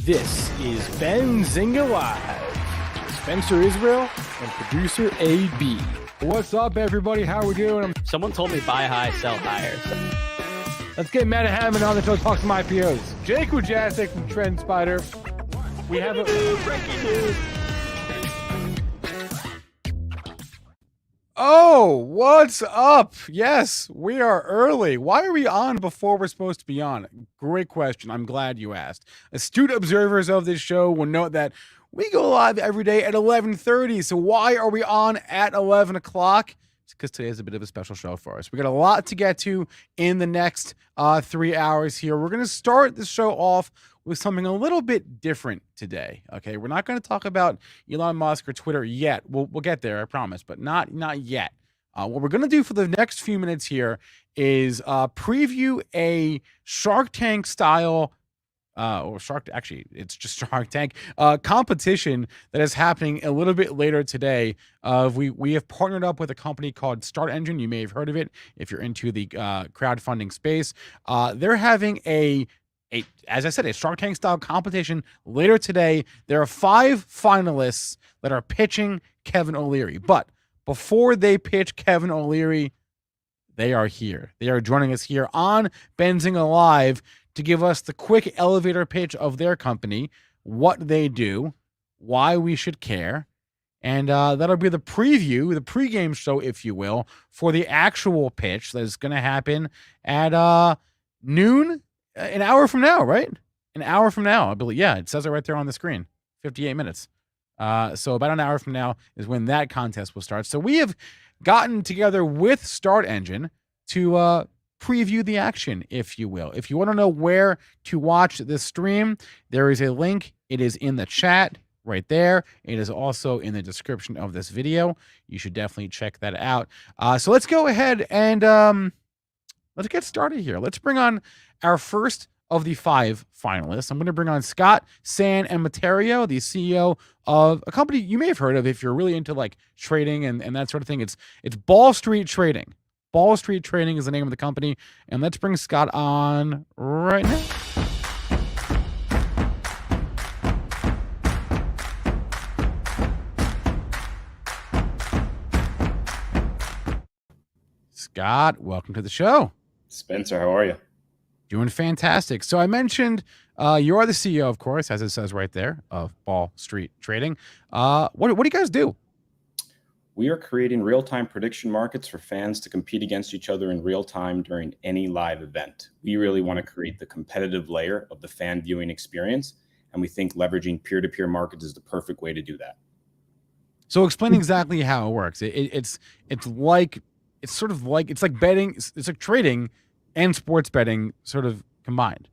This is Benzinga Live. Spencer Israel and producer AB. What's up, everybody? How are we doing? Someone told me buy high, sell higher. Let's get Matt Hammond on the show to talk some IPOs. Jacek from Trend Spider. We have a breaking news. Oh, what's up? Yes, we are early. Why are we on before we're supposed to be on? Great question. I'm glad you asked. Astute observers of this show will note that we go live every day at 11:30. So why are we on at 11 o'clock? It's because today is a bit of a special show for us. We got a lot to get to in the next 3 hours here. We're going to start the show off with something a little bit different today. Okay, we're not going to talk about Elon Musk or Twitter yet. We'll get there, I promise, but not yet. What we're going to do for the next few minutes here is preview a Shark Tank style, it's just Shark Tank competition that is happening a little bit later today. We have partnered up with a company called Start Engine. You may have heard of it if you're into the crowdfunding space. They're having as I said, a Shark Tank style competition later today. There are 5 finalists that are pitching Kevin O'Leary. But before they pitch Kevin O'Leary, they are here. They are joining us here on Benzinga Live to give us the quick elevator pitch of their company, what they do, why we should care. And that'll be the preview, the pregame show, if you will, for the actual pitch that is going to happen at noon. An hour from now, right? An hour from now, I believe. Yeah, it says it right there on the screen. 58 minutes. So about an hour from now is when that contest will start. So we have gotten together with Start Engine to preview the action, if you will. If you want to know where to watch this stream, there is a link. It is in the chat right there. It is also in the description of this video. You should definitely check that out. So let's go ahead and let's get started here. Let's bring on our first of the 5 finalists. I'm going to bring on Scott San Emeterio, the CEO of a company you may have heard of if you're really into like trading and that sort of thing. It's BallStreet Trading. BallStreet Trading is the name of the company. And let's bring Scott on right now. Scott, welcome to the show. Spencer, how are you? Doing fantastic. So I mentioned you are the CEO, of course, as it says right there, of BallStreet Trading. What do you guys do? We are creating real-time prediction markets for fans to compete against each other in real time during any live event. We really want to create the competitive layer of the fan viewing experience, and we think leveraging peer-to-peer markets is the perfect way to do that. So explain exactly how it works. It's like betting. It's like trading and sports betting sort of combined.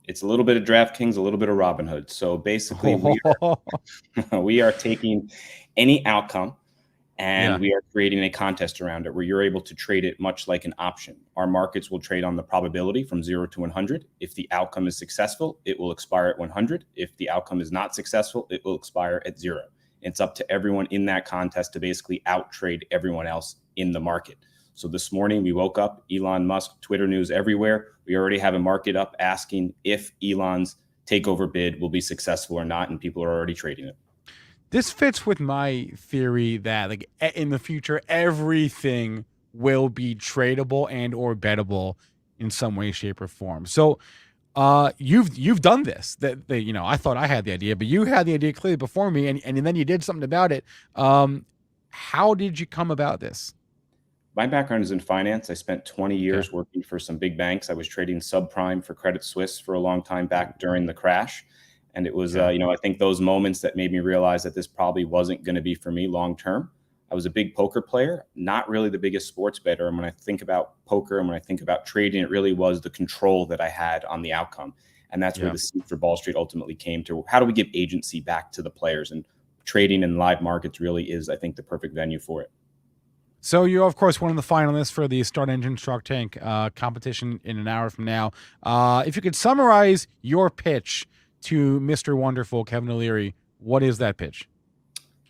It's a little bit of DraftKings, a little bit of Robinhood. So basically, we are taking any outcome and we are creating a contest around it where you're able to trade it much like an option. Our markets will trade on the probability from 0 to 100. If the outcome is successful, it will expire at 100. If the outcome is not successful, it will expire at 0. It's up to everyone in that contest to basically out-trade everyone else in the market. So this morning we woke up, Elon Musk, Twitter news everywhere. We already have a market up asking if Elon's takeover bid will be successful or not, and people are already trading it. This fits with my theory that like in the future, everything will be tradable and or bettable in some way, shape, or form. So you've done this. I thought I had the idea, but you had the idea clearly before me, and then you did something about it. How did you come about this? My background is in finance. I spent 20 years working for some big banks. I was trading subprime for Credit Suisse for a long time back during the crash. And it was, I think those moments that made me realize that this probably wasn't going to be for me long term. I was a big poker player, not really the biggest sports bettor. And when I think about poker and when I think about trading, it really was the control that I had on the outcome. And that's where the seed for BallStreet ultimately came to. How do we give agency back to the players? And trading in live markets really is, I think, the perfect venue for it. So you're, of course, one of the finalists for the Start Engine Shark Tank competition in an hour from now. If you could summarize your pitch to Mr. Wonderful, Kevin O'Leary, what is that pitch?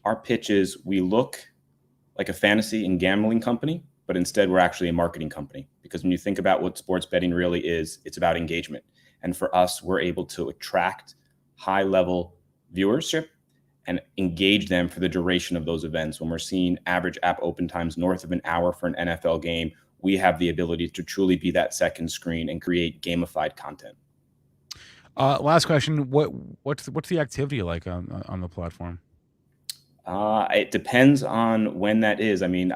Our pitch is we look like a fantasy and gambling company, but instead we're actually a marketing company. Because when you think about what sports betting really is, it's about engagement. And for us, we're able to attract high level viewership and engage them for the duration of those events. When we're seeing average app open times north of an hour for an NFL game, we have the ability to truly be that second screen and create gamified content. Last question. What's the activity like on the platform? It depends on when that is. I mean,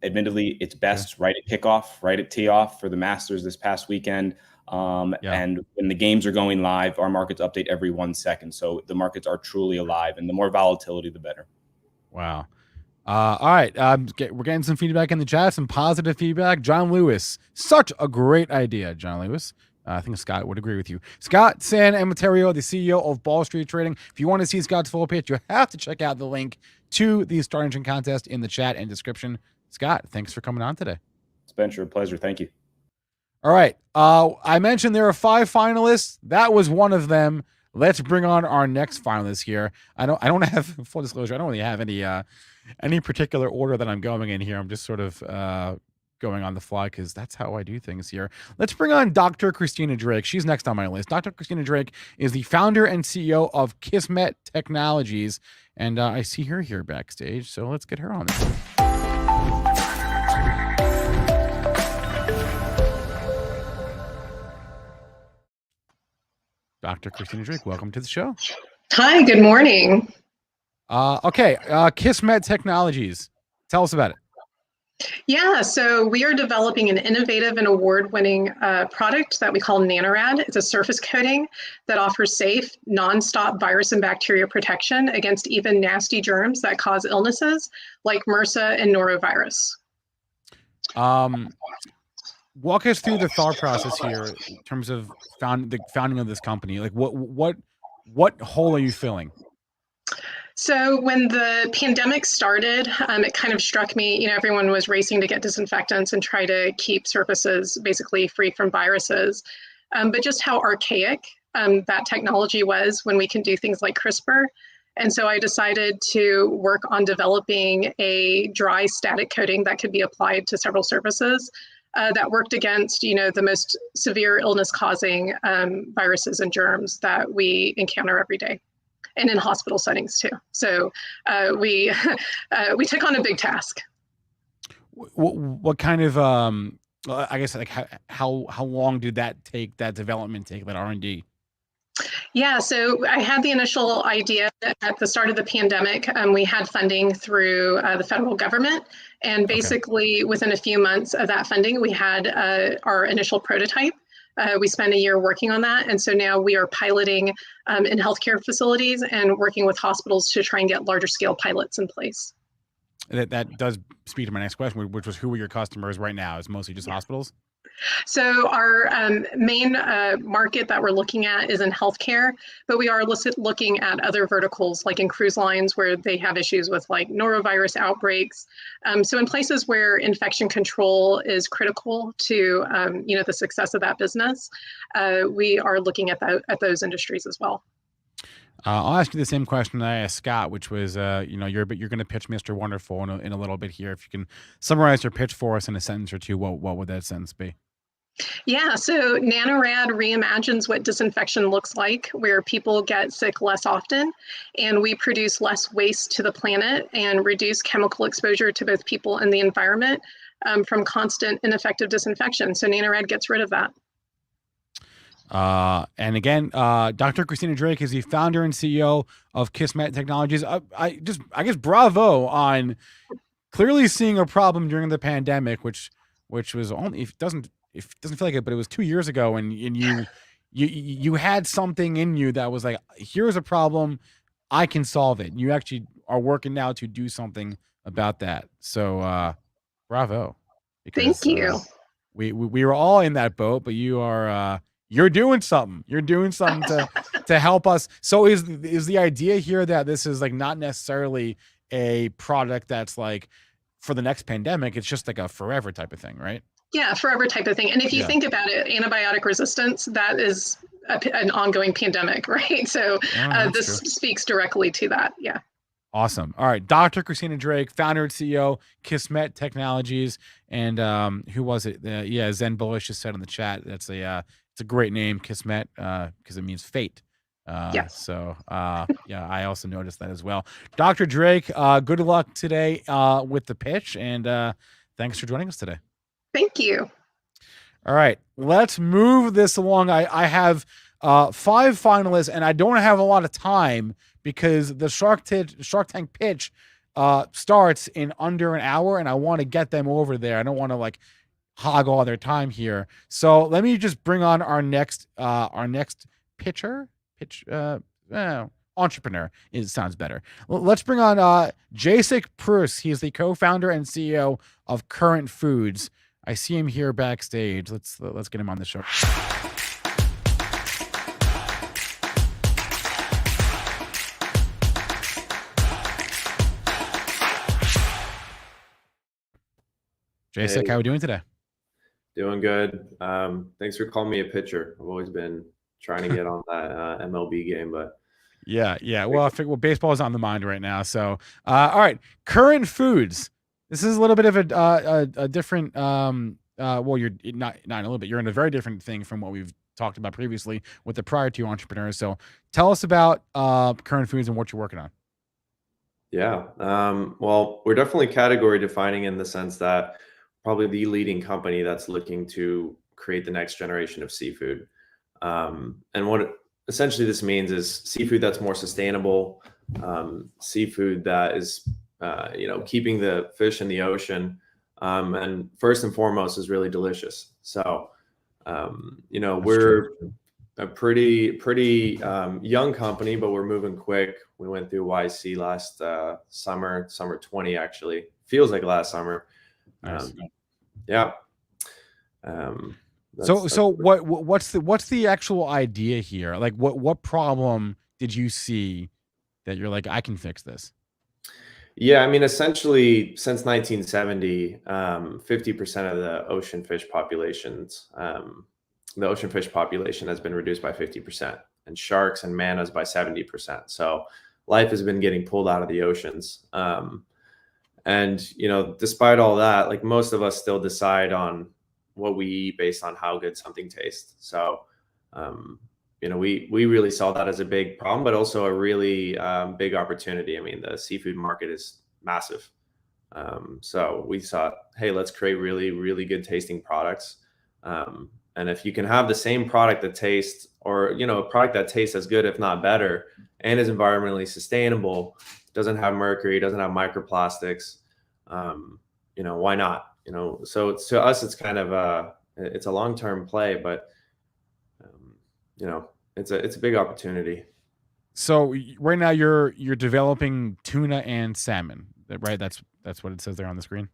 admittedly, it's best right at kickoff, right at tee off for the Masters this past weekend. And when the games are going live, our markets update every 1 second. So the markets are truly alive, and the more volatility, the better. Wow. All right. We're getting some feedback in the chat, some positive feedback. John Lewis, such a great idea, John Lewis. I think Scott would agree with you. Scott San Emeterio, the CEO of BallStreet Trading. If you want to see Scott's full pitch, you have to check out the link to the Start Engine contest in the chat and description. Scott, thanks for coming on today. Spencer, a pleasure. Thank you. All right. I mentioned there are 5 finalists. That was one of them. Let's bring on our next finalist here. I don't have, full disclosure, I don't really have any particular order that I'm going in here. I'm just sort of going on the fly because that's how I do things here. Let's bring on Dr. Christina Drake. She's next on my list. Dr. Christina Drake is the founder and CEO of Kismet Technologies, and I see her here backstage, so let's get her on this. Dr. Christina Drake, welcome to the show. Hi, good morning. Okay, Kismet Technologies. Tell us about it. Yeah, so we are developing an innovative and award-winning product that we call Nanorad. It's a surface coating that offers safe, non-stop virus and bacteria protection against even nasty germs that cause illnesses like MRSA and norovirus. Walk us through the thought process here in terms of the founding of this company. Like, what hole are you filling? So when the pandemic started, it kind of struck me, everyone was racing to get disinfectants and try to keep surfaces basically free from viruses, but just how archaic that technology was when we can do things like CRISPR. And so I decided to work on developing a dry static coating that could be applied to several surfaces that worked against, the most severe illness-causing viruses and germs that we encounter every day, and in hospital settings too. So we took on a big task. What kind of I guess like how long did that development take, that R&D? Yeah, so I had the initial idea at the start of the pandemic. We had funding through the federal government, and basically within a few months of that funding, we had our initial prototype. We spent a year working on that, and so now we are piloting in healthcare facilities and working with hospitals to try and get larger scale pilots in place. That does speak to my next question, which was, who are your customers right now? Is mostly just hospitals? So our main market that we're looking at is in healthcare, but we are looking at other verticals like in cruise lines where they have issues with like norovirus outbreaks. So in places where infection control is critical to the success of that business, we are looking at those industries as well. I'll ask you the same question I asked Scott, which was, you're going to pitch Mr. Wonderful in a little bit here. If you can summarize your pitch for us in a sentence or two, what would that sentence be? Yeah, so Nanorad reimagines what disinfection looks like, where people get sick less often, and we produce less waste to the planet and reduce chemical exposure to both people and the environment from constant ineffective disinfection. So Nanorad gets rid of that. And again, Dr. Christina Drake is the founder and CEO of Kismet Technologies. I guess bravo on clearly seeing a problem during the pandemic, which was only, it doesn't feel like it, but it was 2 years ago, and you had something in you that was like, here's a problem, I can solve it. And you actually are working now to do something about that. So bravo. Because, thank you. We were all in that boat, but you are you're doing something. You're doing something to help us. So is the idea here that this is like not necessarily a product that's like for the next pandemic? It's just like a forever type of thing, right? Yeah, forever type of thing. And if you think about it, antibiotic resistance, that is an ongoing pandemic, right? So this speaks directly to that. Yeah. Awesome. All right. Dr. Christina Drake, founder and CEO, Kismet Technologies. And who was it? Zen Bullish just said in the chat, it's a great name, Kismet, because it means fate. Yes. So yeah, I also noticed that as well. Dr. Drake, good luck today with the pitch, and thanks for joining us today. Thank you. All right, let's move this along. I have 5 finalists, and I don't have a lot of time because the Shark Tank pitch starts in under an hour, and I want to get them over there. I don't want to like hog all their time here. So let me just bring on our next entrepreneur. It sounds better. Let's bring on Jacek Prus. He is the co-founder and CEO of Current Foods. I see him here backstage. Let's get him on the show. Jacek, how are we doing today? Doing good. Thanks for calling me a pitcher. I've always been trying to get on that MLB game, but yeah. Well, I figure baseball is on the mind right now. So, all right, Current Foods. This is a little bit of a different. Well, you're not a little bit. You're in a very different thing from what we've talked about previously with the prior 2 entrepreneurs. So, tell us about Current Foods and what you're working on. yeah. Well, we're definitely category defining in the sense that probably the leading company that's looking to create the next generation of seafood. And what essentially this means is seafood that's more sustainable, seafood that is, keeping the fish in the ocean, and first and foremost is really delicious. So, we're a pretty young company, but we're moving quick. We went through YC last summer 20 actually. Feels like last summer. Nice. Yeah. So what's the actual idea here? Like what problem did you see that you're like, I can fix this? Yeah, I mean, essentially since 1970, 50% of the ocean fish populations, the ocean fish population has been reduced by 50%, and sharks and mannas by 70%. So life has been getting pulled out of the oceans. And, despite all that, like most of us still decide on what we eat based on how good something tastes. So, we really saw that as a big problem, but also a really big opportunity. I mean, the seafood market is massive. So we thought, hey, let's create really, really good tasting products. And if you can have the same product that tastes, or, a product that tastes as good, if not better, and is environmentally sustainable, doesn't have mercury, doesn't have microplastics, why not? So to us, it's kind of it's a long-term play, but it's a big opportunity. So right now you're developing tuna and salmon, right? That's what it says there on the screen.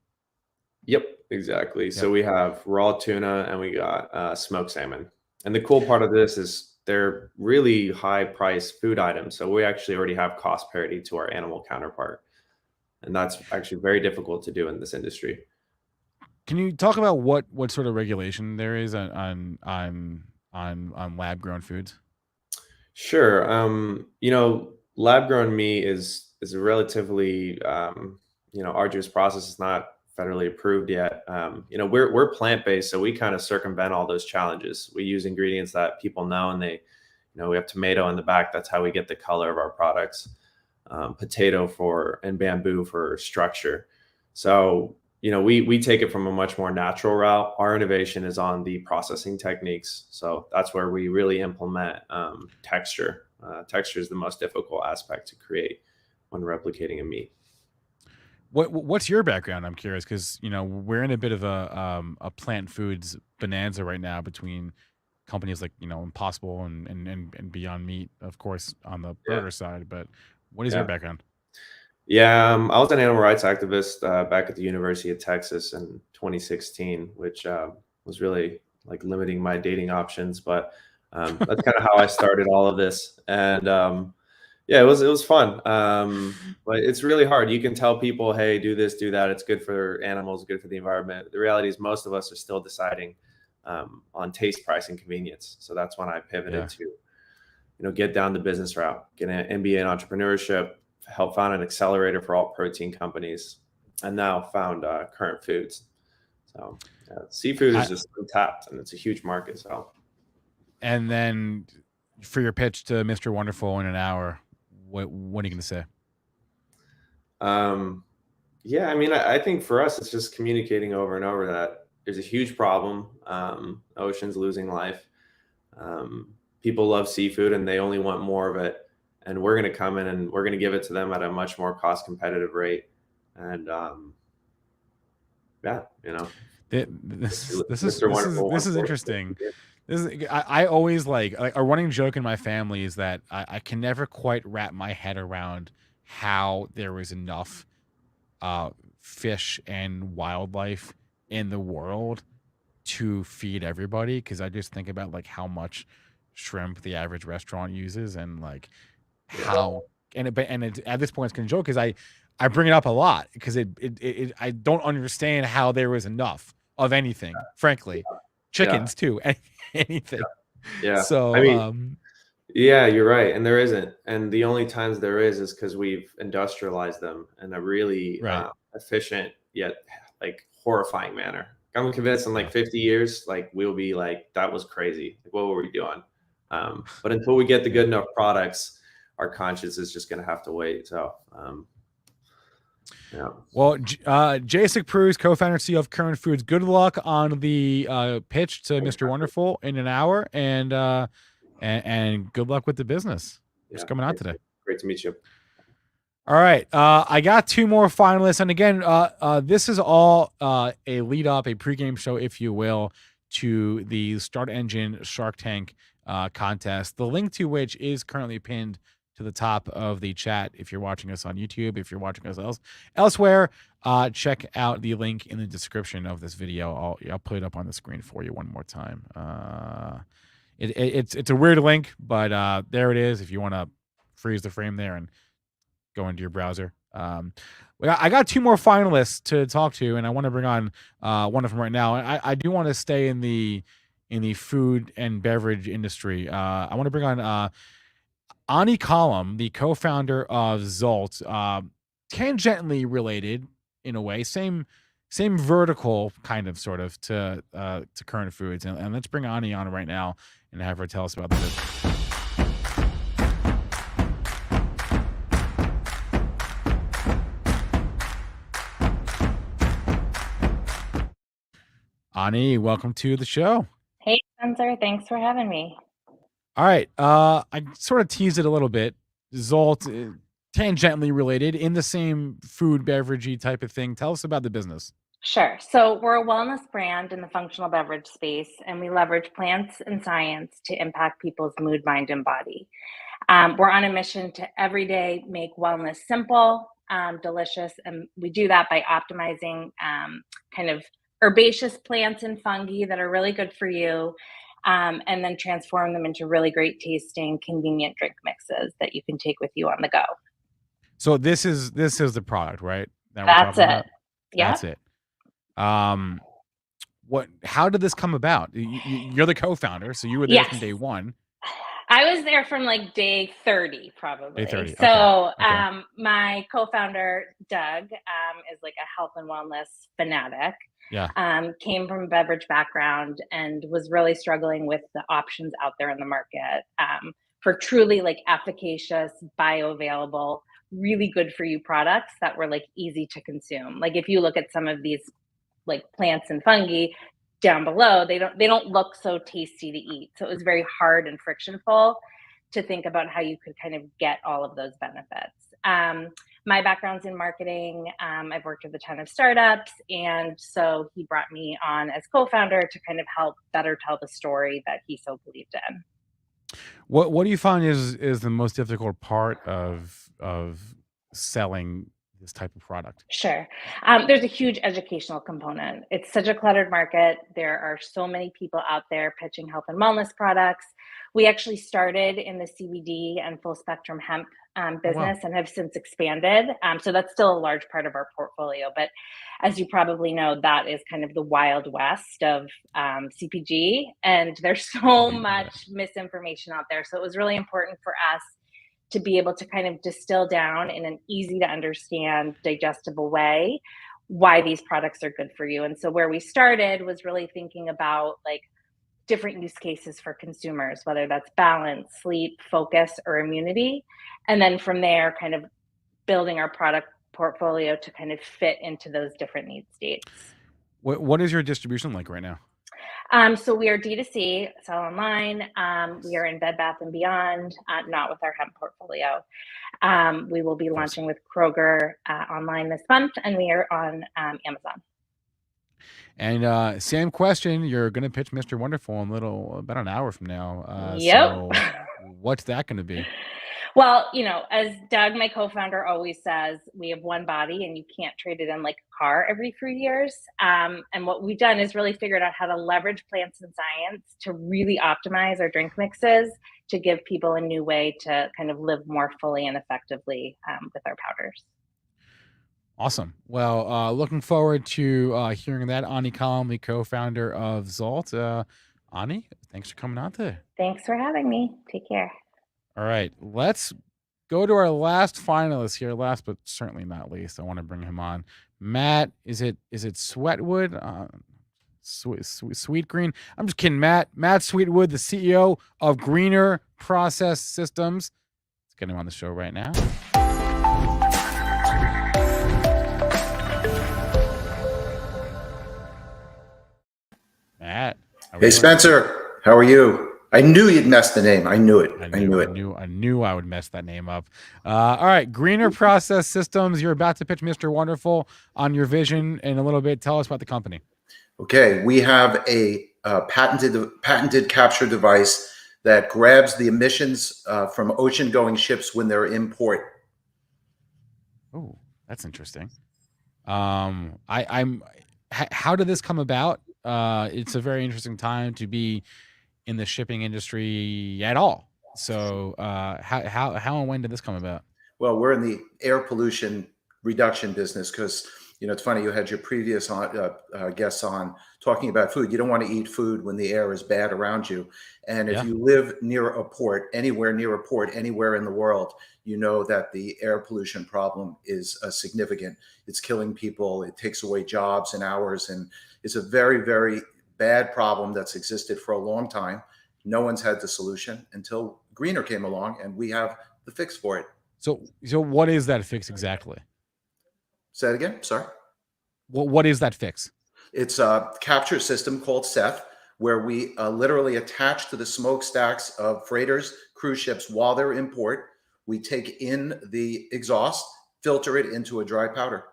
Yep, exactly. Yep. So we have raw tuna and we got smoked salmon. And the cool part of this is they're really high price food items. So we actually already have cost parity to our animal counterpart. And that's actually very difficult to do in this industry. Can you talk about what sort of regulation there is on lab grown foods? Sure. Lab grown meat is a relatively arduous process. It's not federally approved yet. We're plant-based, so we kind of circumvent all those challenges. We use ingredients that people know, and we have tomato in the back. That's how we get the color of our products. Potato and bamboo for structure. So, we take it from a much more natural route. Our innovation is on the processing techniques. So that's where we really implement texture. Texture is the most difficult aspect to create when replicating a meat. What's your background? I'm curious because we're in a bit of a plant foods bonanza right now between companies like Impossible and Beyond Meat, of course, on the burger side. But what is your background? Yeah, I was an animal rights activist back at the University of Texas in 2016, which was really like limiting my dating options. But that's kind of how I started all of this. And it was fun. But it's really hard. You can tell people, hey, do this, do that. It's good for animals, good for the environment. The reality is most of us are still deciding on taste, price, and convenience. So that's when I pivoted to, get down the business route, get an MBA in entrepreneurship, help found an accelerator for all protein companies, and now found Current Foods. So seafood is just untapped, and it's a huge market. So, and then for your pitch to Mr. Wonderful in an hour, what are you going to say? Yeah, I mean, I think for us, it's just communicating over and over that there's a huge problem. Ocean's losing life. People love seafood and they only want more of it. And we're going to come in and we're going to give it to them at a much more cost competitive rate. And yeah, you know, this is interesting. I always like a running joke in my family is that I can never quite wrap my head around how there is enough fish and wildlife in the world to feed everybody, because I just think about like how much shrimp the average restaurant uses and like how and at this point it's gonna joke because I bring it up a lot because I don't understand how there is enough of anything, frankly. Chickens too, anything. Yeah. So I mean, yeah, you're right. And there isn't. And the only times there is because we've industrialized them in a really efficient yet like horrifying manner. I'm convinced in like 50 years, like we'll be like, that was crazy. Like, what were we doing? But until we get the good enough products, our conscience is just going to have to wait. So, yeah. Well, Jacek Prus, co-founder CEO of Current Foods, good luck on the pitch to Mr. Wonderful in an hour, and good luck with the business. What's coming out today? Great to meet you. All right. I got two more finalists. And again, this is all a lead up, a pregame show, if you will, to the Start Engine Shark Tank contest, the link to which is currently pinned to the top of the chat. If you're watching us on YouTube, if you're watching us elsewhere, check out the link in the description of this video. I'll put it up on the screen for you one more time. It's a weird link, but there it is. If you want to freeze the frame there and go into your browser. I got two more finalists to talk to, and I want to bring on one of them right now. I do want to stay in the food and beverage industry. I want to bring on Collum, the co-founder of Zolt, tangentially related in a way, same vertical kind of sort of to Current Foods, and let's bring Ani on right now and have her tell us about this. Ani, welcome to the show. Hey, Spencer. Thanks for having me. All right. I sort of teased it a little bit. Zolt, tangentially related in the same food, beveragey type of thing. Tell us about the business. Sure. So we're a wellness brand in the functional beverage space, and we leverage plants and science to impact people's mood, mind, and body. We're on a mission to every day make wellness simple, delicious, and we do that by optimizing kind of herbaceous plants and fungi that are really good for you, and then transform them into really great tasting, convenient drink mixes that you can take with you on the go. So this is the product, right? That's it. Yeah. That's it. How did this come about? You're the co-founder, so you were there from day one. I was there from like day 30, probably. Day 30. So okay. My co-founder, Doug, is like a health and wellness fanatic. Yeah. Came from a beverage background and was really struggling with the options out there in the market for truly like efficacious, bioavailable, really good for you products that were like easy to consume. Like if you look at some of these like plants and fungi down below, they don't look so tasty to eat. So it was very hard and frictionful to think about how you could kind of get all of those benefits. My background's in marketing. I've worked with a ton of startups. And so he brought me on as co-founder to kind of help better tell the story that he so believed in. What do you find is the most difficult part of selling this type of product? Sure. There's a huge educational component. It's such a cluttered market. There are so many people out there pitching health and wellness products. We actually started in the CBD and full spectrum hemp business and have since expanded. So that's still a large part of our portfolio. But as you probably know, that is kind of the wild west of CPG. And there's so much misinformation out there. So it was really important for us to be able to kind of distill down in an easy to understand, digestible way why these products are good for you. And so where we started was really thinking about like different use cases for consumers, whether that's balance, sleep, focus, or immunity. And then from there, kind of building our product portfolio to kind of fit into those different need states. What is your distribution like right now? So we are D2C, sell online. We are in Bed Bath & Beyond, not with our hemp portfolio. We will be launching with Kroger online this month, and we are on Amazon. And same question, you're going to pitch Mr. Wonderful in about an hour from now. Yep. So what's that going to be? Well, as Doug, my co-founder, always says, we have one body and you can't trade it in like a car every 3 years. And what we've done is really figured out how to leverage plants and science to really optimize our drink mixes to give people a new way to kind of live more fully and effectively with our powders. Awesome. Well, looking forward to hearing that. Ani Collum, the co-founder of Zolt. Ani, thanks for coming on today. Thanks for having me. Take care. All right, let's go to our last finalist here. Last but certainly not least, I want to bring him on. Matt, is it Sweetwood? Sweet Green. I'm just kidding, Matt. Matt Sweetwood, the CEO of Greener Process Systems. Let's get him on the show right now. Matt. Hey, Spencer. How are you? I knew you'd mess the name. I knew it. I knew I would mess that name up. All right. Greener Process Systems. You're about to pitch Mr. Wonderful on your vision in a little bit. Tell us about the company. Okay. We have a patented capture device that grabs the emissions from ocean-going ships when they're in port. Oh, that's interesting. How did this come about? It's a very interesting time to be in the shipping industry at all. So how and when did this come about? Well, we're in the air pollution reduction business because, it's funny, you had your previous guests on talking about food. You don't want to eat food when the air is bad around you. And if you live near a port, anywhere near a port, anywhere in the world, you know that the air pollution problem is significant. It's killing people. It takes away jobs and hours. And it's a very, very bad problem that's existed for a long time. No one's had the solution until Greener came along, and we have the fix for it. So what is that fix exactly? Say it again. Sorry. What is that fix? It's a capture system called Seth, where we literally attach to the smokestacks of freighters, cruise ships while they're in port. We take in the exhaust, filter it into a dry powder.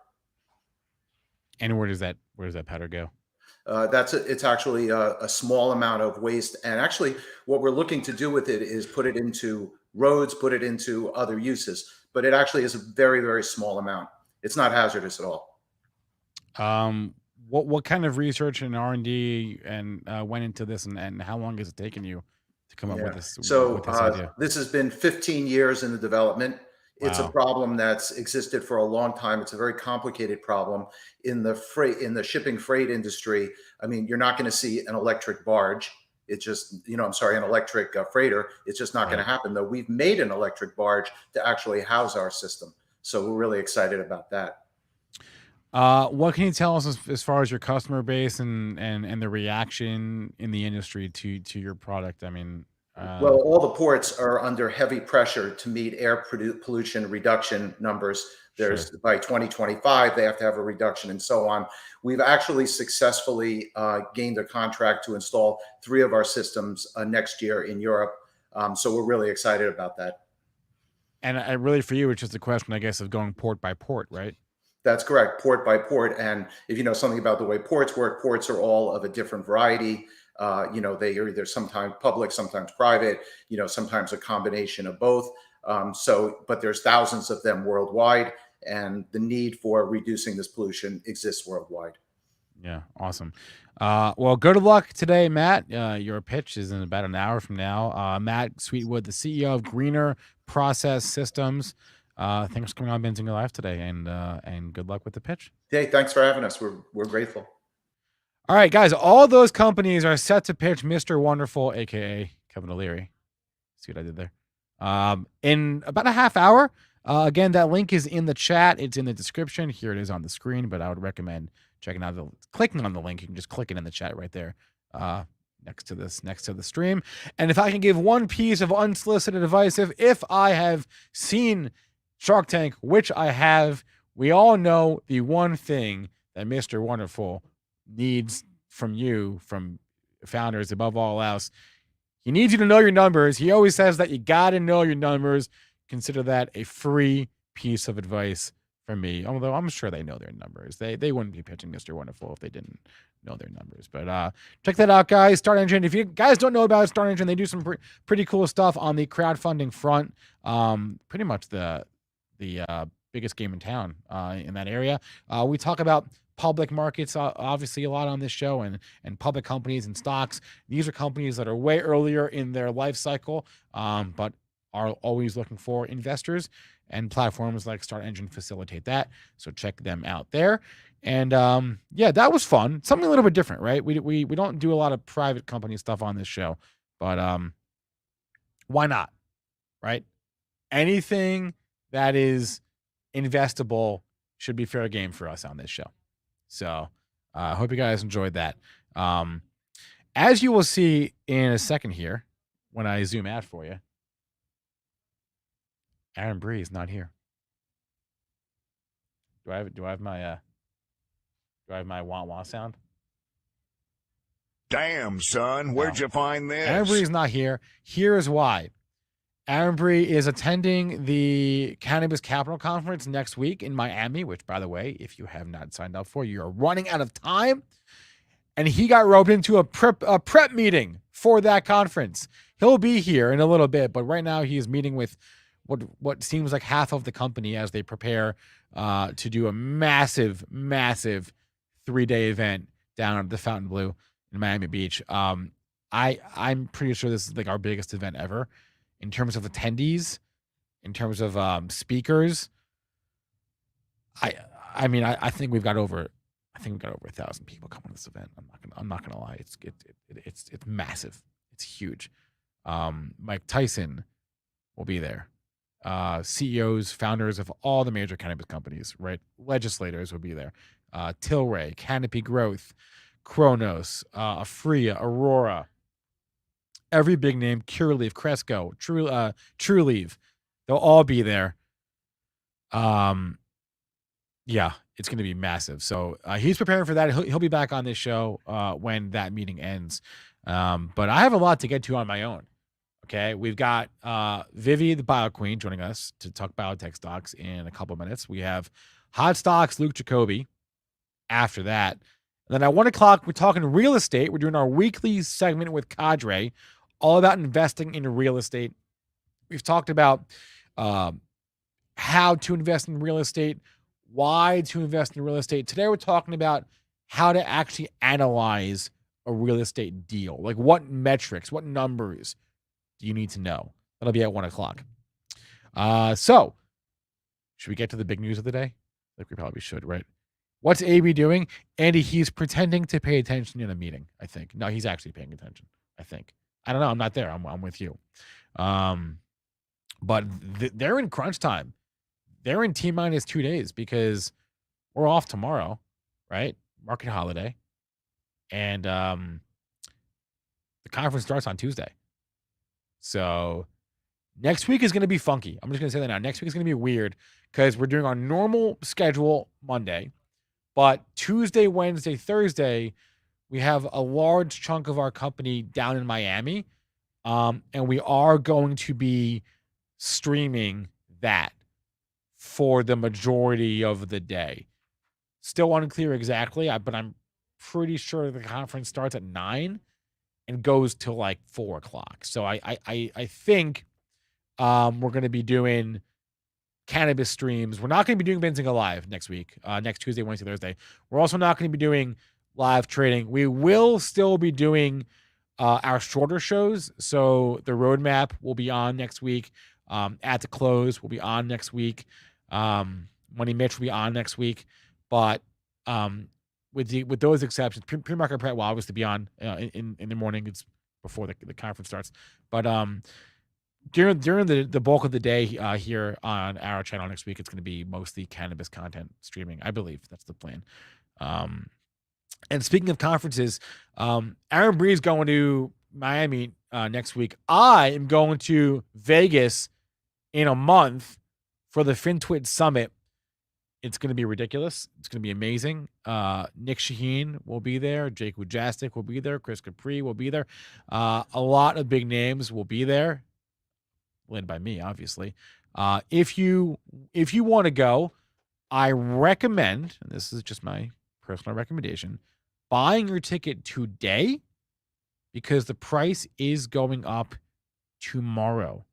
And where does that powder go? It's actually a small amount of waste. And actually what we're looking to do with it is put it into roads, put it into other uses, but it actually is a very, very small amount. It's not hazardous at all. What kind of research and R&D went into this, and how long has it taken you to come up with this? So with this idea? This has been 15 years in the development. It's a problem that's existed for a long time. It's a very complicated problem in the shipping freight industry. I mean, you're not going to see an electric barge. It's just, an electric freighter. It's just not going to happen, though. We've made an electric barge to actually house our system. So we're really excited about that. What can you tell us as far as your customer base and the reaction in the industry to your product? I mean, well, all the ports are under heavy pressure to meet air pollution reduction numbers. By 2025, they have to have a reduction and so on. We've actually successfully gained a contract to install 3 of our systems next year in Europe. So we're really excited about that. And really for you, it's just a question, I guess, of going port by port, right? That's correct, port by port. And if you know something about the way ports work, ports are all of a different variety. They are either sometimes public, sometimes private, sometimes a combination of both. But there's thousands of them worldwide, and the need for reducing this pollution exists worldwide. Yeah, awesome. Well, good luck today, Matt. Your pitch is in about an hour from now. Matt Sweetwood, the CEO of Greener Process Systems. Thanks for coming on Benzinga Live today, and good luck with the pitch. Hey, thanks for having us. We're grateful. All right, guys, all those companies are set to pitch Mr. Wonderful, aka Kevin O'Leary. See what I did there? In about a half hour. Again, that link is in the chat. It's in the description. Here it is on the screen, but I would recommend checking out clicking on the link. You can just click it in the chat right there. next to the stream. And if I can give one piece of unsolicited advice, if I have seen Shark Tank, which I have, we all know the one thing that Mr. Wonderful needs from you, from founders above all else. He needs you to know your numbers. He always says that you got to know your numbers. Consider that a free piece of advice from me, although I'm sure they know their numbers. They wouldn't be pitching Mr. Wonderful if they didn't know their numbers. But check that out, guys. Start Engine. If you guys don't know about Start Engine, they do some pretty cool stuff on the crowdfunding front. Pretty much the biggest game in town in that area. We talk about public markets, obviously a lot on this show, and public companies and stocks. These are companies that are way earlier in their life cycle, but are always looking for investors, and platforms like Start Engine facilitate that. So check them out there. And yeah, that was fun. Something a little bit different, right? We don't do a lot of private company stuff on this show, but why not, right? Anything that is investable should be fair game for us on this show. So I hope you guys enjoyed that. As you will see in a second here, when I zoom out for you, Aaron Bree is not here. Do I have my wah-wah sound? Damn, son, where'd you find this? Aaron Bree is not here. Here's why. Aaron Bree is attending the Cannabis Capital Conference next week in Miami, which, by the way, if you have not signed up for, you're running out of time. And he got roped into a prep meeting for that conference. He'll be here in a little bit, but right now he is meeting with what seems like half of the company as they prepare to do a massive 3-day event down at the Fontainebleau in Miami Beach. I'm pretty sure this is like our biggest event ever in terms of attendees, in terms of speakers. I mean, I think we've got over 1,000 people coming to this event. I'm not gonna lie. It's massive. It's huge. Mike Tyson will be there. CEOs, founders of all the major cannabis companies, right? Legislators will be there. Tilray, Canopy Growth, Kronos, Afria, Aurora, every big name, Cureleaf, Cresco, Trueleaf, they'll all be there. Yeah, it's going to be massive. So he's preparing for that. He'll be back on this show when that meeting ends. But I have a lot to get to on my own. Okay, we've got Vivi the Bio Queen joining us to talk biotech stocks in a couple minutes. We have Hot Stocks, Luke Jacobi after that. And then at 1 o'clock, we're talking real estate. We're doing our weekly segment with Cadre, all about investing in real estate. We've talked about how to invest in real estate, why to invest in real estate. Today, we're talking about how to actually analyze a real estate deal. Like what metrics, what numbers do you need to know? That'll be at 1 o'clock. So should we get to the big news of the day? Like we probably should, right? What's AB doing? Andy, he's pretending to pay attention in a meeting, I think. No, he's actually paying attention, I think. I don't know. I'm not there. I'm with you. But they're in crunch time. They're in T-minus 2 days because we're off tomorrow, right? Market holiday. And the conference starts on Tuesday. So next week is going to be funky. I'm just going to say that now. Next week is going to be weird because we're doing our normal schedule Monday. But Tuesday, Wednesday, Thursday, we have a large chunk of our company down in Miami. And we are going to be streaming that for the majority of the day. Still unclear exactly, but I'm pretty sure the conference starts at 9 and goes till like 4 o'clock. So I think we're going to be doing cannabis streams. We're not going to be doing Benzinga live next week, next Tuesday, Wednesday, Thursday. We're also not going to be doing live trading. We will still be doing our shorter shows. So the roadmap will be on next week. At the close will be on next week. Money Mitch will be on next week. But with those exceptions, pre-market prep will obviously be on in the morning. It's before the conference starts. But during the bulk of the day here on our channel next week, it's going to be mostly cannabis content streaming. I believe that's the plan. And speaking of conferences, Aaron Bree's going to Miami next week. I am going to Vegas in a month for the Fintwit Summit. It's going to be ridiculous. It's going to be amazing. Nick Shaheen will be there. Jacek will be there. Chris Capri will be there. A lot of big names will be there, led by me, obviously. If you want to go, I recommend, and this is just my personal recommendation, buying your ticket today because the price is going up tomorrow.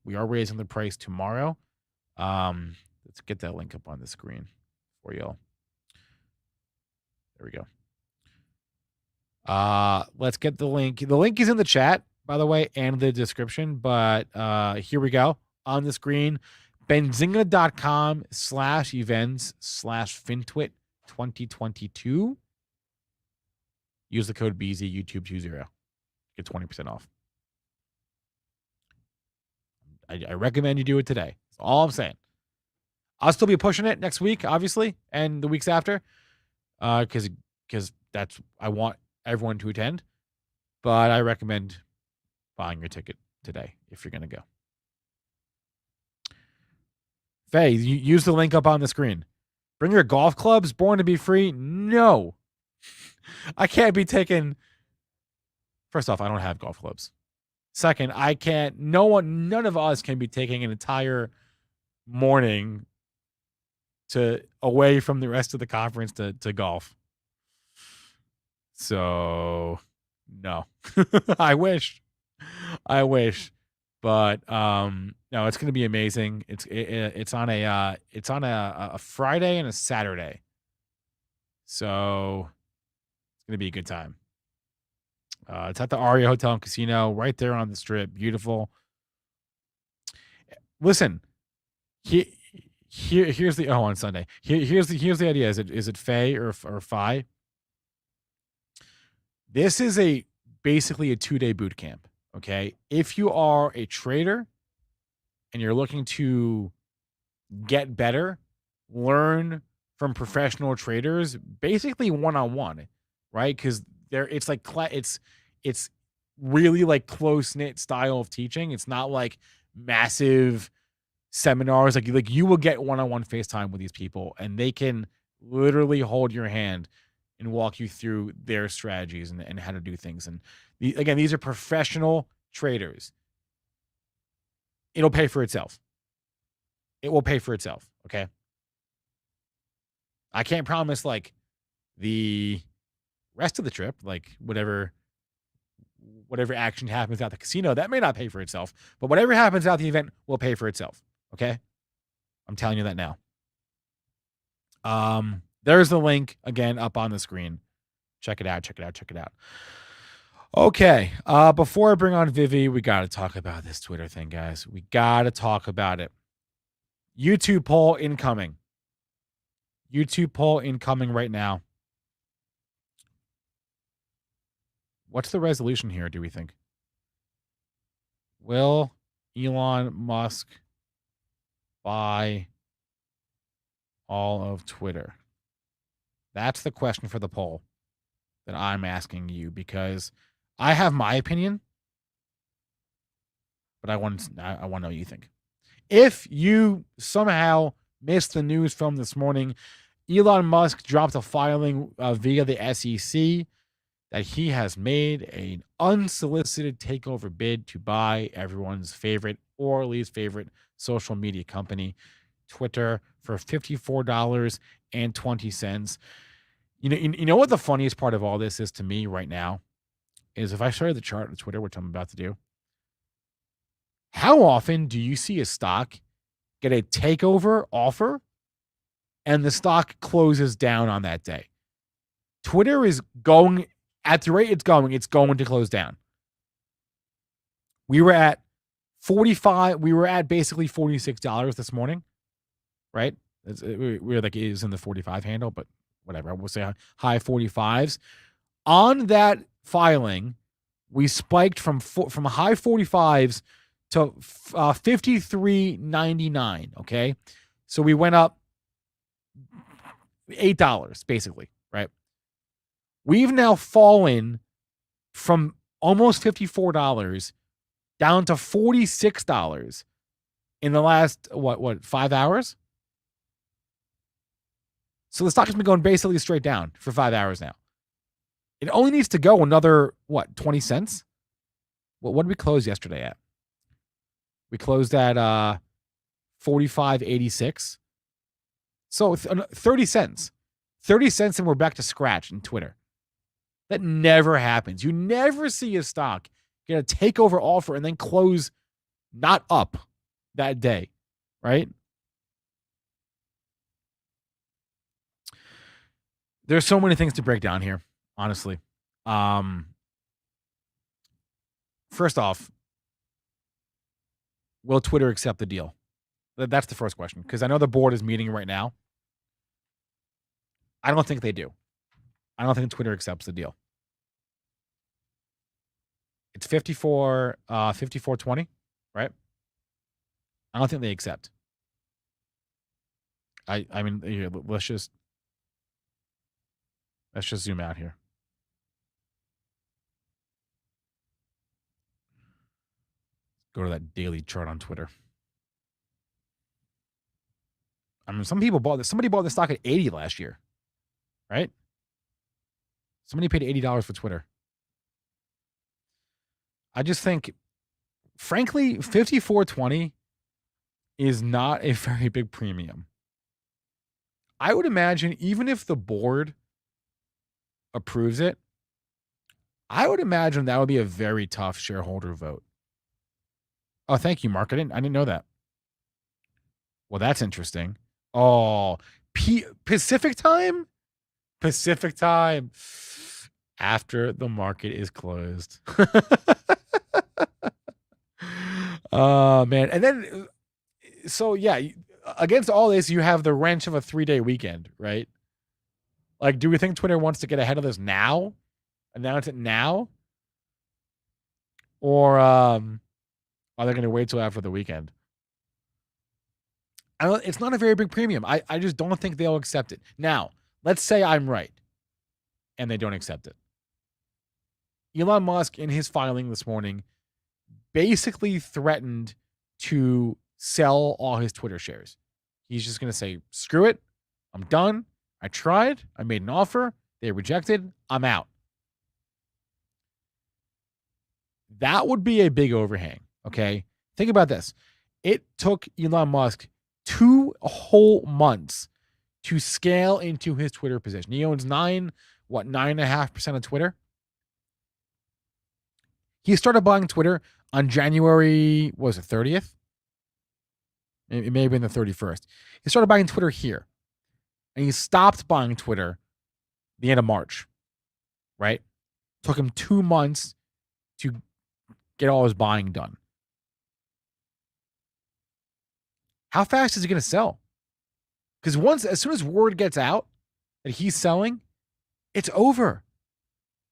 We are raising the price tomorrow. Let's get that link up on the screen for y'all. There we go. Let's get the link. The link is in the chat, by the way, and the description. But here we go on the screen. Benzinga.com/events/Fintwit 2022. Use the code BZYouTube20. Get 20% off. I recommend you do it today. That's all I'm saying. I'll still be pushing it next week, obviously, and the weeks after, because that's I want everyone to attend. But I recommend buying your ticket today if you're going to go. Faye, use the link up on the screen. Bring your golf clubs. Born to be free? No. I can't be taking. First off, I don't have golf clubs. Second, I can't. None of us can be taking an entire morning away from the rest of the conference to golf. So no. I wish. But no, it's going to be amazing. It's on a Friday and a Saturday. So it's going to be a good time. It's at the Aria Hotel and Casino right there on the Strip. Beautiful. Listen, here's the on Sunday. Here's the idea. Is it Faye or Phi? This is basically a 2-day boot camp. Okay, if you are a trader and you're looking to get better, learn from professional traders, basically one-on-one, right? Because it's really like close-knit style of teaching. It's not like massive seminars. Like you will get one-on-one FaceTime with these people, and they can literally hold your hand and walk you through their strategies and how to do things. And again, these are professional traders. It'll pay for itself. It will pay for itself. Okay. I can't promise like the rest of the trip, like whatever action happens at the casino, that may not pay for itself, but whatever happens at the event will pay for itself. Okay. I'm telling you that now. There's the link again up on the screen. Check it out. Okay. Before I bring on Vivi, we got to talk about this Twitter thing, guys. We got to talk about it. YouTube poll incoming right now. What's the resolution here, do we think? Will Elon Musk buy all of Twitter? That's the question for the poll that I'm asking you, because I have my opinion, but I want to know what you think. If you somehow missed the news from this morning, Elon Musk dropped a filing via the SEC that he has made an unsolicited takeover bid to buy everyone's favorite or least favorite social media company, Twitter, for $54.20. You know what the funniest part of all this is to me right now is if I started the chart on Twitter, which I'm about to do. How often do you see a stock get a takeover offer and the stock closes down on that day? Twitter is going at the rate it's going to close down. We were at 45. We were at basically $46 this morning, right? We're like, it is in the 45 handle, but whatever. I will say high 45s. On that filing, we spiked from high 45s to $53.99. Okay, so we went up $8 basically, right? We've now fallen from almost $54 down to $46 in the last, 5 hours? So the stock has been going basically straight down for 5 hours now. It only needs to go another, 20 cents? What did we close yesterday at? We closed at 45.86. So 30 cents. 30 cents and we're back to scratch in Twitter. That never happens. You never see a stock get a takeover offer and then close not up that day, right? There's so many things to break down here, honestly. First off, will Twitter accept the deal? That's the first question, because I know the board is meeting right now. I don't think they do. I don't think Twitter accepts the deal. It's 54.20, right? I don't think they accept. I mean, here, let's just zoom out here. Go to that daily chart on Twitter. I mean, somebody bought the stock at 80 last year, right? Somebody paid $80 for Twitter. I just think, frankly, 54.20 is not a very big premium. I would imagine even if the board approves it, I would imagine that would be a very tough shareholder vote. Oh, thank you, Mark. I didn't know that. Well, that's interesting. Oh, Pacific time? Pacific time. After the market is closed. Oh, man. And then, so yeah, against all this, you have the wrench of a 3-day weekend, right? Like, do we think Twitter wants to get ahead of this now? Announce it now? Or are they going to wait till after the weekend? It's not a very big premium. I just don't think they'll accept it. Now, let's say I'm right and they don't accept it. Elon Musk, in his filing this morning, basically threatened to sell all his Twitter shares. He's just going to say, screw it. I'm done. I tried. I made an offer. They rejected. I'm out. That would be a big overhang, okay? Think about this. It took Elon Musk 2 whole months to scale into his Twitter position. He owns 9.5% of Twitter. He started buying Twitter on January, what was it, 30th? It may have been the 31st. He started buying Twitter here. And he stopped buying Twitter the end of March, right? Took him 2 months to get all his buying done. How fast is he going to sell? Because as soon as word gets out that he's selling, it's over.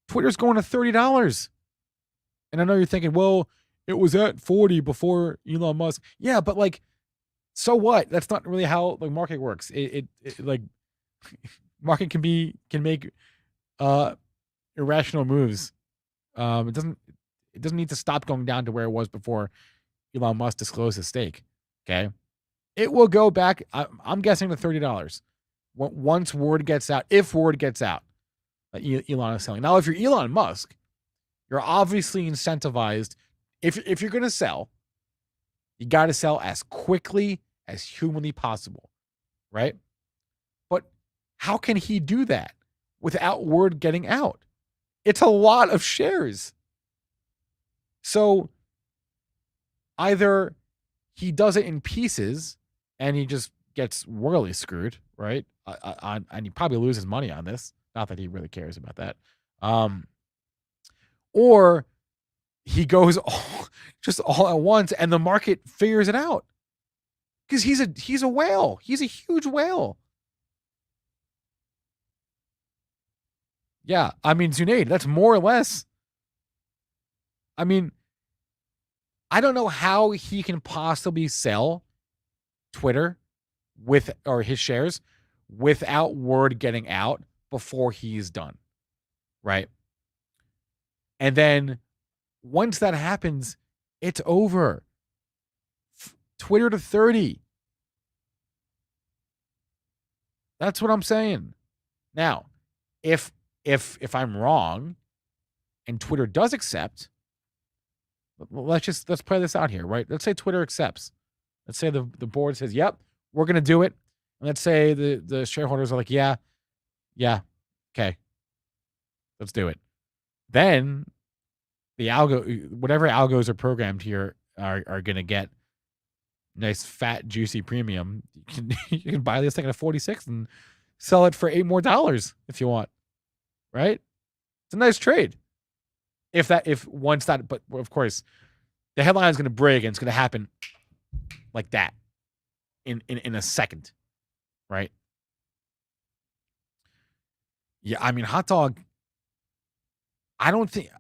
Twitter's going to $30. And I know you're thinking, well, it was at 40 before Elon Musk. Yeah, but like, so what? That's not really how the market works. It like market can make irrational moves. It doesn't need to stop going down to where it was before Elon Musk disclosed his stake. Okay. It will go back, I'm guessing, to $30 once word gets out, if word gets out that Elon is selling. Now, if you're Elon Musk, you're obviously incentivized. If you're going to sell, you got to sell as quickly as humanly possible, right? But how can he do that without word getting out? It's a lot of shares. So either he does it in pieces and he just gets royally screwed, right? And he probably loses money on this. Not that he really cares about that. Or he goes all at once and the market figures it out. Because he's a whale. He's a huge whale. Yeah, I mean, Zunaid, that's more or less. I mean, I don't know how he can possibly sell Twitter or his shares without word getting out before he's done. right? And then once that happens, it's over. Twitter to 30. That's what I'm saying. Now, if I'm wrong and Twitter does accept, let's play this out here, right? Let's say Twitter accepts. Let's say the board says, "Yep, we're going to do it." And let's say the shareholders are like, "Yeah, okay, let's do it." Then the whatever algos are programmed here are going to get nice fat juicy premium. You can buy this thing at 46 and sell it for $8 more if you want, right? It's a nice trade. But of course, the headline is going to break and it's going to happen like that in a second, right? Yeah, I mean, Hot Dog, I don't think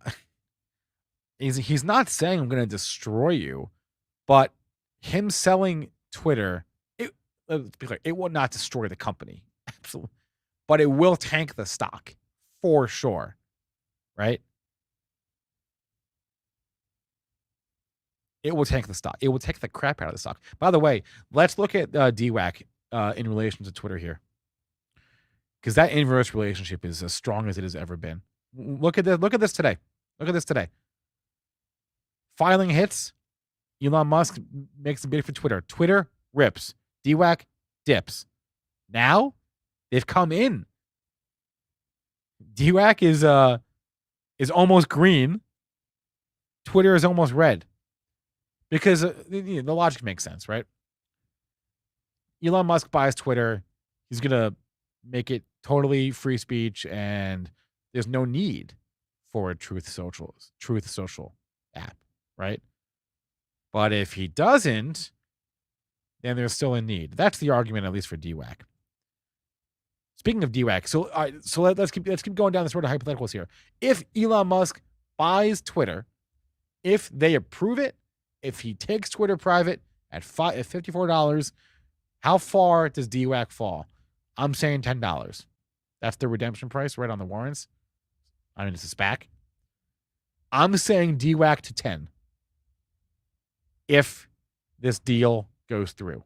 he's not saying I'm going to destroy you, but him selling Twitter, let's be clear, it will not destroy the company, absolutely, but it will tank the stock for sure, right? It will tank the stock. It will take the crap out of the stock. By the way, let's look at DWAC in relation to Twitter here, because that inverse relationship is as strong as it has ever been. Look at this. Look at this today. Look at this today. Filing hits. Elon Musk makes a bid for Twitter. Twitter rips. DWAC dips. Now they've come in. DWAC is almost green. Twitter is almost red. Because the logic makes sense, right? Elon Musk buys Twitter. He's going to make it totally free speech, and there's no need for a Truth Social app, right? But if he doesn't, then there's still a need. That's the argument, at least for DWAC. Speaking of DWAC, so let's keep going down this road of hypotheticals here. If Elon Musk buys Twitter, if they approve it, if he takes Twitter private at $54, how far does DWAC fall? I'm saying $10. That's the redemption price right on the warrants. I mean, it's a SPAC. I'm saying DWAC to 10 if this deal goes through.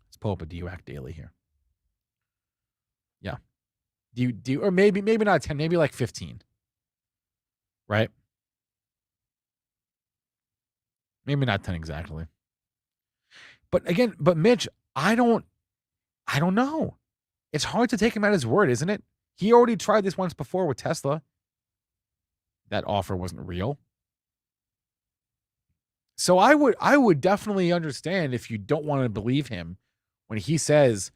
Let's pull up a DWAC daily here. Yeah. Or maybe not 10, maybe like 15. Right? Maybe not 10 exactly. But Mitch, I don't know. It's hard to take him at his word, isn't it? He already tried this once before with Tesla. That offer wasn't real. So I would definitely understand if you don't want to believe him when he says,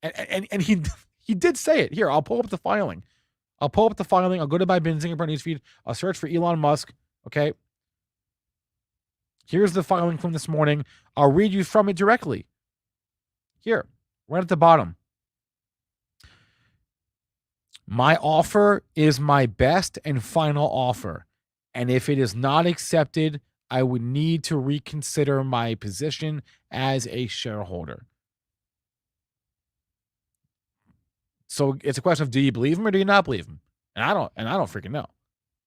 and he did say it. Here, I'll pull up the filing. I'll go to my Benzinga newsfeed. I'll search for Elon Musk. Okay. Here's the filing from this morning. I'll read you from it directly. Here, right at the bottom. My offer is my best and final offer. And if it is not accepted, I would need to reconsider my position as a shareholder. So it's a question of, do you believe him or do you not believe him? And I don't freaking know.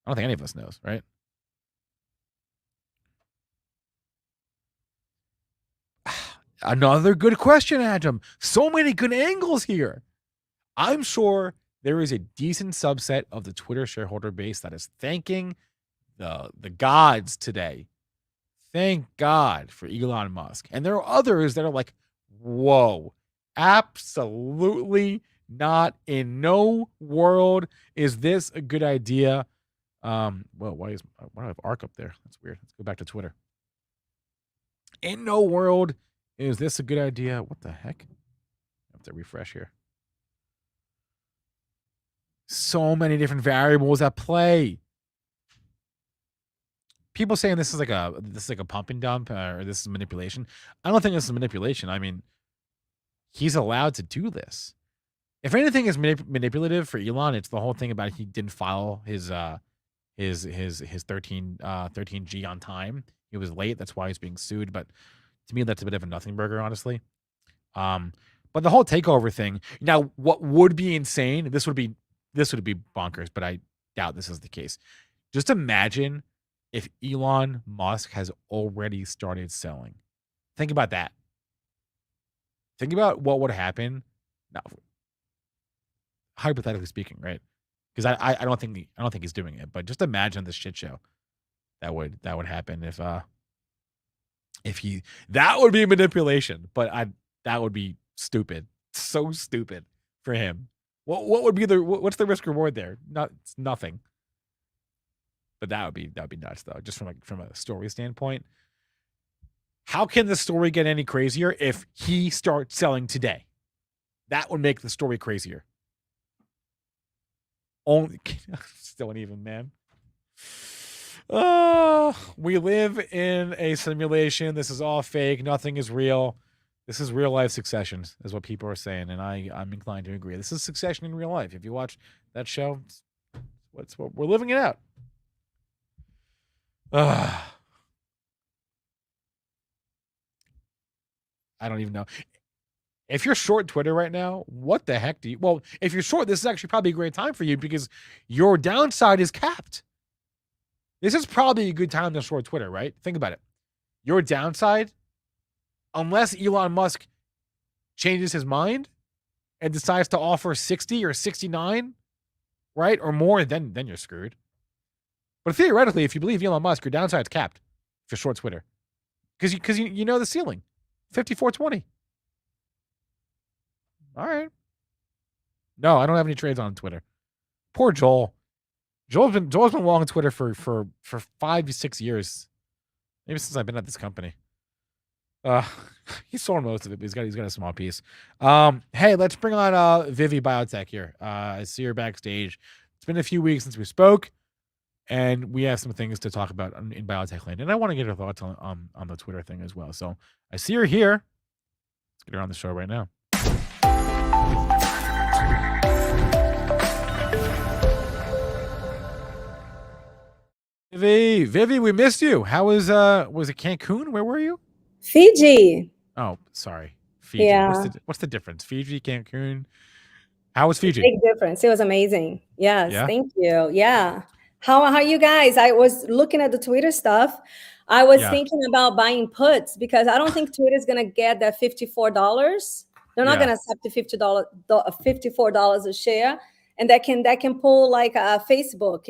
I don't think any of us knows, right? Another good question, Adam. So many good angles here. I'm sure there is a decent subset of the Twitter shareholder base that is thanking the gods today. Thank God for Elon Musk. And there are others that are like, whoa, absolutely not. In no world is this a good idea. Well, why do I have ARC up there? That's weird. Let's go back to Twitter. In no world is this a good idea. What the heck? I have to refresh here. So many different variables at play. People saying this is like a pump and dump or this is manipulation. I don't think this is manipulation. I mean, he's allowed to do this. If anything is manipulative for Elon, it's the whole thing about he didn't file his 13G on time. He was late. That's why he's being sued. But to me, that's a bit of a nothing burger, honestly. But the whole takeover thing. Now, what would be insane? This would be this would be bonkers, but I doubt this is the case. Just imagine if Elon Musk has already started selling. Think about that. Think about what would happen. Now, hypothetically speaking, right? Because I don't think he's doing it, but just imagine the shit show that would happen if he, that would be manipulation, but that would be stupid. So stupid for him. What would be what's the risk reward there? It's nothing. But that would be nuts though, just from a story standpoint. How can the story get any crazier if he starts selling today? That would make the story crazier. Still uneven, man. We live in a simulation. This is all fake. Nothing is real. This is real life Succession, is what people are saying, and I'm inclined to agree. This is Succession in real life. If you watch that show, what we're living it out. I don't even know. If you're short Twitter right now, what the heck do you... Well, if you're short, this is actually probably a great time for you because your downside is capped. This is probably a good time to short Twitter, right? Think about it. Your downside, unless Elon Musk changes his mind and decides to offer 60 or 69, right, or more, then you're screwed. But theoretically, if you believe Elon Musk, your downside's capped if you're short Twitter. Because you know the ceiling. 54.20. All right. No, I don't have any trades on Twitter. Poor Joel. Joel's been long on Twitter for 5 to 6 years. Maybe since I've been at this company. He sold most of it, but he's got a small piece. Hey, let's bring on Vivi Biotech here. I see her backstage. It's been a few weeks since we spoke, and we have some things to talk about in biotech land. And I want to get her thoughts on the Twitter thing as well. So I see her here. Let's get her on the show right now. Vivi, we missed you. How was it Cancun? Where were you? Fiji. Oh, sorry. Fiji. Yeah. What's the difference? Fiji, Cancun. How was Fiji? Big difference. It was amazing. Yes, Yeah? thank you. Yeah. How are you guys? I was looking at the Twitter stuff. I was thinking about buying puts because I don't think Twitter is gonna get that $54. They're not gonna accept the $54 a share, and that can pull like a Facebook,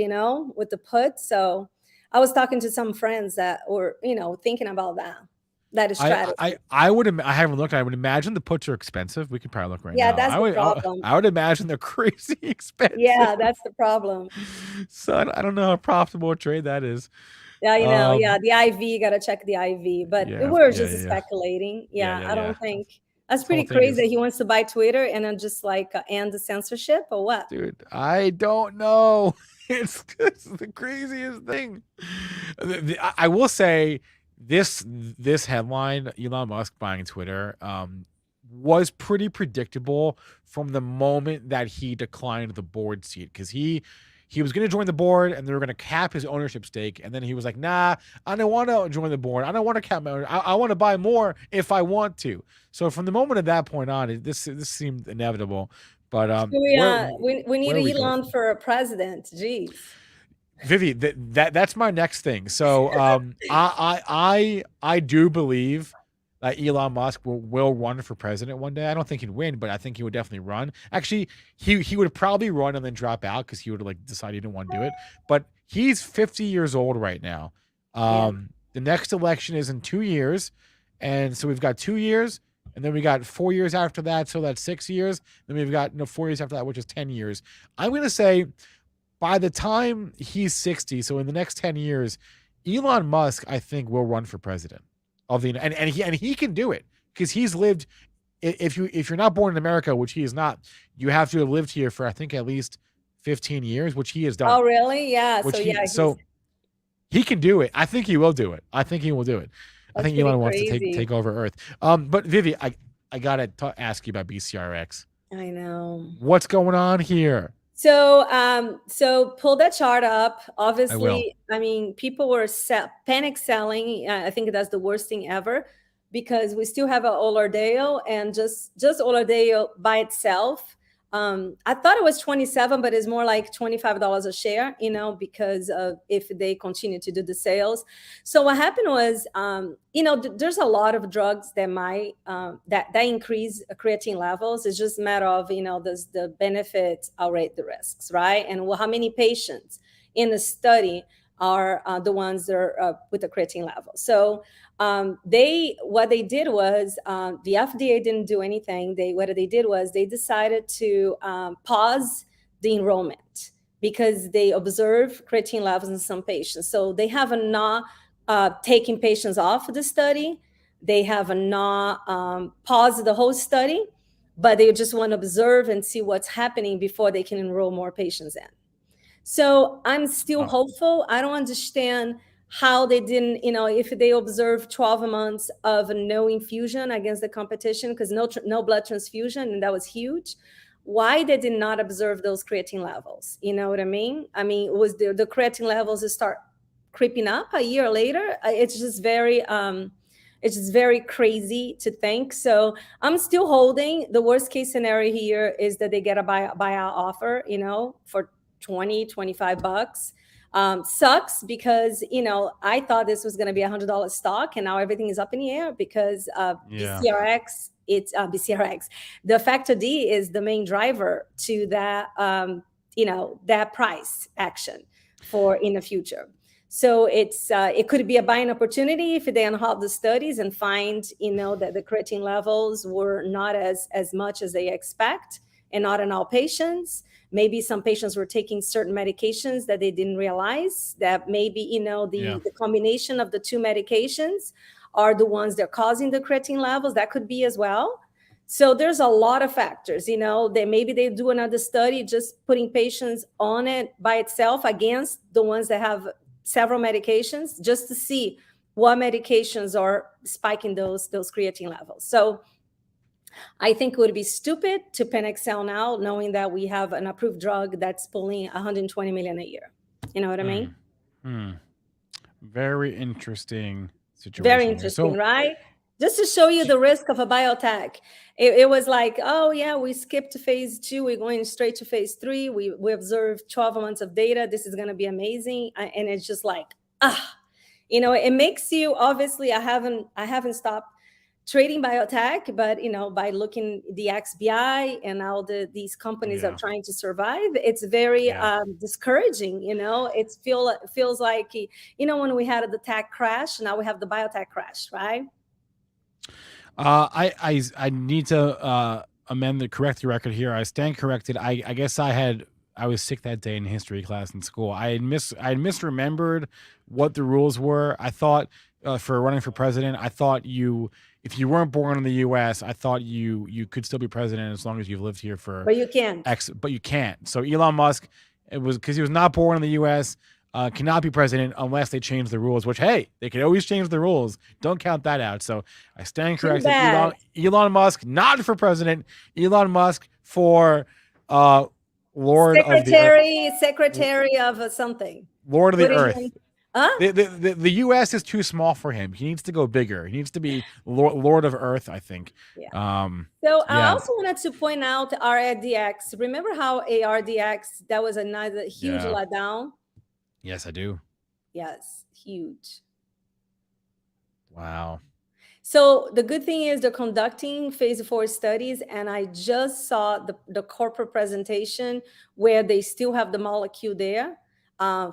with the put. So I was talking to some friends that were, thinking about that. That is strategy. I haven't looked. I would imagine the puts are expensive. We could probably look right now. Yeah, that's the problem. I would imagine they're crazy expensive. Yeah, that's the problem. So I don't know how profitable a trade that is. Yeah, the IV, gotta check the IV. But we're just speculating. I don't think that's pretty crazy. He wants to buy Twitter and then just like end the censorship or what? Dude, I don't know. It's the craziest thing. I will say this headline, Elon Musk buying Twitter, was pretty predictable from the moment that he declined the board seat, because he was going to join the board and they were going to cap his ownership stake, and then he was like, nah, I don't want to join the board. I don't want to cap my ownership. I want to buy more if I want to. So from the moment at that point on, this seemed inevitable. But we need Elon for a president. Jeez. Vivi, that's my next thing. So I do believe that Elon Musk will run for president one day. I don't think he'd win, but I think he would definitely run. Actually, he would probably run and then drop out because he would like decide he didn't want to do it. But he's 50 years old right now. The next election is in 2 years, and so we've got 2 years, and then we got 4 years after that, so that's 6 years. Then we've got 4 years after that, which is 10 years. I'm gonna say, by the time he's 60, so in the next 10 years, Elon Musk, I think, will run for president of the and he can do it because he's lived. If you're not born in America, which he is not, you have to have lived here for I think at least 15 years, which he has done. Oh, really? Yeah. So he can do it. I think he will do it. I think he will do it. I think Elon wants to take over Earth. But Vivi, I gotta ask you about BCRX. I know. What's going on here? So pull that chart up. Obviously, I mean, people were panic selling. I think that's the worst thing ever, because we still have a Olardale, and just Olardale by itself I thought it was 27, but it's more like $25 a share, you know, because of if they continue to do the sales. So what happened was, you know, there's a lot of drugs that might that increase creatine levels. It's just a matter of, you know, does the benefits outweigh the risks, right? And how many patients in the study are the ones that are with the creatine level. So what they did was the FDA didn't do anything. What they did was they decided to pause the enrollment because they observed creatine levels in some patients. So they have not taken patients off of the study. They have not paused the whole study, but they just want to observe and see what's happening before they can enroll more patients in. So I'm still hopeful. I don't understand how they didn't, you know, if they observed 12 months of no infusion against the competition, because no blood transfusion, and that was huge. Why they did not observe those creatine levels? You know what I mean? I mean, was the creatine levels start creeping up a year later? It's just very crazy to think. So I'm still holding. The worst case scenario here is that they get a buyout offer, you know, for $20-$25. Sucks because, you know, I thought this was going to be $100 stock, and now everything is up in the air because BCRX. It's BCRX. The factor D is the main driver to that, you know, that price action for in the future. So it could be a buying opportunity if they unhold the studies and find, you know, that the creatine levels were not as much as they expect, and not in all patients. Maybe some patients were taking certain medications that they didn't realize, that maybe, you know, the combination of the two medications are the ones that are causing the creatine levels. That could be as well. So there's a lot of factors, you know, that maybe they do another study just putting patients on it by itself against the ones that have several medications, just to see what medications are spiking those creatine levels. So I think it would be stupid to panic sell now, knowing that we have an approved drug that's pulling $120 million a year. You know what I mean? Very interesting situation. Very interesting, right? Just to show you the risk of a biotech. It was like, oh yeah, we skipped to phase 2. We're going straight to phase 3. We observed 12 months of data. This is going to be amazing. And it's just like, you know, it makes you, obviously, I haven't stopped trading biotech, but, you know, by looking the XBI and all these companies are trying to survive, it's very discouraging. You know, it feels like, you know, when we had the tech crash, now we have the biotech crash, right? I need to correct the record here. I stand corrected. I guess I was sick that day in history class in school. I misremembered what the rules were. I thought for running for president, I thought if you weren't born in the U.S., I thought you could still be president as long as you've lived here for. But you can't. But you can't. So Elon Musk, it was because he was not born in the U.S. Cannot be president unless they change the rules. Which, hey, they can always change the rules. Don't count that out. So I stand corrected. Elon Musk not for president. Elon Musk for Lord of the Earth. Secretary of something. Lord of the Earth. The U.S. is too small for him. He needs to go bigger. He needs to be Lord of Earth, I think. I also wanted to point out RDX. Remember how ARDX, that was another huge letdown? Yes, I do. Yes, huge. Wow. So the good thing is they're conducting phase 4 studies, and I just saw the corporate presentation where they still have the molecule there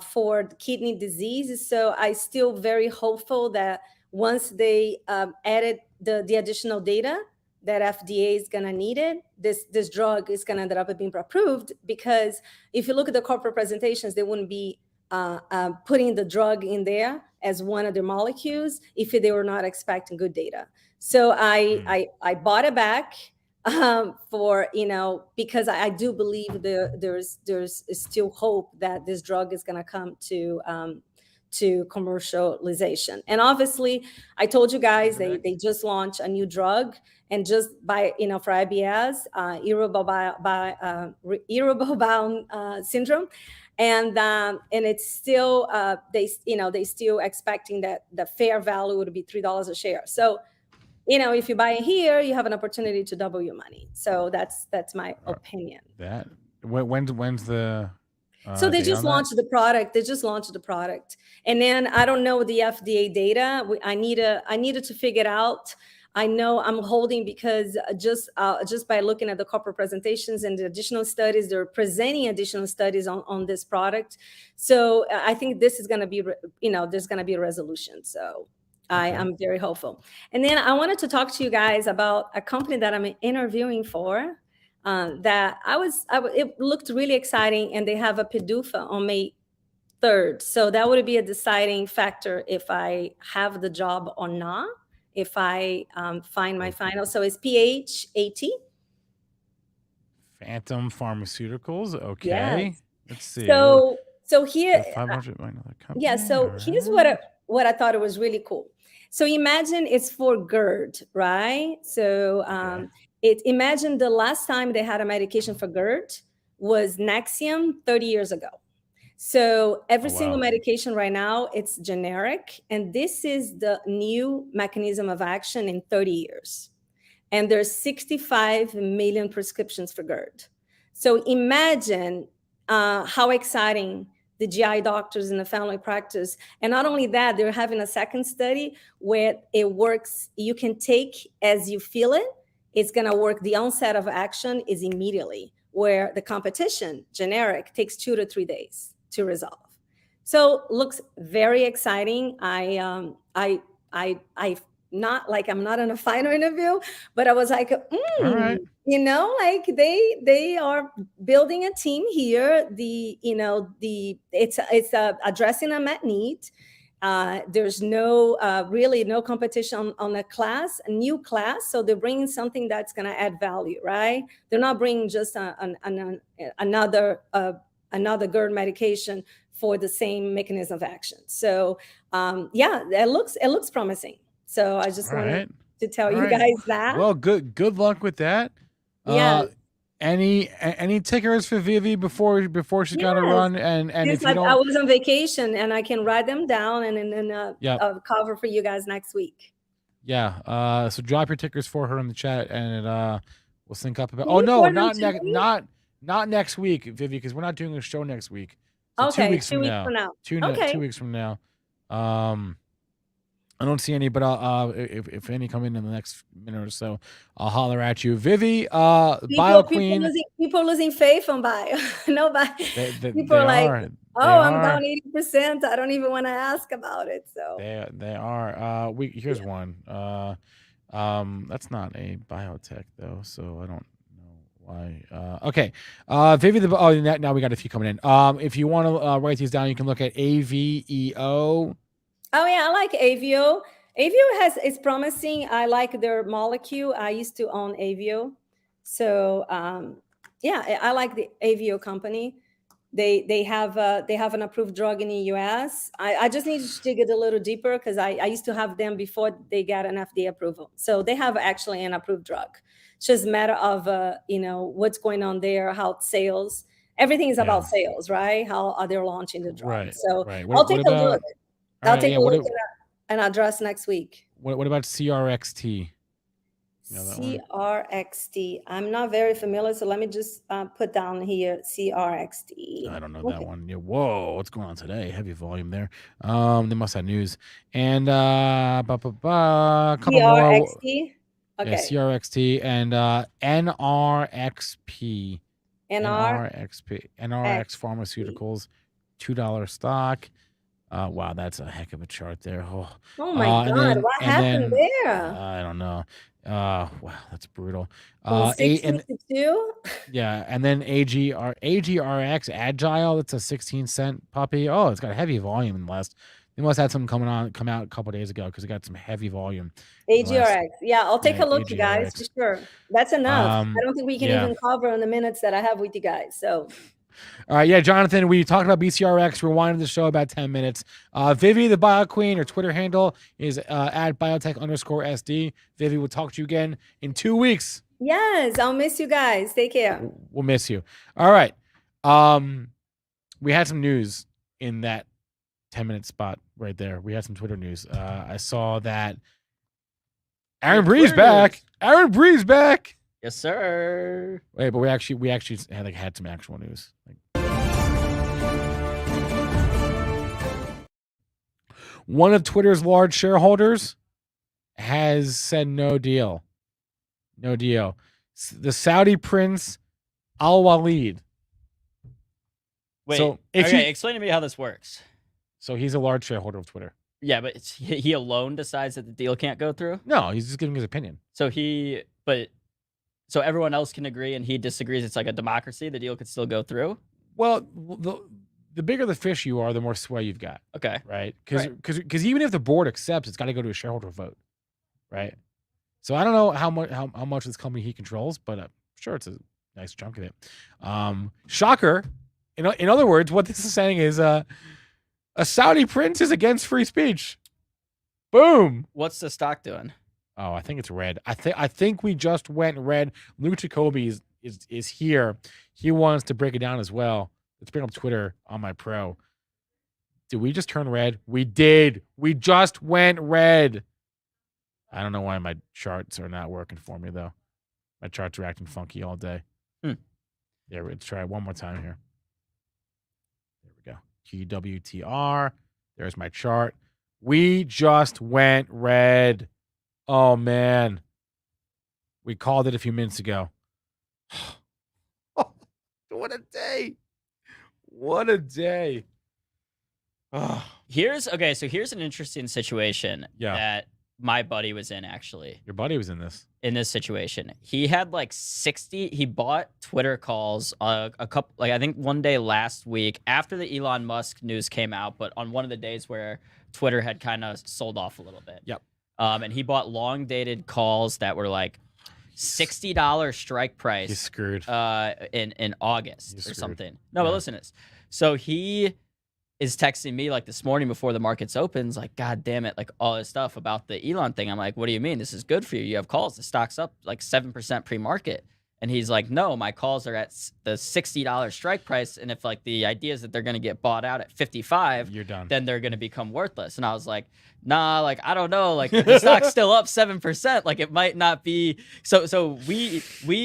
for the kidney disease. So I still very hopeful that once they added the additional data that FDA is gonna need it, this drug is gonna end up being approved, because if you look at the corporate presentations, they wouldn't be putting the drug in there as one of their molecules if they were not expecting good data. So I bought it back for, you know, because I do believe there's still hope that this drug is going to come to commercialization. And obviously, I told you guys they just launched a new drug, and just by, you know, for IBS, irritable syndrome. And it's still they still expecting that the fair value would be $3 a share. So you know, if you buy here, you have an opportunity to double your money. So that's my opinion. That when's the so they just launched the product. They just launched the product, and then I don't know the FDA data. I needed to figure it out. I know I'm holding because just by looking at the corporate presentations and the additional studies, they're presenting additional studies on this product. So I think this is going to be, you know, there's going to be a resolution. So I am very hopeful. And then I wanted to talk to you guys about a company that I'm interviewing for. That it looked really exciting, and they have a PDUFA on May 3rd. So that would be a deciding factor if I have the job or not, if I find my final. So it's PHAT. Phantom Pharmaceuticals. Okay. Yes. Let's see. So here, 500 by another company. yeah. So here's what I thought it was really cool. So imagine it's for GERD, right? So imagine the last time they had a medication for GERD was Nexium 30 years ago. So every single medication right now, it's generic. And this is the new mechanism of action in 30 years. And there's 65 million prescriptions for GERD. So imagine how exciting the GI doctors in the family practice. And not only that, they're having a second study where it works. You can take as you feel it. It's going to work. The onset of action is immediately, where the competition, generic, takes 2 to 3 days to resolve. So looks very exciting. I'm not in a final interview, but I was like, you know, like they are building a team here. It's addressing a unmet need. There's really no competition on a new class. So they're bringing something that's going to add value, right? They're not bringing just another GERD medication for the same mechanism of action. So it looks promising. So I just wanted to tell you guys that. Well, good luck with that. Yeah. Any tickers for Vivi before she's got to run? And if you don't, I was on vacation and I can write them down and then cover for you guys next week. Yeah. So drop your tickers for her in the chat, and we'll sync up about. Oh no, not next week, Vivi, because we're not doing a show next week. So okay, 2 weeks from now. Okay. 2 weeks from now. I don't see any, but if any come in the next minute or so, I'll holler at you. Vivi, Bio Queen. People losing faith on Bio. Nobody. People are like, I'm down 80%. I don't even want to ask about it. So they are. Here's one. That's not a biotech though, so I don't know why. Okay. Vivi the now we got a few coming in. If you want to write these down, you can look at AVEO. Oh yeah, I like Avio. Avio is promising. I like their molecule. I used to own Avio, so I like the Avio company. They have an approved drug in the U.S. I just need to dig it a little deeper because I used to have them before they got an FDA approval. So they have actually an approved drug. It's just a matter of what's going on there, how it sales. Everything is about sales, right? How are they launching the drug? Right. So right. I'll take a look. I'll take a look and address next week. What about CRXT? CRXT. I'm not very familiar, so let me just put down here CRXT. I don't know that one. Yeah, whoa, what's going on today? Heavy volume there. They must have news. And a couple CRXT? more. Okay. Yeah, CRXT and NRXP. NRX Pharmaceuticals, $2 stock. Wow, that's a heck of a chart there. Oh my God, what happened there? I don't know. Wow, that's brutal. 662? Yeah, and then AGRX Agile, that's a 16-cent puppy. Oh, it's got heavy volume in the last. They must have something come out a couple days ago because it got some heavy volume. AGRX. Yeah, I'll take a look, you guys, for sure. That's enough. I don't think we can even cover in the minutes that I have with you guys. So all right, yeah, Jonathan, we talked about BCRX. We're winding the show about 10 minutes. Vivi the Bio Queen, her Twitter handle is at biotech_SD. Vivi, we'll talk to you again in 2 weeks. Yes, I'll miss you guys. Take care. We'll miss you. All right. We had some news in that 10-minute spot right there. We had some Twitter news. I saw that Aaron Bree's back. Aaron Bree's back. Yes, sir. Wait, but we actually had some actual news. One of Twitter's large shareholders has said no deal. No deal. The Saudi prince Al Walid. Wait, so explain to me how this works. So he's a large shareholder of Twitter. Yeah, but he alone decides that the deal can't go through? No, he's just giving his opinion. So everyone else can agree and he disagrees. It's like a democracy. The deal could still go through? Well, the bigger the fish you are, the more sway you've got. Okay. Right? Because even if the board accepts, it's got to go to a shareholder vote. Right? So I don't know how much of this company he controls, but I'm sure it's a nice chunk of it. Shocker. In other words, what this is saying is a Saudi prince is against free speech. Boom. What's the stock doing? Oh, I think it's red. I think we just went red. Luke Jacobi is here. He wants to break it down as well. Let's bring up Twitter on my pro. Did we just turn red? We did. We just went red. I don't know why my charts are not working for me though. My charts are acting funky all day. Yeah, let's try it one more time here. There we go. GWTR. There's my chart. We just went red. Oh, man. We called it a few minutes ago. What a day. What a day. Oh. Here's an interesting situation that my buddy was in, actually. Your buddy was in this? In this situation. He had like 60, he bought Twitter calls a couple, like I think one day last week after the Elon Musk news came out, but on one of the days where Twitter had kind of sold off a little bit. Yep. And he bought long dated calls that were like $60 strike price. He's screwed. In August or something. No, but listen to this. So he is texting me like this morning before the markets opens, like, God damn it, like all this stuff about the Elon thing. I'm like, what do you mean? This is good for you. You have calls. The stock's up like 7% pre-market. And he's like, no, my calls are at the $60 strike price. And if like the idea is that they're going to get bought out at 55, you're done. Then they're going to become worthless. And I was like, nah, like, I don't know. Like the stock's still up 7%. Like it might not be. So we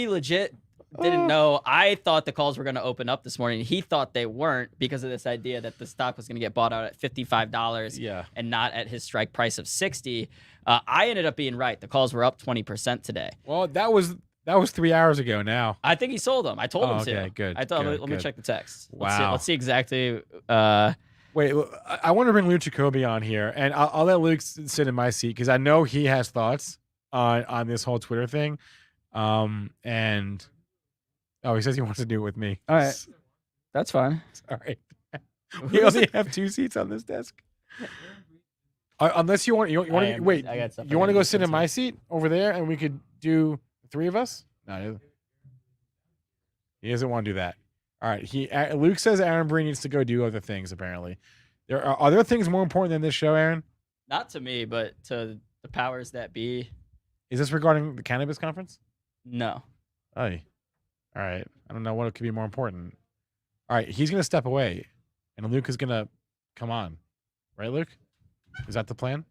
legit didn't know. I thought the calls were going to open up this morning. He thought they weren't because of this idea that the stock was going to get bought out at $55 and not at his strike price of 60. I ended up being right. The calls were up 20% today. Well, that was 3 hours ago now. I think he sold them. I told him to. Okay, good. I thought, good, let me check the text. Wow. Let's see exactly. Wait, I want to bring Luke Jacobi on here, and I'll let Luke sit in my seat because I know he has thoughts on this whole Twitter thing. And he says he wants to do it with me. All right, that's fine. All right. We only have 2 seats on this desk. Unless you want to wait. You want to go sit in my seat over there, and we could do 3 of us? No, he doesn't want to do that. All right. Luke says Aaron Bree needs to go do other things. Apparently, are there things more important than this show, Aaron? Not to me, but to the powers that be. Is this regarding the cannabis conference? No. Oh, all right. I don't know what could be more important. All right, he's gonna step away, and Luke is gonna come on. Right, Luke? Is that the plan?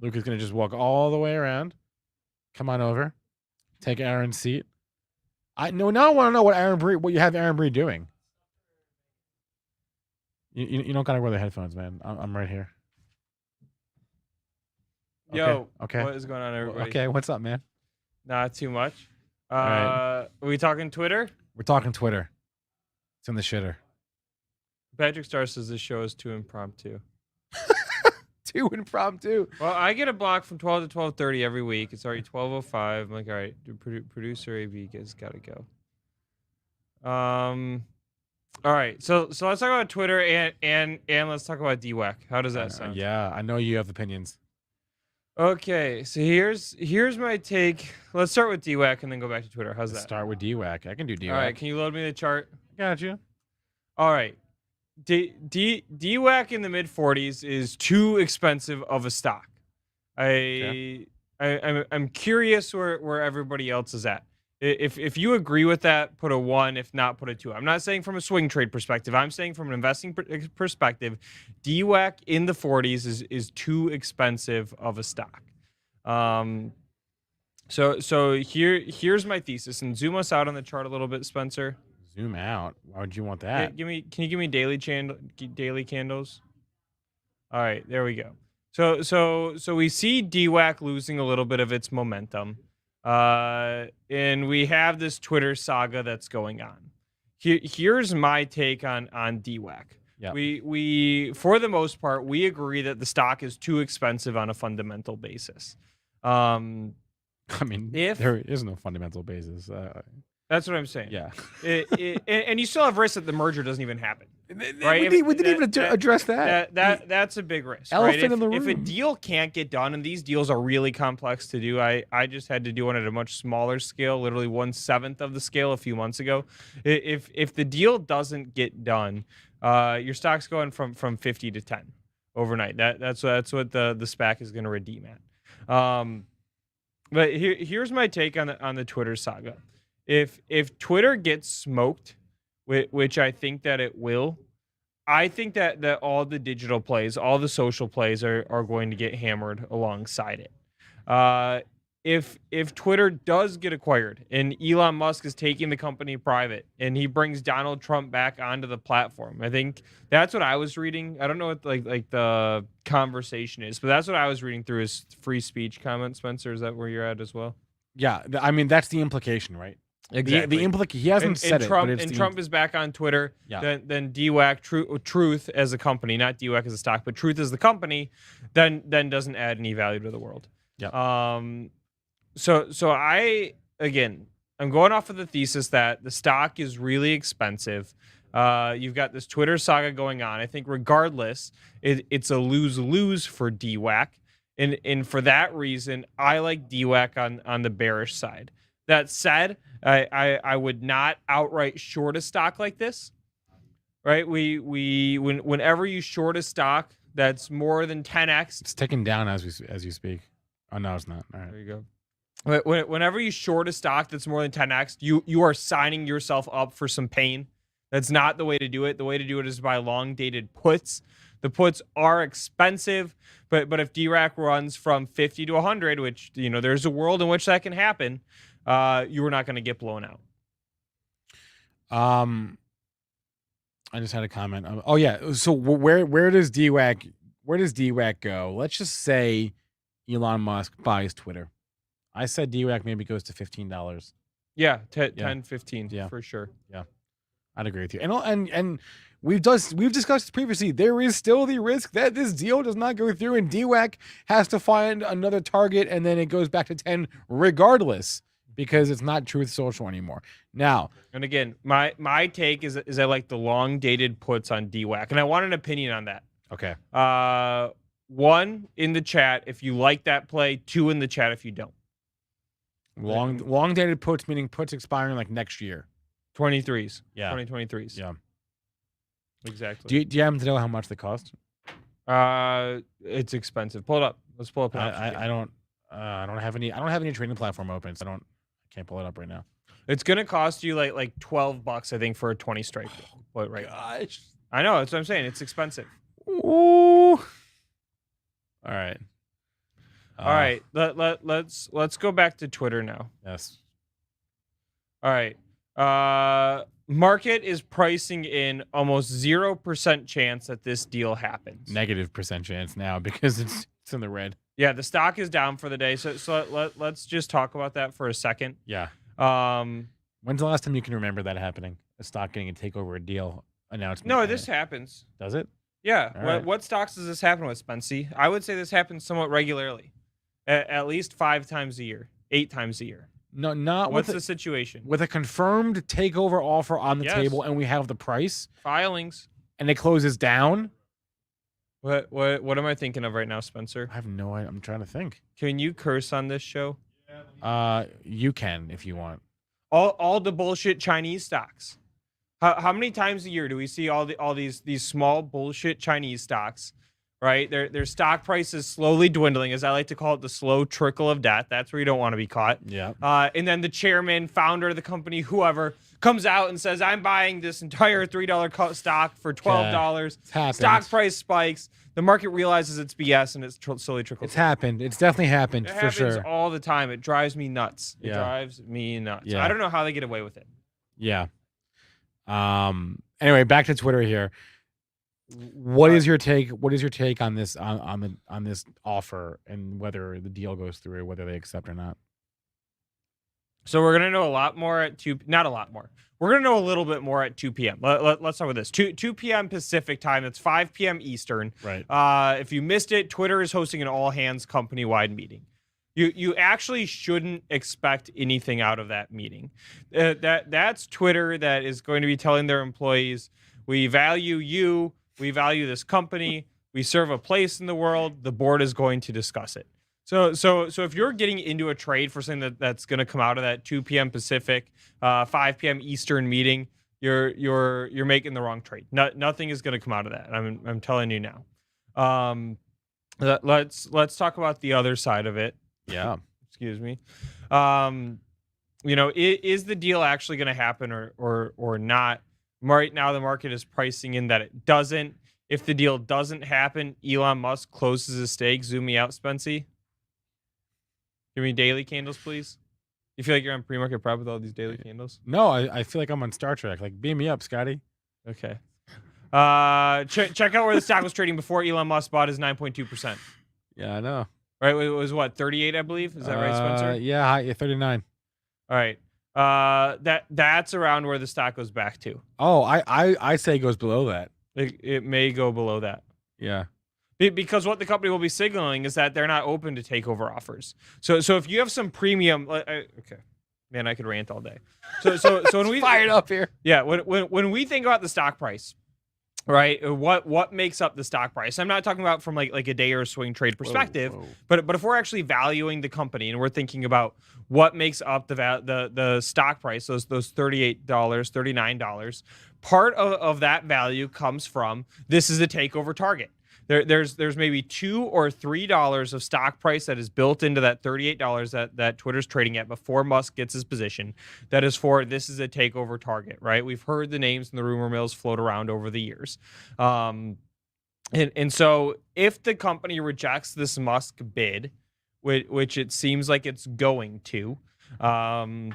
Luke is gonna just walk all the way around, come on over, take Aaron's seat. Now I want to know what you have Aaron Bree doing. You don't gotta wear the headphones, man. I'm right here. Yo, okay. What is going on, everybody? Okay, what's up, man? Not too much. Right. Are we talking Twitter? We're talking Twitter. It's in the shitter. Patrick Star says this show is too impromptu. Too impromptu. Well, I get a block from 12 to 12:30 every week. It's already 12:05. I'm like, all right, producer AB has got to go. All right, so let's talk about Twitter and let's talk about DWAC. How does that sound? Yeah, I know you have opinions. Okay, so here's my take. Let's start with DWAC and then go back to Twitter. How's that? Start with DWAC. I can do DWAC. All right, can you load me the chart? Got you. All right. DWAC in the mid 40s is too expensive of a stock. I'm curious where everybody else is at. If you agree with that, put a 1. If not, put a 2. I'm not saying from a swing trade perspective. I'm saying from an investing perspective, DWAC in the 40s is too expensive of a stock. So here's my thesis, and zoom us out on the chart a little bit, Spencer. Zoom out. Why would you want that? Can you give me daily candles? All right, there we go. So we see DWAC losing a little bit of its momentum, and we have this Twitter saga that's going on. Here's my take on DWAC. Yeah. We for the most part we agree that the stock is too expensive on a fundamental basis. I mean, there is no fundamental basis. That's what I'm saying. Yeah. And you still have risk that the merger doesn't even happen. Right? We didn't even address that. That's a big risk. Elephant right? in the room. If a deal can't get done, and these deals are really complex to do, I just had to do one at a much smaller scale, literally 1/7 of the scale a few months ago. If the deal doesn't get done, your stock's going from 50 to 10 overnight. That's what the SPAC is going to redeem at. But here's my take on the Twitter saga. If Twitter gets smoked, which I think that it will, I think that all the digital plays, all the social plays are going to get hammered alongside it. If Twitter does get acquired and Elon Musk is taking the company private and he brings Donald Trump back onto the platform, I think that's what I was reading. I don't know what like the conversation is, but that's what I was reading through his free speech comment. Spencer, is that where you're at as well? Yeah, I mean that's the implication, right? Exactly. The implication, he hasn't said Trump, it, but Trump is back on Twitter. Yeah. Then DWAC, Truth as a company, not DWAC as a stock, but Truth as the company, then doesn't add any value to the world. Yeah. So I'm going off of the thesis that the stock is really expensive. You've got this Twitter saga going on. I think regardless, it's a lose-lose for DWAC. And for that reason, I like DWAC on the bearish side. That said, I would not outright short a stock like this, right? Whenever you short a stock that's more than 10x, it's ticking down as you speak. Oh no, it's not. All right, there you go. Whenever you short a stock that's more than 10x, you are signing yourself up for some pain. That's not the way to do it. The way to do it is by long dated puts. The puts are expensive, but if DRAC runs from 50 to 100, which there's a world in which that can happen. You were not going to get blown out. I just had a comment. Oh yeah. So where does DWAC go? Let's just say Elon Musk buys Twitter. I said DWAC maybe goes to $15. Yeah, 10, 15, yeah, for sure. Yeah, I'd agree with you. And we've discussed previously. There is still the risk that this deal does not go through, and DWAC has to find another target, and then it goes back to 10 regardless. Because it's not Truth Social anymore. Now, and again, my take is I like the long dated puts on DWAC, and I want an opinion on that. Okay. 1 in the chat if you like that play. 2 in the chat if you don't. Long dated puts meaning puts expiring like next year. 23s. Yeah. 2023s. Yeah. Exactly. Do you happen to know how much they cost? It's expensive. Pull it up. Let's pull up. I don't have any trading platform open, so I can't pull it up right now. It's gonna cost you like $12, I think, for a 20 strike. Right. Gosh. I know. That's what I'm saying. It's expensive. Ooh. All right. All right. Let's go back to Twitter now. Yes. All right. Market is pricing in almost 0% chance that this deal happens. -% chance now because it's in the red. Yeah, the stock is down for the day. So let's just talk about that for a second. Yeah. When's the last time you can remember that happening? A stock getting a takeover deal announcement? No, this happens. Does it? Yeah. What stocks does this happen with, Spency? I would say this happens somewhat regularly. At least 5 times a year, 8 times a year. No, not what's the situation? With a confirmed takeover offer on the table and we have the price. Filings. And it closes down. What am I thinking of right now, Spencer? I have no idea. I'm trying to think. Can you curse on this show? You can if you want. All the bullshit Chinese stocks. How many times a year do we see all these small bullshit Chinese stocks right? Their stock price is slowly dwindling, as I like to call it, the slow trickle of death. That's where you don't want to be caught. Yeah. And then the chairman, founder of the company, whoever, comes out and says, I'm buying this entire $3 stock for $12. Stock price spikes. The market realizes it's BS and it's slowly trickles. It's happened. It's definitely happened It for happens sure. all the time. It drives me nuts. It Yeah. drives me nuts. Yeah. I don't know how they get away with it. Yeah. Anyway, back to Twitter here. What is your take? What is your take on this on this offer and whether the deal goes through, whether they accept or not? So we're gonna know a lot more at not a lot more. We're gonna know a little bit more at 2 p.m. Let's start with this. 2 p.m. Pacific time. That's 5 p.m. Eastern. Right. If you missed it, Twitter is hosting an all hands company wide meeting. You actually shouldn't expect anything out of that meeting. That's Twitter that is going to be telling their employees, we value you, we value this company, we serve a place in the world. The board is going to discuss it. So if you're getting into a trade for something that's going to come out of that 2 p.m. Pacific, 5 p.m. Eastern meeting, you're making the wrong trade. Nothing is going to come out of that. I'm telling you now. Let's talk about the other side of it. Yeah. Excuse me. Is the deal actually going to happen or not? Right now, the market is pricing in that it doesn't. If the deal doesn't happen, Elon Musk closes his stake. Zoom me out, Spency. Give me daily candles, please. You feel like you're on pre-market prep with all these daily candles? No, I feel like I'm on Star Trek. Like, beam me up, Scotty. Okay. Check out where the stock was trading before Elon Musk bought his 9.2%. Yeah, I know. Right, it was what, 38, I believe. Is that right, Spencer? Yeah, 39. All right. That's around where the stock goes back to. Oh, I say it goes below that. It may go below that. Yeah. Because what the company will be signaling is that they're not open to takeover offers. So if you have some premium, okay, man, I could rant all day. So when we fired up here, yeah, when we think about the stock price, right? What makes up the stock price? I'm not talking about from like a day or swing trade perspective, Whoa. but if we're actually valuing the company and we're thinking about what makes up the stock price, those $38, $39, part of that value comes from this is a takeover target. There's maybe $2 or $3 of stock price that is built into that $38 that Twitter's trading at before Musk gets his position. That is for this is a takeover target, right? We've heard the names and the rumor mills float around over the years. And so if the company rejects this Musk bid, which it seems like it's going to, then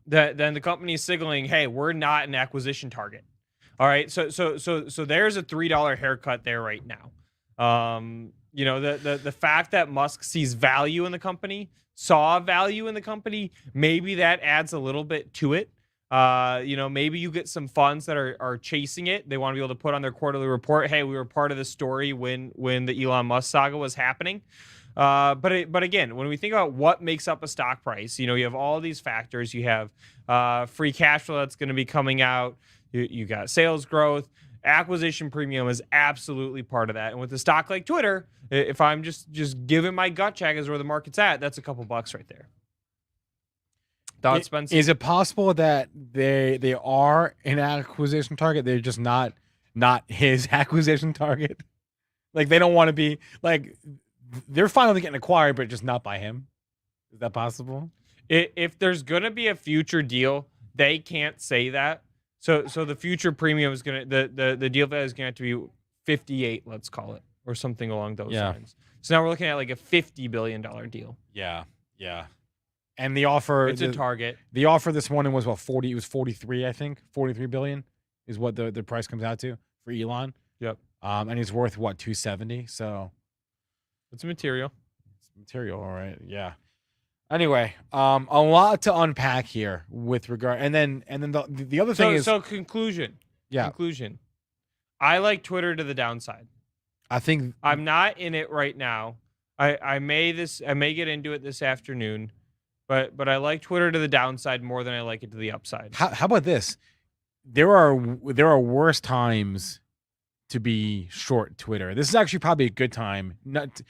the company is signaling, hey, we're not an acquisition target. All right, so there's a $3 haircut there right now. The fact that Musk sees value in the company, saw value in the company, maybe that adds a little bit to it. Maybe you get some funds that are chasing it. They want to be able to put on their quarterly report, hey, we were part of the story when the Elon Musk saga was happening. But again, when we think about what makes up a stock price, you have all these factors. You have free cash flow that's going to be coming out. You got sales growth. Acquisition premium is absolutely part of that. And with a stock like Twitter, if I'm just giving my gut check as where the market's at, that's a couple bucks right there. Thoughts, Spencer? Is it possible that they are an acquisition target? They're just not his acquisition target. Like they don't want to be like they're finally getting acquired, but just not by him. Is that possible? If there's gonna be a future deal, they can't say that. So the future premium is gonna the deal value is gonna have to be 58, let's call it, or something along those lines. So now we're looking at like a $50 billion deal. Yeah. And the offer, it's a target. The offer this morning was 40. It was 43, I think. 43 billion is what the price comes out to for Elon. Yep. And he's worth what, 270. So it's material. It's material, all right. Yeah. Anyway, a lot to unpack here with regard, and then the other thing is conclusion. Yeah. Conclusion. I like Twitter to the downside. I think I'm not in it right now. I may get into it this afternoon, but I like Twitter to the downside more than I like it to the upside. How about this? There are worse times to be short Twitter. This is actually probably a good time, not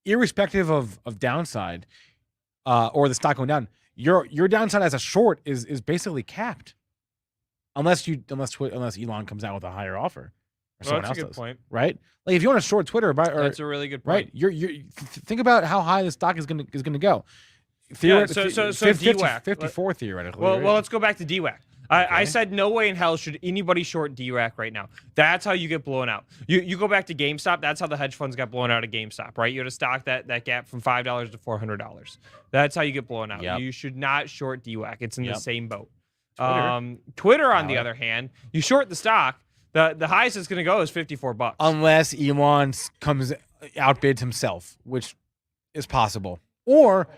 irrespective of downside. Or the stock going down, your downside as a short is basically capped, unless Elon comes out with a higher offer. or someone that's else a good does, point. right? Like if you want to short Twitter, That's a really good point. right? Think about how high the stock is gonna go. Yeah, so DWAC. 54 theoretically. Well, right? let's go back to DWAC. I said no way in hell should anybody short DRAC right now. That's how you get blown out. You go back to GameStop. That's how the hedge funds got blown out of GameStop, right? You had a stock that gap from $5 to $400. That's how you get blown out. Yep. You should not short DWAC. It's in the same boat. Twitter, Twitter on the other hand, you short the stock. The highest it's going to go is $54. Unless Elon outbids himself, which is possible, or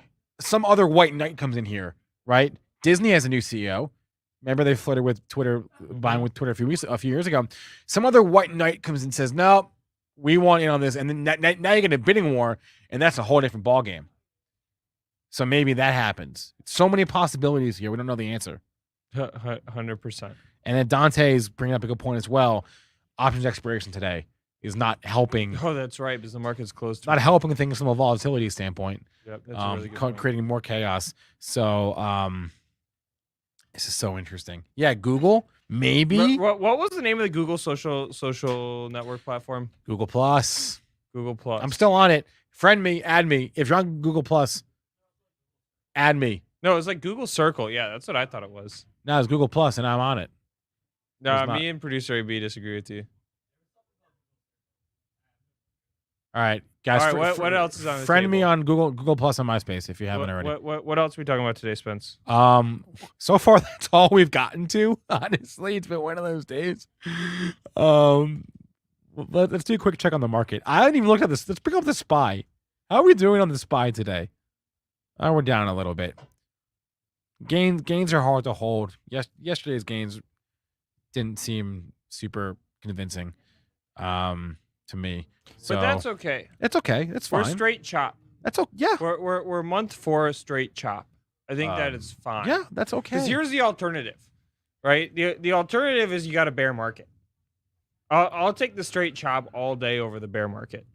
some other white knight comes in here, right? Disney has a new CEO. Remember they flirted with Twitter, buying with Twitter a few years ago. Some other white knight comes and says, "No, we want in on this," and then now you get a bidding war, and that's a whole different ballgame. So maybe that happens. So many possibilities here. We don't know the answer. 100%. And then Dante is bringing up a good point as well. Options expiration today is not helping. Oh, that's right, because the market's closed. Not helping things from a volatility standpoint. Yep, that's a really good point. Creating more chaos. So this is so interesting. Yeah, Google, maybe. What was the name of the Google social network platform? Google Plus. Google Plus. I'm still on it. Friend me, add me. If you're on Google Plus, add me. No, it's like Google Circle. Yeah, that's what I thought it was. No, it's Google Plus, and I'm on it. No, me and producer AB disagree with you. All right, guys. All right, what else is on the Friend table? me on Google Plus on MySpace if you haven't already. What else are we talking about today, Spence? So far that's all we've gotten to. Honestly, it's been one of those days. Let's do a quick check on the market. I haven't even looked at this. Let's pick up the SPY. How are we doing on the SPY today? We're down a little bit. Gains are hard to hold. Yesterday's gains didn't seem super convincing to me. So But that's okay. It's okay. It's fine. We're straight chop. That's okay. Yeah. We're month 4 straight chop. I think that is fine. Yeah, that's okay. Because here's the alternative, right? The alternative is you got a bear market. I'll take the straight chop all day over the bear market.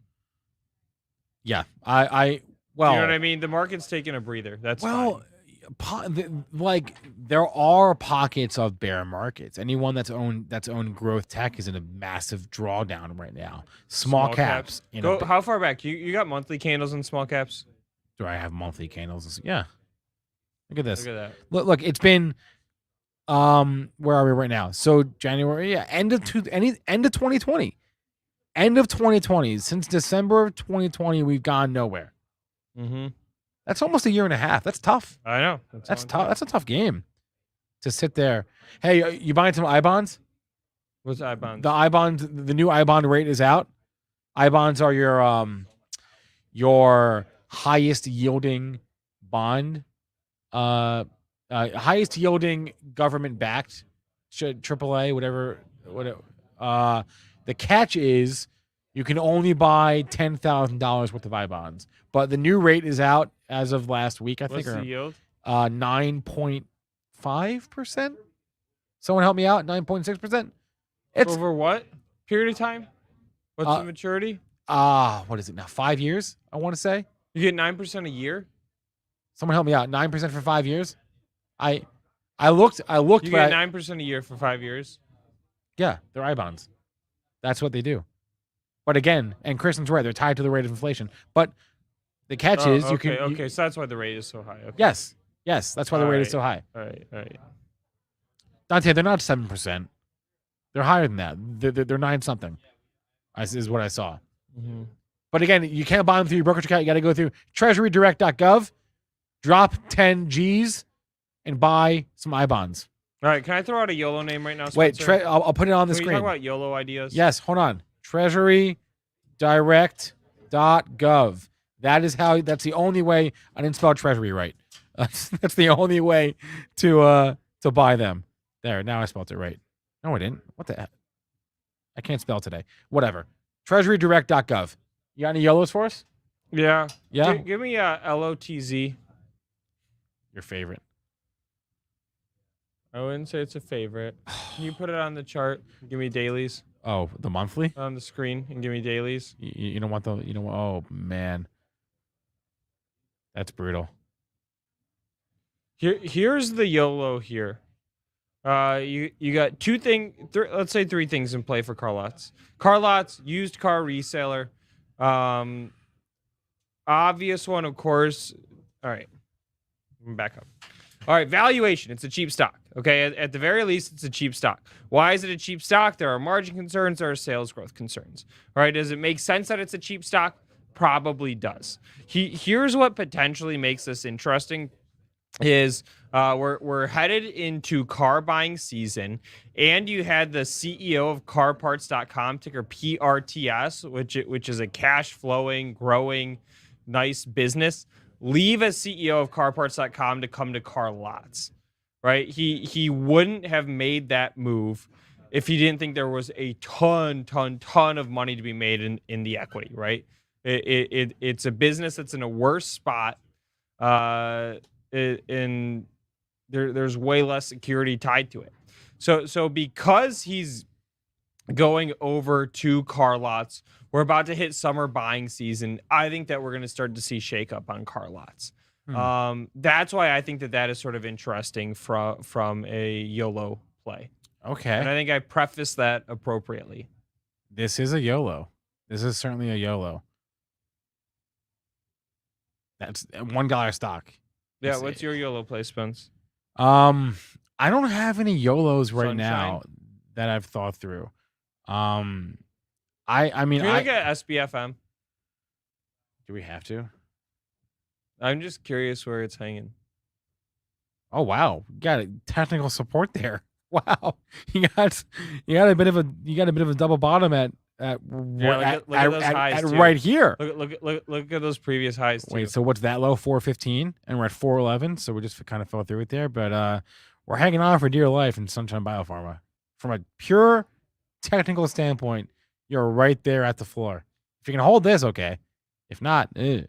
Yeah, Well, you know what I mean? The market's taking a breather. That's fine. There are pockets of bear markets. Anyone that's owned growth tech is in a massive drawdown right now. Small caps. How far back? You got monthly candles in small caps? Do I have monthly candles? Yeah. Look at this. Look at that. Look, it's been where are we right now? So January, yeah, end of 2020. End of 2020. Since December of 2020, we've gone nowhere. Mm-hmm. That's almost a year and a half. That's tough. I know. That's tough. That's a tough game to sit there. Hey, you buying some I-bonds? What's I-bonds? The I-bonds, the new I-bond rate is out. I-bonds are your highest yielding bond, highest yielding government-backed AAA, whatever. The catch is you can only buy $10,000 worth of I-bonds, but the new rate is out as of last week. I think. What's the yield? 9.5%. Someone help me out. 9.6%. It's over what period of time? What's the maturity? What is it now? 5 years, I want to say. You get 9% a year? Someone help me out. 9% for 5 years? I looked. You get 9% a year for 5 years? Yeah, they're I-bonds. That's what they do. But again, and Kristen's right, they're tied to the rate of inflation. But the catch is you can. Okay, so that's why the rate is so high. Okay. Yes, that's why the rate is so high. All right. Dante, they're not 7%. They're higher than that. They're 9 something. Is what I saw. Mm-hmm. But again, you can't buy them through your brokerage account. You got to go through treasurydirect.gov, drop 10 G's, and buy some I-bonds. All right, can I throw out a YOLO name right now, Spencer? Wait, I'll put it on the Can we screen. talk about YOLO ideas? Yes, hold on. Treasurydirect.gov. That's the only way. I didn't spell treasury right. That's the only way to buy them. There, now I spelled it right. No, I didn't. What the heck? I can't spell today. Whatever. Treasurydirect.gov. You got any YOLOs for us? Yeah. Yeah? Give me a LOTZ. Your favorite. I wouldn't say it's a favorite. Can you put it on the chart? Give me dailies. Oh, the monthly? On the screen and give me dailies. You don't want the, oh, man. That's brutal. Here's the YOLO here. You got let's say three things in play for car lots. Car lots, used car reseller. Obvious one, of course. All right, back up. All right, valuation. It's a cheap stock. Okay, at the very least, it's a cheap stock. Why is it a cheap stock? There are margin concerns. There are sales growth concerns. All right, does it make sense that it's a cheap stock? Probably does. Here's what potentially makes this interesting. Is we're headed into car buying season, and you had the CEO of CarParts.com, ticker PRTS, which is a cash flowing, growing, nice business, leave as CEO of CarParts.com to come to car lots, right? He wouldn't have made that move if he didn't think there was a ton of money to be made in the equity, right? It's a business that's in a worse spot. There's way less security tied to it. So because he's going over to car lots, we're about to hit summer buying season. I think that we're going to start to see shakeup on car lots. That's why I think that is sort of interesting from a YOLO play. Okay. And I think I prefaced that appropriately. This is a YOLO. This is certainly a YOLO. That's $1 stock. Yeah, what's your YOLO play, Spence? I don't have any YOLOs right Sunshine? now that I've thought through. I mean, Can we look at SBFM? do we have to? I'm just curious where it's hanging. Oh wow, you got a technical support there. Wow, you got a bit of a double bottom at Look at those highs too. right here. Look at those previous highs too. Wait, so what's that low? 415, and we're at 411. So we just kind of fell through it there, but we're hanging on for dear life in Sunshine Biopharma. From a pure technical standpoint, you're right there at the floor. If you can hold this, okay. If not, I'm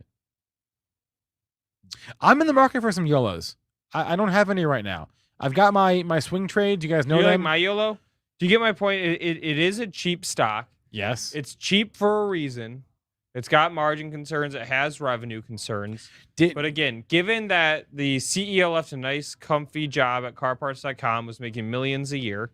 in the market for some YOLOs. I don't have any right now. I've got my swing trade. Do you guys know Do you them? like my YOLO? Do you get my point? It is a cheap stock. Yes. It's cheap for a reason. It's got margin concerns. It has revenue concerns. But again, given that the CEO left a nice, comfy job at CarParts.com, was making millions a year,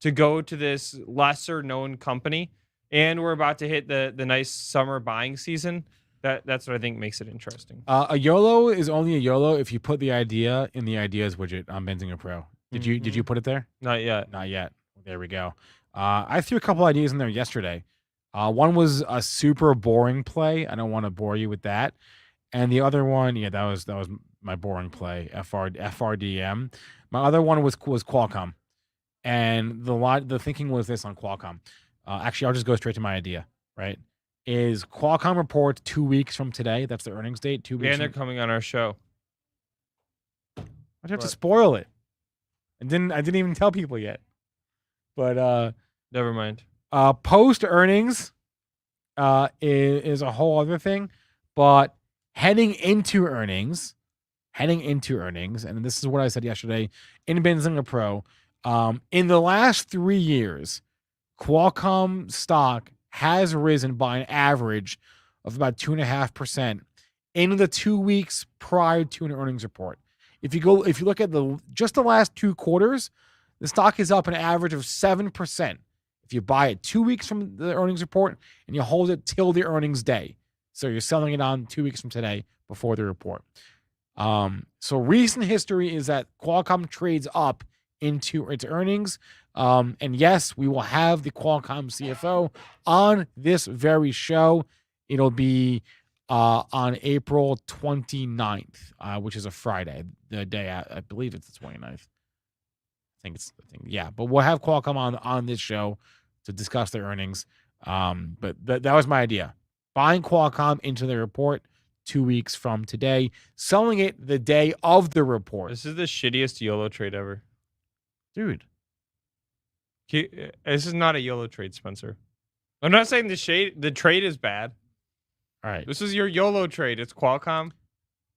to go to this lesser-known company, and we're about to hit the nice summer buying season, that's what I think makes it interesting. A YOLO is only a YOLO if you put the idea in the ideas widget on Benzinga Pro. Did you put it there? Not yet. Not yet. There we go. I threw a couple ideas in there yesterday. One was a super boring play. I don't want to bore you with that. And the other one, yeah, that was my boring play, FRDM. My other one was Qualcomm. And the thinking was this on Qualcomm. Actually, I'll just go straight to my idea, right? Is Qualcomm report 2 weeks from today? That's the earnings date. 2 weeks. And they're coming on our show. I have to spoil it. I didn't even tell people yet. But never mind. Post earnings is a whole other thing. But heading into earnings, and this is what I said yesterday in Benzinga Pro. In the last 3 years, Qualcomm stock has risen by an average of about 2.5% in the 2 weeks prior to an earnings report. If you look at just the last 2 quarters, the stock is up an average of 7%. If you buy it 2 weeks from the earnings report and you hold it till the earnings day. So you're selling it on 2 weeks from today before the report. So recent history is that Qualcomm trades up into its earnings. And yes, we will have the Qualcomm CFO on this very show. It'll be on April 29th, which is a Friday, the day I believe it's the 29th. Yeah, but we'll have Qualcomm on this show to discuss their earnings. But that was my idea. Buying Qualcomm into the report 2 weeks from today, selling it the day of the report. This is the shittiest YOLO trade ever. Dude. This is not a YOLO trade, Spencer. I'm not saying the trade is bad. All right. This is your YOLO trade. It's Qualcomm.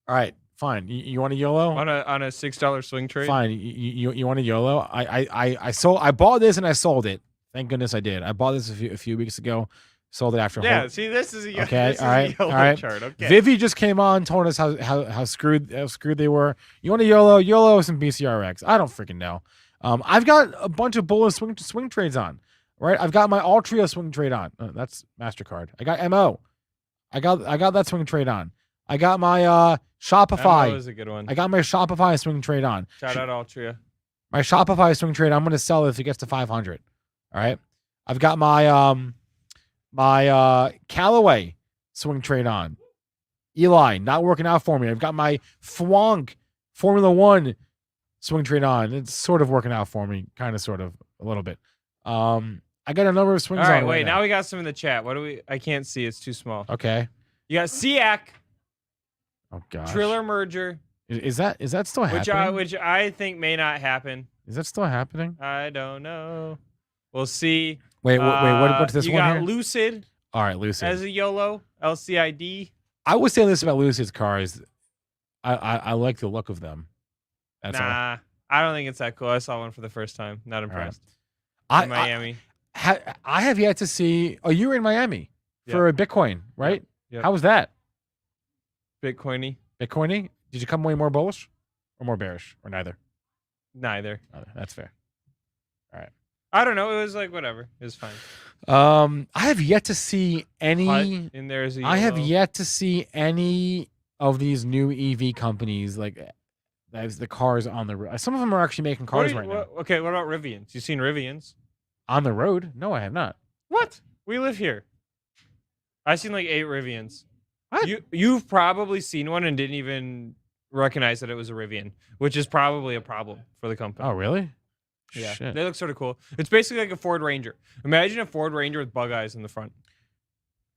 All right. Fine. You want a YOLO? On a $6 swing trade? Fine. You want a YOLO? I bought this and I sold it. Thank goodness I did. I bought this a few weeks ago. Sold it after. Yeah. See, this is a YOLO. Okay. This is a YOLO chart. Okay. Vivi just came on, told us how screwed they were. You want a YOLO? YOLO some BCRX. I don't freaking know. I've got a bunch of bullish swing trades on, right? I've got my Altria swing trade on. That's MasterCard. I got MO. I got that swing trade on. I got my Shopify. That was a good one. I got my Shopify swing trade on. Shout out Altria. My Shopify swing trade, I'm going to sell if it gets to 500. All right. I've got my Callaway swing trade on. Eli, not working out for me. I've got my Fwonk Formula One swing trade on. It's sort of working out for me, kind of, sort of, a little bit. I got a number of swings. All right, on wait. Now we got some in the chat. What do we? I can't see. It's too small. Okay. You got SEAC. Oh gosh. Triller merger. Is that still happening? Which I think may not happen. Is that still happening? I don't know. We'll see. Wait. What's this you one got here? Lucid. All right, Lucid. As a YOLO. LCID. I was saying this about Lucid's cars. I like the look of them. That's all. I don't think it's that cool. I saw one for the first time. Not impressed. Right. In Miami. I have yet to see. Oh, you were in Miami for a Bitcoin, right? Yep. How was that? Bitcoiny. Bitcoiny? Did you come away more bullish or more bearish or neither? Neither. That's fair. All right. I don't know. It was like whatever. It was fine. I have yet to see any. Hut in there is a I have YOLO. yet to see any of these new EV companies like the cars on the road. Some of them are actually making cars right now. Okay, what about Rivians? You seen Rivians? On the road? No, I have not. What? We live here. I've seen like 8 Rivians. What? You've probably seen one and didn't even recognize that it was a Rivian, which is probably a problem for the company. Oh, really? Yeah, Shit. they look sort of cool. It's basically like a Ford Ranger. Imagine a Ford Ranger with bug eyes in the front.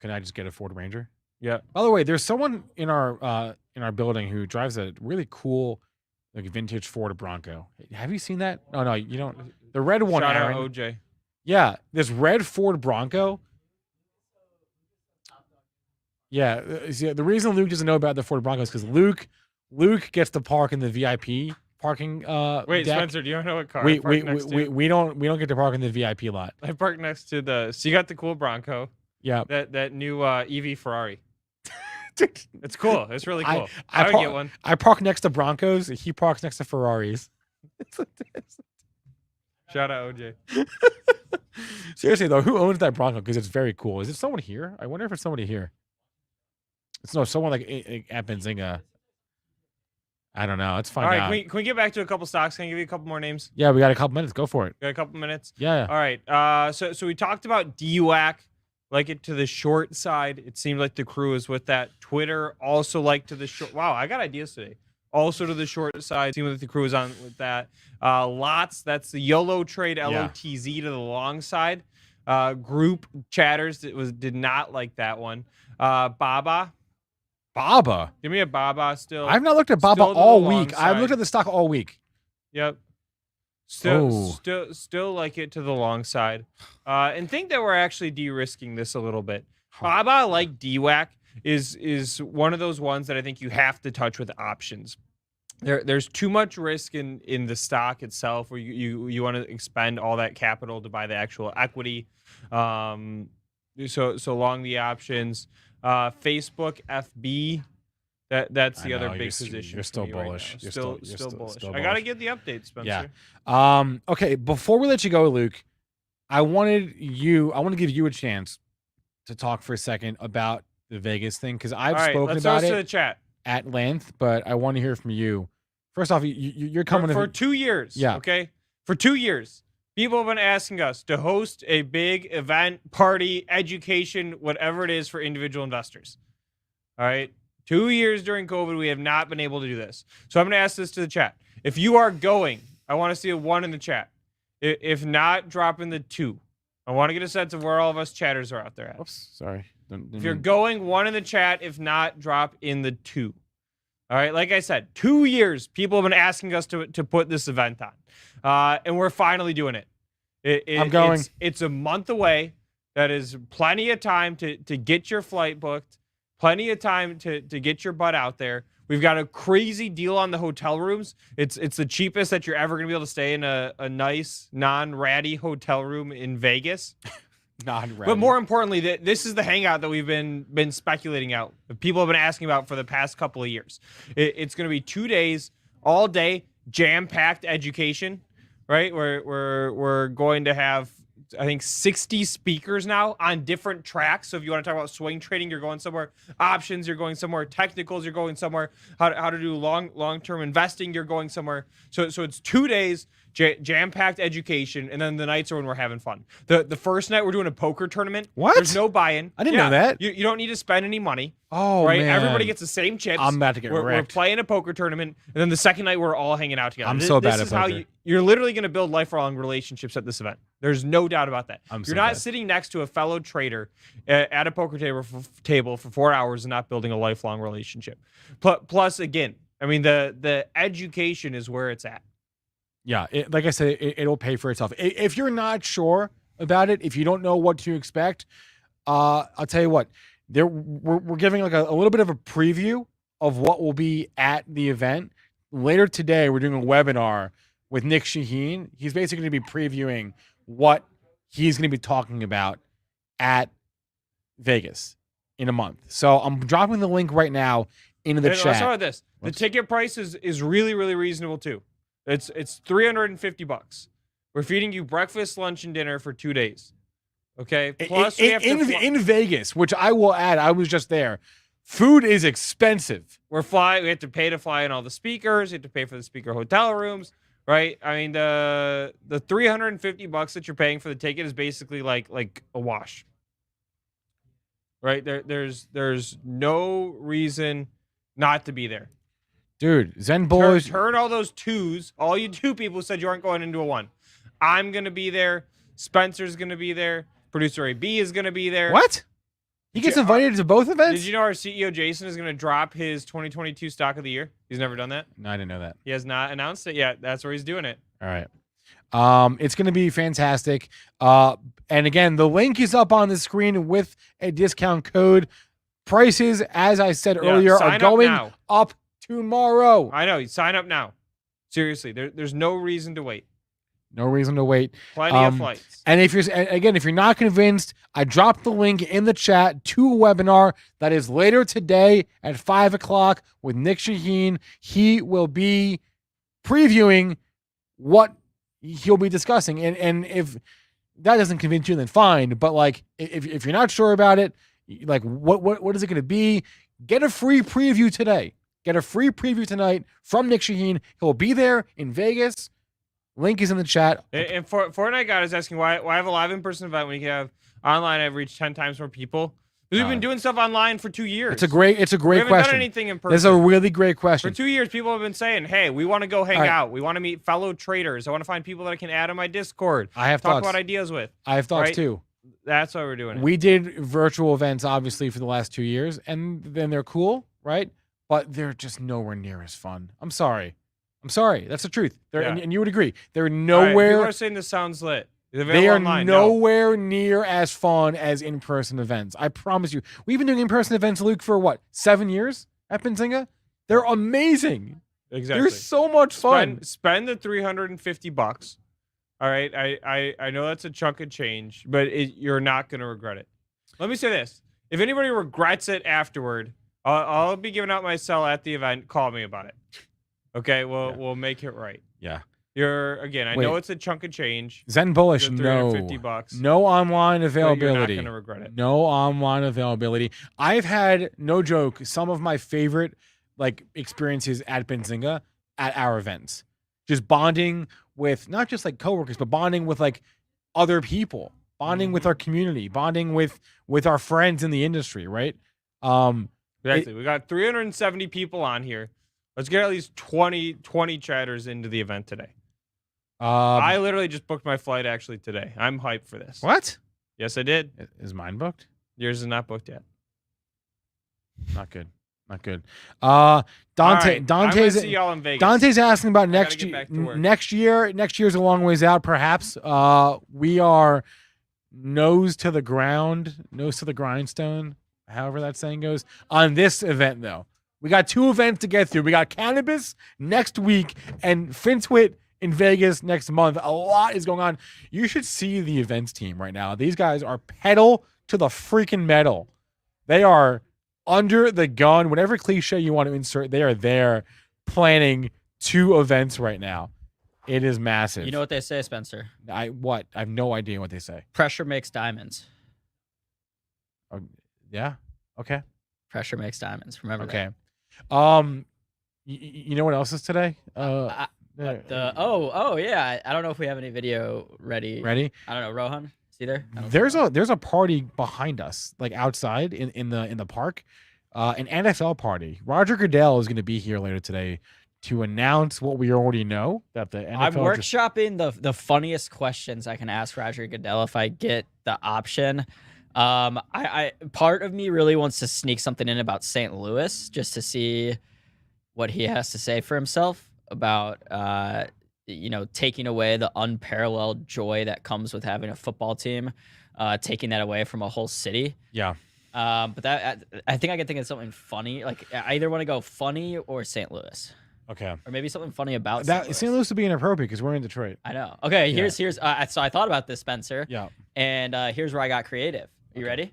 Can I just get a Ford Ranger? Yeah. By the way, there's someone in our building who drives a really cool like vintage Ford Bronco. Have you seen that? No, you don't. The red one, Shout Aaron. out OJ. Yeah, this red Ford Bronco. Yeah, the reason Luke doesn't know about the Ford Bronco is because Luke gets to park in the VIP parking. Wait, deck. Spencer, do you know what car We I parked next to? we don't get to park in the VIP lot. I parked next to the. So you got the cool Bronco. Yeah, That new EV Ferrari. It's cool. It's really cool. I would park, get one. I park next to Broncos. He parks next to Ferraris. Shout out OJ. Seriously though, who owns that Bronco? Because it's very cool. Is it someone here? I wonder if it's somebody here. It's someone like at Benzinga. I don't know. Let's find All right, out. can we get back to a couple stocks? Can I give you a couple more names? Yeah, we got a couple minutes. Go for it. Got a couple minutes? Yeah. All right. So we talked about DUAC, like it to the short side. It seemed like the crew is with that. Twitter also like to the short. Wow, I got ideas today. Also to the short side. Seemed like the crew is on with that. Lots. That's the YOLO trade, LOTZ to the long side. Group chatters did not like that one. Baba. Give me a Baba still. I've not looked at Baba Still to all the long week. I've side. looked at the stock all week. Yep. Still like it to the long side. And think that we're actually de-risking this a little bit. Baba, like DWAC, is one of those ones that I think you have to touch with options. There's too much risk in the stock itself where you want to expend all that capital to buy the actual equity. So long the options. Facebook, FB, that's the other big position. You're still for me right bullish. now. You're Still bullish. still I gotta bullish. get the updates, Spencer. Yeah. Okay. Before we let you go, Luke, I want to give you a chance to talk for a second about the Vegas thing because I've spoken about it to the chat at length, but I want to hear from you. First off, you're coming for 2 years. Yeah. Okay. For 2 years, people have been asking us to host a big event, party, education, whatever it is for individual investors. All right. 2 years during COVID, we have not been able to do this. So I'm going to ask this to the chat. If you are going, I want to see a 1 in the chat. If not, drop in the 2. I want to get a sense of where all of us chatters are out there at. Oops, sorry. If you're going, 1 in the chat. If not, drop in the 2. All right. Like I said, 2 years, people have been asking us to put this event on. And we're finally doing it. I'm going. It's a month away. That is plenty of time to get your flight booked. Plenty of time to get your butt out there. We've got a crazy deal on the hotel rooms. It's the cheapest that you're ever going to be able to stay in a nice, non-ratty hotel room in Vegas. Non-ratty. But more importantly, this is the hangout that we've been speculating out. People have been asking about for the past couple of years. It's going to be 2 days, all day, jam-packed education. right? We're going to have, I think, 60 speakers now on different tracks. So if you want to talk about swing trading, you're going somewhere. Options, you're going somewhere. Technicals, you're going somewhere. How to do long-term investing, you're going somewhere. So it's 2 days, jam-packed education, and then the nights are when we're having fun. The first night we're doing a poker tournament. What? There's no buy-in. I didn't know that. You don't need to spend any money. Oh, right? man. Everybody gets the same chips. I'm about to get we're wrecked. playing a poker tournament, and then the second night we're all hanging out together. I'm so bad This at is how poker. you're literally going to build lifelong relationships at this event. There's no doubt about that. so You're not bad. sitting next to a fellow trader at a poker table for 4 hours and not building a lifelong relationship. Plus, again, I mean, the education is where it's at. Yeah, like I said, it'll pay for itself. If you're not sure about it, if you don't know what to expect, I'll tell you what. We're giving like a little bit of a preview of what will be at the event. Later today, we're doing a webinar with Nick Shaheen. He's basically going to be previewing what he's going to be talking about at Vegas in a month. So I'm dropping the link right now into the chat. Let's start with this. The ticket price is really, really reasonable too. It's $350. We're feeding you breakfast, lunch, and dinner for 2 days. Okay. Plus, we have in Vegas, which I will add, I was just there. Food is expensive. We have to pay to fly in all the speakers. You have to pay for the speaker hotel rooms, right? I mean, the $350 that you're paying for the ticket is basically like a wash, right? There's no reason not to be there. Dude, Zen Boys. Turn all those twos. All you two people said you aren't going into a one. I'm going to be there. Spencer's going to be there. Producer AB is going to be there. What? He gets invited to both events? Did you know our CEO Jason is going to drop his 2022 stock of the year? He's never done that. No, I didn't know that. He has not announced it yet. That's where he's doing it. All right. It's going to be fantastic. And again, the link is up on the screen with a discount code. Prices, as I said earlier, are going up tomorrow. I know. You sign up now. Seriously, there's no reason to wait. No reason to wait. Plenty of flights. And if you're not convinced, I dropped the link in the chat to a webinar that is later today at 5:00 with Nick Shaheen. He will be previewing what he'll be discussing. And if that doesn't convince you, then fine. But like, if you're not sure about it, like what is it going to be? Get a free preview today. Get a free preview tonight from Nick Shaheen. He'll be there in Vegas. Link is in the chat. And Fortnite God is asking why have a live in-person event when you can have online? I've reached 10 times more people. Because we've been doing stuff online for 2 years. It's a great we haven't question. done anything in person. That's a really great question. For 2 years, people have been saying, "Hey, we want to go hang out. We want to meet fellow traders. I want to find people that I can add on my Discord. I have talk thoughts. about ideas with. I have thoughts too. That's why we're doing it. We did virtual events obviously for the last 2 years, and then they're cool, right? But they're just nowhere near as fun. I'm sorry. That's the truth. And you would agree. They're nowhere. People are saying this sounds lit. They are nowhere near as fun as in-person events. I promise you. We've been doing in-person events, Luke, for what, 7 years at Benzinga? They're amazing. Exactly. They're so much fun. Spend the $350. All right. I know that's a chunk of change, but you're not going to regret it. Let me say this. If anybody regrets it afterward, I'll be giving out my cell at the event. Call me about it. Okay, we'll make it right. Yeah. I know it's a chunk of change. Zen Bullish, $350. No online availability. You're not going to regret it. No online availability. I've had, no joke, some of my favorite like experiences at Benzinga at our events. Just bonding with not just like coworkers, but bonding with like other people, bonding with our community, bonding with our friends in the industry, right? Exactly. We got 370 people on here. Let's get at least 20 chatters into the event today. I literally just booked my flight actually today. I'm hyped for this. What? Yes, I did. Is mine booked? Yours is not booked yet. Not good. Right, Dante's see y'all in Vegas. Dante's asking about next year. Next year's a long ways out, perhaps. We are nose to the grindstone, however that saying goes, on this event though. We got 2 events to get through. We got Cannabis next week and Fintwit in Vegas next month. A lot is going on. You should see the events team right now. These guys are pedal to the freaking metal. They are under the gun. Whatever cliche you want to insert, they are there planning 2 events right now. It is massive. You know what they say, Spencer? I have no idea what they say. Pressure makes diamonds. Yeah. Okay. Pressure makes diamonds. Remember Okay. that. You know what else is today? Oh yeah. I don't know if we have any video ready. Ready? I don't know. Rohan, is he there? There's a party behind us, like outside in the park, an NFL party. Roger Goodell is going to be here later today to announce what we already know, that the NFL. I'm workshopping the funniest questions I can ask Roger Goodell if I get the option. I part of me really wants to sneak something in about St. Louis just to see what he has to say for himself about taking away the unparalleled joy that comes with having a football team, taking that away from a whole city. Yeah. But that I think I can think of something funny. Like I either want to go funny or St. Louis. Okay. Or maybe something funny about that. St. Louis would be inappropriate because we're in Detroit. I know. Okay. Yeah. Here's so I thought about this, Spencer. Yeah. And here's where I got creative. You ready?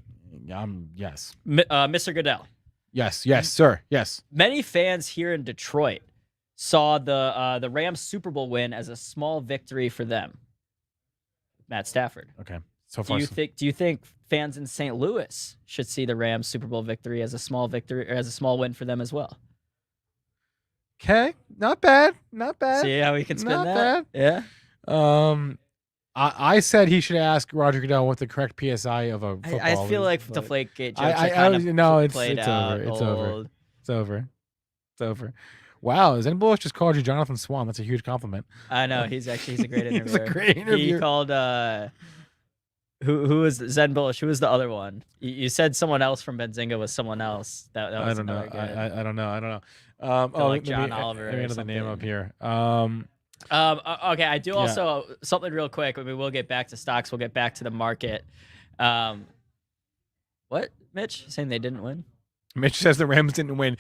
Yes. Mr. Goodell. Yes, sir. Yes. Many fans here in Detroit saw the Rams Super Bowl win as a small victory for them. Matt Stafford. Okay. So far. Do you think fans in St. Louis should see the Rams Super Bowl victory as a small victory or as a small win for them as well? Okay. Not bad. See how we can spin Not that? bad. Yeah. I said he should ask Roger Goodell what the correct PSI of a football I feel is, like but Deflategate jokes it's over. Wow, Zen Bullish just called you Jonathan Swan. That's a huge compliment. I know he's a great interviewer. He's a great interviewer. He called who was Zen Bullish? Who was the other one? You said someone else from Benzinga was someone else. That was I don't know. I don't know. Like John Oliver. Let me get the name up here. Okay, I do also something real quick. I mean, we'll get back to stocks. We'll get back to the market. What, Mitch? Saying they didn't win? Mitch says the Rams didn't win.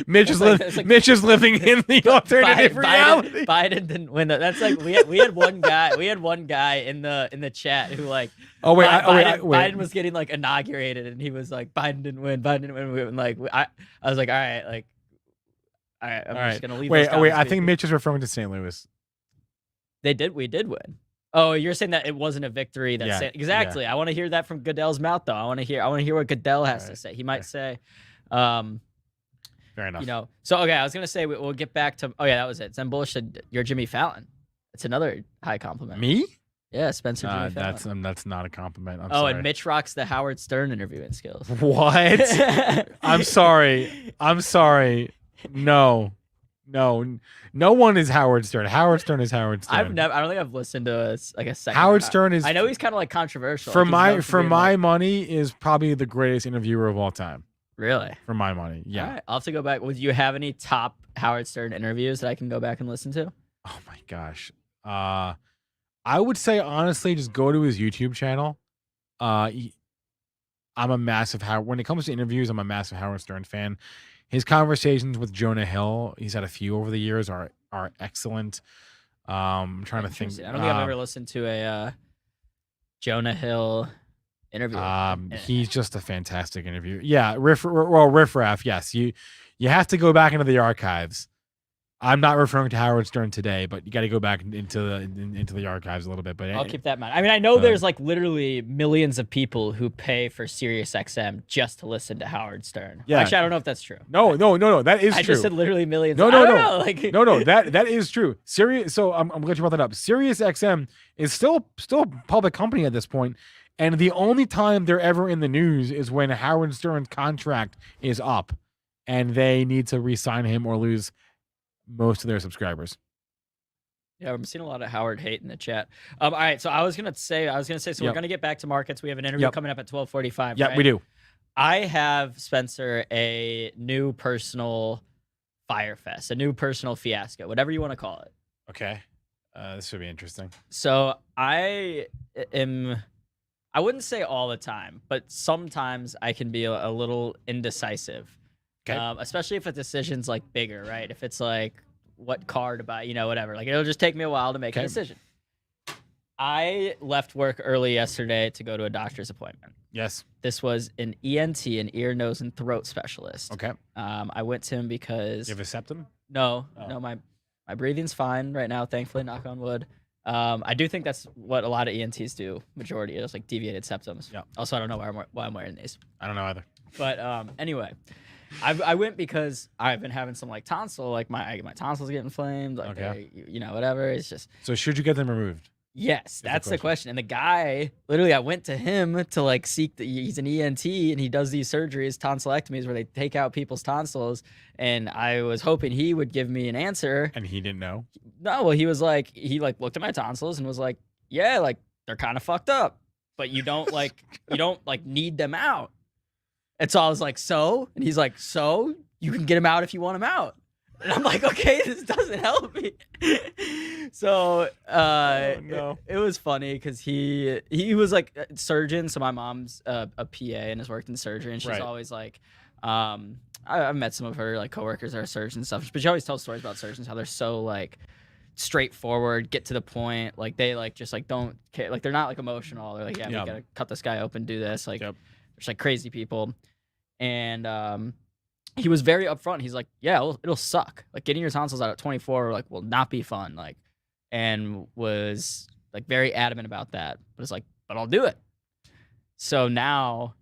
Mitch is Mitch is living in the alternative reality. Biden didn't win. That's like we had one guy. We had one guy in the chat who like. Biden was getting like inaugurated, and he was like, Biden didn't win. And like I was like, all right, I'm just gonna leave. Wait. I think Mitch is referring to St. Louis. We did win. Oh, you're saying that it wasn't a victory. Exactly. Yeah. I want to hear that from Goodell's mouth, though. I want to hear what Goodell has to say. He might say, fair enough. So okay, I was gonna say we'll get back to. Oh yeah, that was it. Zen Bullish said you're Jimmy Fallon. It's another high compliment. Me? Yeah, Spencer Jimmy Fallon. That's not a compliment. I'm sorry. And Mitch rocks the Howard Stern interviewing skills. What? I'm sorry. No one is Howard Stern. Howard Stern is Howard Stern. I don't think I've listened to a second. Howard Stern is. I know he's kind of like controversial. For my money, is probably the greatest interviewer of all time. Really? For my money, yeah. All right, I'll have to go back. Would you have any top Howard Stern interviews that I can go back and listen to? Oh my gosh. I would say honestly, just go to his YouTube channel. I'm a massive when it comes to interviews, I'm a massive Howard Stern fan. His conversations with Jonah Hill, he's had a few over the years, are excellent. I'm trying to think. I don't think I've ever listened to a Jonah Hill interview. He's just a fantastic interview. Yeah, Riff Raff. Yes, you have to go back into the archives. I'm not referring to Howard Stern today, but you got to go back into the archives a little bit. But I'll keep that in mind. I mean, I know there's like literally millions of people who pay for SiriusXM just to listen to Howard Stern. Yeah. Actually, I don't know if that's true. No, that is true. I just said literally millions. No. That is true. So I'm glad you brought that up. SiriusXM is still a public company at this point, and the only time they're ever in the news is when Howard Stern's contract is up, and they need to re-sign him or lose most of their subscribers. Yeah, I'm seeing a lot of Howard hate in the chat. All right, so I was gonna say, so we're gonna get back to markets. We have an interview coming up at 12:45. Yeah, right? we do. I have, Spencer, a new personal Firefest, a new personal fiasco, whatever you want to call it. Okay, this should be interesting. So I wouldn't say all the time, but sometimes I can be a little indecisive. Okay. Especially if a decision's like bigger, right? If it's like what car to buy, whatever. Like it'll just take me a while to make a decision. I left work early yesterday to go to a doctor's appointment. Yes. This was an ENT, an ear, nose, and throat specialist. Okay. I went to him because you have a septum? No, Oh. no. My breathing's fine right now, thankfully, knock on wood. I do think that's what a lot of ENTs do. Majority is like deviated septums. Yeah. Also, I don't know why I'm wearing these. I don't know either. But anyway, I went because I've been having some like tonsil, like my tonsils get inflamed, like whatever. It's just. So should you get them removed? Yes, that's the question. And the guy, literally, I went to him to like seek he's an ENT and he does these surgeries, tonsillectomies, where they take out people's tonsils. And I was hoping he would give me an answer. And he didn't know? No, well, he looked at my tonsils and was like, yeah, like they're kind of fucked up, but you don't need them out. And so I was like, so? And he's like, so you can get them out if you want them out. And I'm like, okay, this doesn't help me. So it was funny because he was like a surgeon. So my mom's a PA and has worked in surgery, and she's always like, I've met some of her like coworkers that are surgeons and stuff, but she always tells stories about surgeons, how they're so like straightforward, get to the point, like they like just like don't care, like they're not like emotional. They're like, we gotta cut this guy open, do this, like there's like crazy people. And he was very upfront. He's like, yeah, it'll suck. Like getting your tonsils out at 24, like will not be fun. Like, and was like very adamant about that. But it's like, but I'll do it. So now.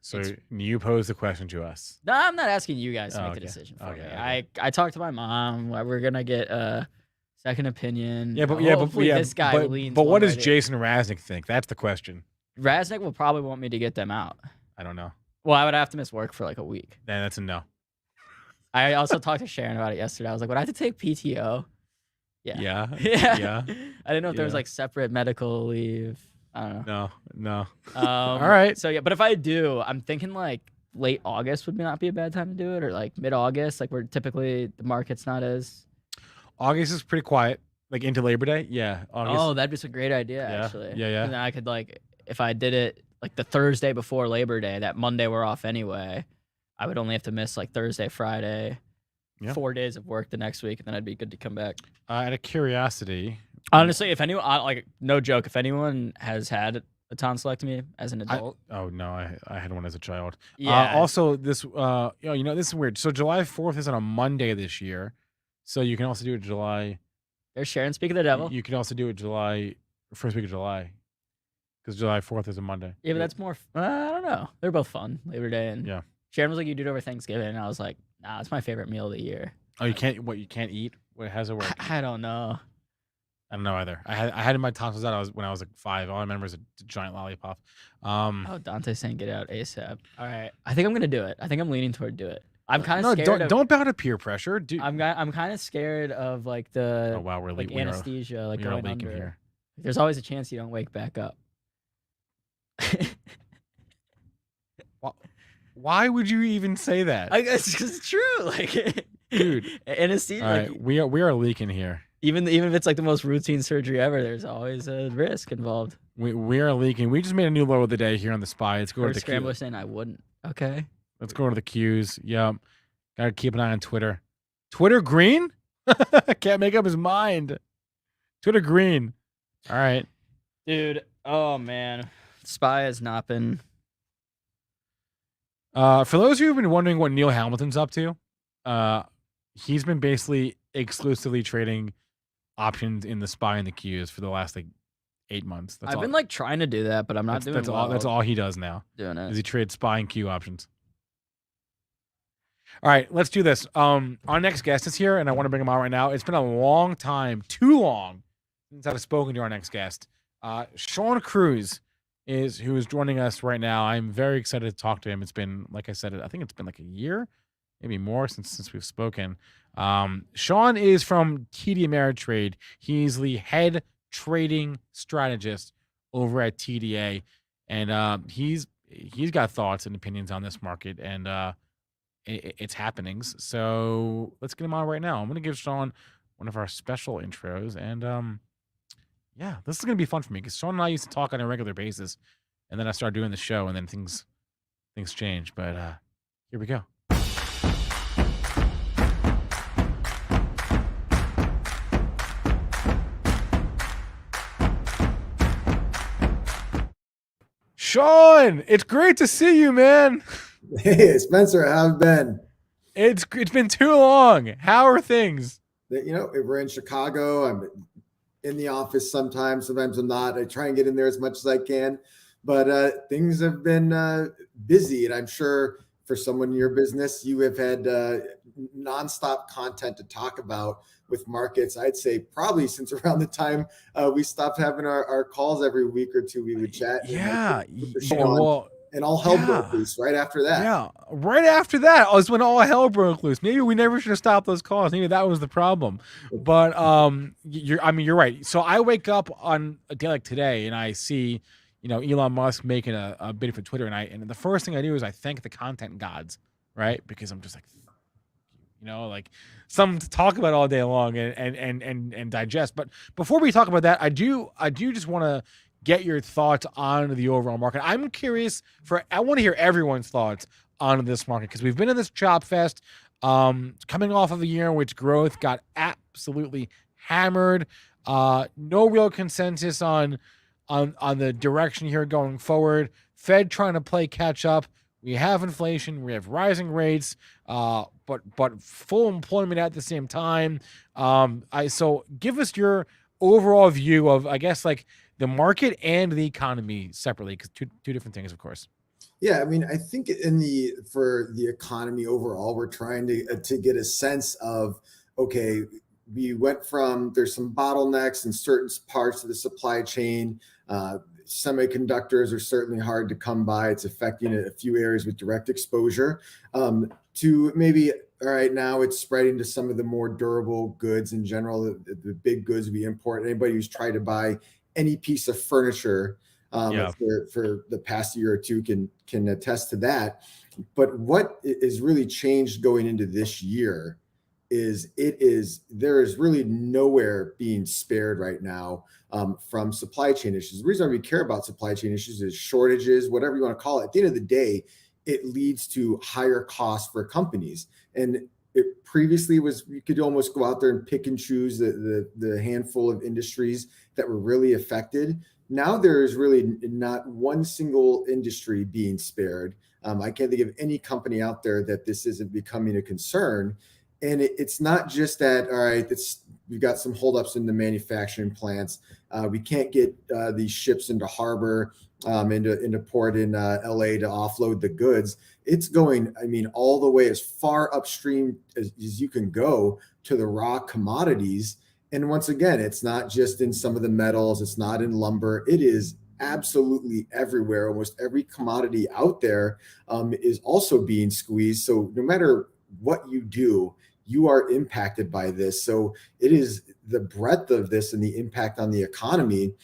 So you pose the question to us. No, I'm not asking you guys to make the decision for me. Okay. I talked to my mom. We're gonna get a second opinion. Yeah, but this guy leans. But what does Jason Raznick think? That's the question. Raznick will probably want me to get them out. I don't know. Well, I would have to miss work for like a week. Then that's a no. I also talked to Sharon about it yesterday. I was like, would I have to take PTO? Yeah. I didn't know if there was like separate medical leave. I don't know. No. All right. So yeah, but if I do, I'm thinking like late August would not be a bad time to do it, or like mid-August, like where typically the market's not as. August is pretty quiet, like into Labor Day. Yeah. August. Oh, that'd be a great idea, actually. Yeah. And then I could like, if I did it like the Thursday before Labor Day, that Monday we're off anyway, I would only have to miss like Thursday, Friday, 4 days of work the next week, and then I'd be good to come back. Out of curiosity, honestly, if anyone, like no joke, if anyone has had a tonsillectomy as an adult, I had one as a child. Yeah. Also, this this is weird. So July 4th is on a Monday this year, so you can also do it July. There's Sharon. Speak of the devil. You can also do it first week of July, because July 4th is a Monday. Yeah, but that's more. I don't know. They're both fun, Labor Day and Sharon was like, you do it over Thanksgiving, and I was like, nah, it's my favorite meal of the year. Oh, you can't eat? How's it work? I don't know. I don't know either. I had my tonsils out when I was like 5. All I remember is a giant lollipop. Dante's saying get out ASAP. All right, I think I'm gonna do it. I think I'm leaning toward do it. I'm kind of scared. Don't bow to peer pressure, dude. I'm kind of scared of like the anesthesia, like going under. Here. There's always a chance you don't wake back up. Why would you even say that? I guess it's true. Like, dude, anesthesia. All right, like, we are leaking here. Even if it's like the most routine surgery ever, there's always a risk involved. We are leaking. We just made a new low of the day here on the Spy. Let's go to the Scrambler saying I wouldn't. Okay. Let's go to the Qs. Yep. Gotta keep an eye on Twitter. Twitter green? Can't make up his mind. Twitter green. All right. Dude. Oh man. Spy has not been. For those of you who've been wondering what Neil Hamilton's up to, he's been basically exclusively trading options in the Spy and the Qs for the last like 8 months. I've been like trying to do that, but I'm not doing that's well. That's all he does now. Doing it. Is he trades Spy and Q options. All right, let's do this. Our next guest is here, and I want to bring him on right now. It's been a long time, too long, since I've spoken to our next guest. Shawn Cruz who is joining us right now. I'm very excited to talk to him. It's been, like I said, I think it's been like a year, maybe more since we've spoken. Shawn is from TD Ameritrade. He's the head trading strategist over at TDA, and he's got thoughts and opinions on this market and its happenings. So let's get him on right now. I'm going to give Shawn one of our special intros, and yeah, this is going to be fun for me because Shawn and I used to talk on a regular basis, and then I started doing the show, and then things changed. But here we go. Shawn, it's great to see you, man. Hey, Spencer, how have you been? It's been too long. How are things? that, if we're in Chicago, I'm in the office sometimes I'm not. I try and get in there as much as I can, but things have been busy, and I'm sure for someone in your business, you have had nonstop content to talk about with markets. I'd say probably since around the time we stopped having our calls every week or two, we would chat. Yeah. And all hell broke loose right after that. Yeah, right after that was when all hell broke loose. Maybe we never should have stopped those calls. Maybe that was the problem. But you're right. So I wake up on a day like today and I see, Elon Musk making a bid for Twitter, and the first thing I do is I thank the content gods, right? Because I'm just like, like something to talk about all day long and digest. But before we talk about that, I do just want to get your thoughts on the overall market. I'm curious I want to hear everyone's thoughts on this market, because we've been in this chop fest, coming off of a year in which growth got absolutely hammered. No real consensus on the direction here going forward. Fed trying to play catch up. We have inflation. We have rising rates, but full employment at the same time. So give us your overall view of, I guess, like the market and the economy separately, because two different things, of course. Yeah, I mean, I think for the economy overall, we're trying to get a sense of, okay, we went from, there's some bottlenecks in certain parts of the supply chain. Semiconductors are certainly hard to come by. It's affecting a few areas with direct exposure. To maybe, all right, now it's spreading to some of the more durable goods in general, the big goods we import. Anybody who's tried to buy any piece of furniture for the past year or two can attest to that. But what is really changed going into this year is there is really nowhere being spared right now from supply chain issues. The reason we care about supply chain issues is shortages, whatever you want to call it. At the end of the day, it leads to higher costs for companies. And it previously was, you could almost go out there and pick and choose the handful of industries that were really affected. Now there is really not one single industry being spared. I can't think of any company out there that this isn't becoming a concern. And it's not just that, all right, we've got some holdups in the manufacturing plants. We can't get these ships into harbor, into port in LA to offload the goods. It's going, I mean, all the way as far upstream as you can go to the raw commodities. And once again, it's not just in some of the metals. It's not in lumber. It is absolutely everywhere. Almost every commodity out there is also being squeezed. So no matter what you do, you are impacted by this. So it is the breadth of this and the impact on the economy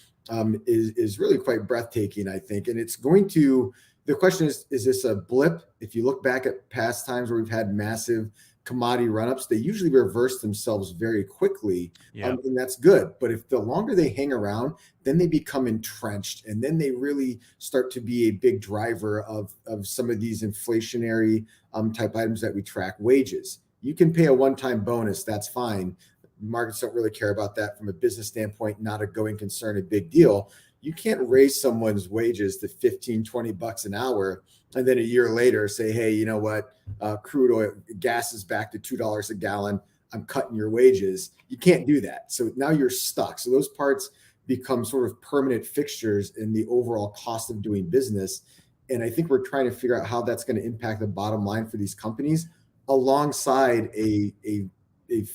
is really quite breathtaking, I think. And it's going to, the question is this a blip? If you look back at past times where we've had massive commodity run-ups, they usually reverse themselves very quickly, and that's good. But if the longer they hang around, then they become entrenched, and then they really start to be a big driver of some of these inflationary type items that we track. Wages, you can pay a one-time bonus, that's fine. Markets don't really care about that from a business standpoint, not a going concern, a big deal. You can't raise someone's wages to 15, 20 bucks an hour and then a year later say, hey, you know what, crude oil, gas is back to $2 a gallon. I'm cutting your wages. You can't do that. So now you're stuck. So those parts become sort of permanent fixtures in the overall cost of doing business. And I think we're trying to figure out how that's going to impact the bottom line for these companies alongside a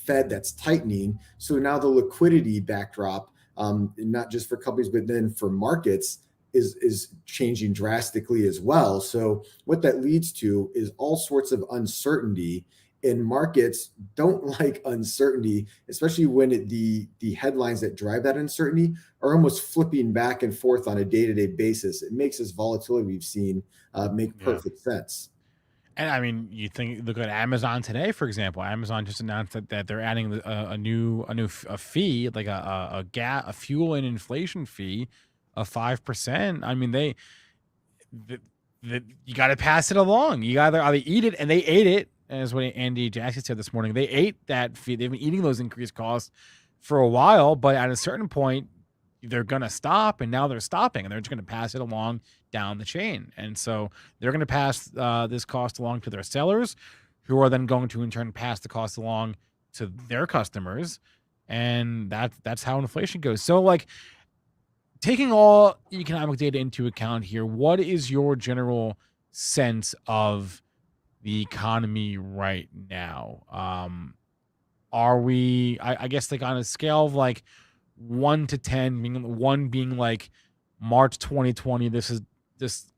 Fed that's tightening. So now the liquidity backdrop, not just for companies, but then for markets is changing drastically as well. So what that leads to is all sorts of uncertainty, and markets don't like uncertainty, especially when the headlines that drive that uncertainty are almost flipping back and forth on a day-to-day basis. It makes this volatility we've seen make perfect sense. And I mean, look at Amazon today, for example. Amazon just announced that they're adding a new fee, like a fuel and inflation fee of 5%. I mean, you got to pass it along. You got to either eat it, and they ate it, as what Andy Jackson said this morning. They ate that fee. They've been eating those increased costs for a while, but at a certain point, they're going to stop, and now they're stopping, and they're just going to pass it along down the chain. And so they're going to pass this cost along to their sellers, who are then going to in turn pass the cost along to their customers, and that's how inflation goes. So like, taking all economic data into account here, what is your general sense of the economy right now? Are we, I guess, like on a scale of like 1 to 10, being 1 being like March 2020, this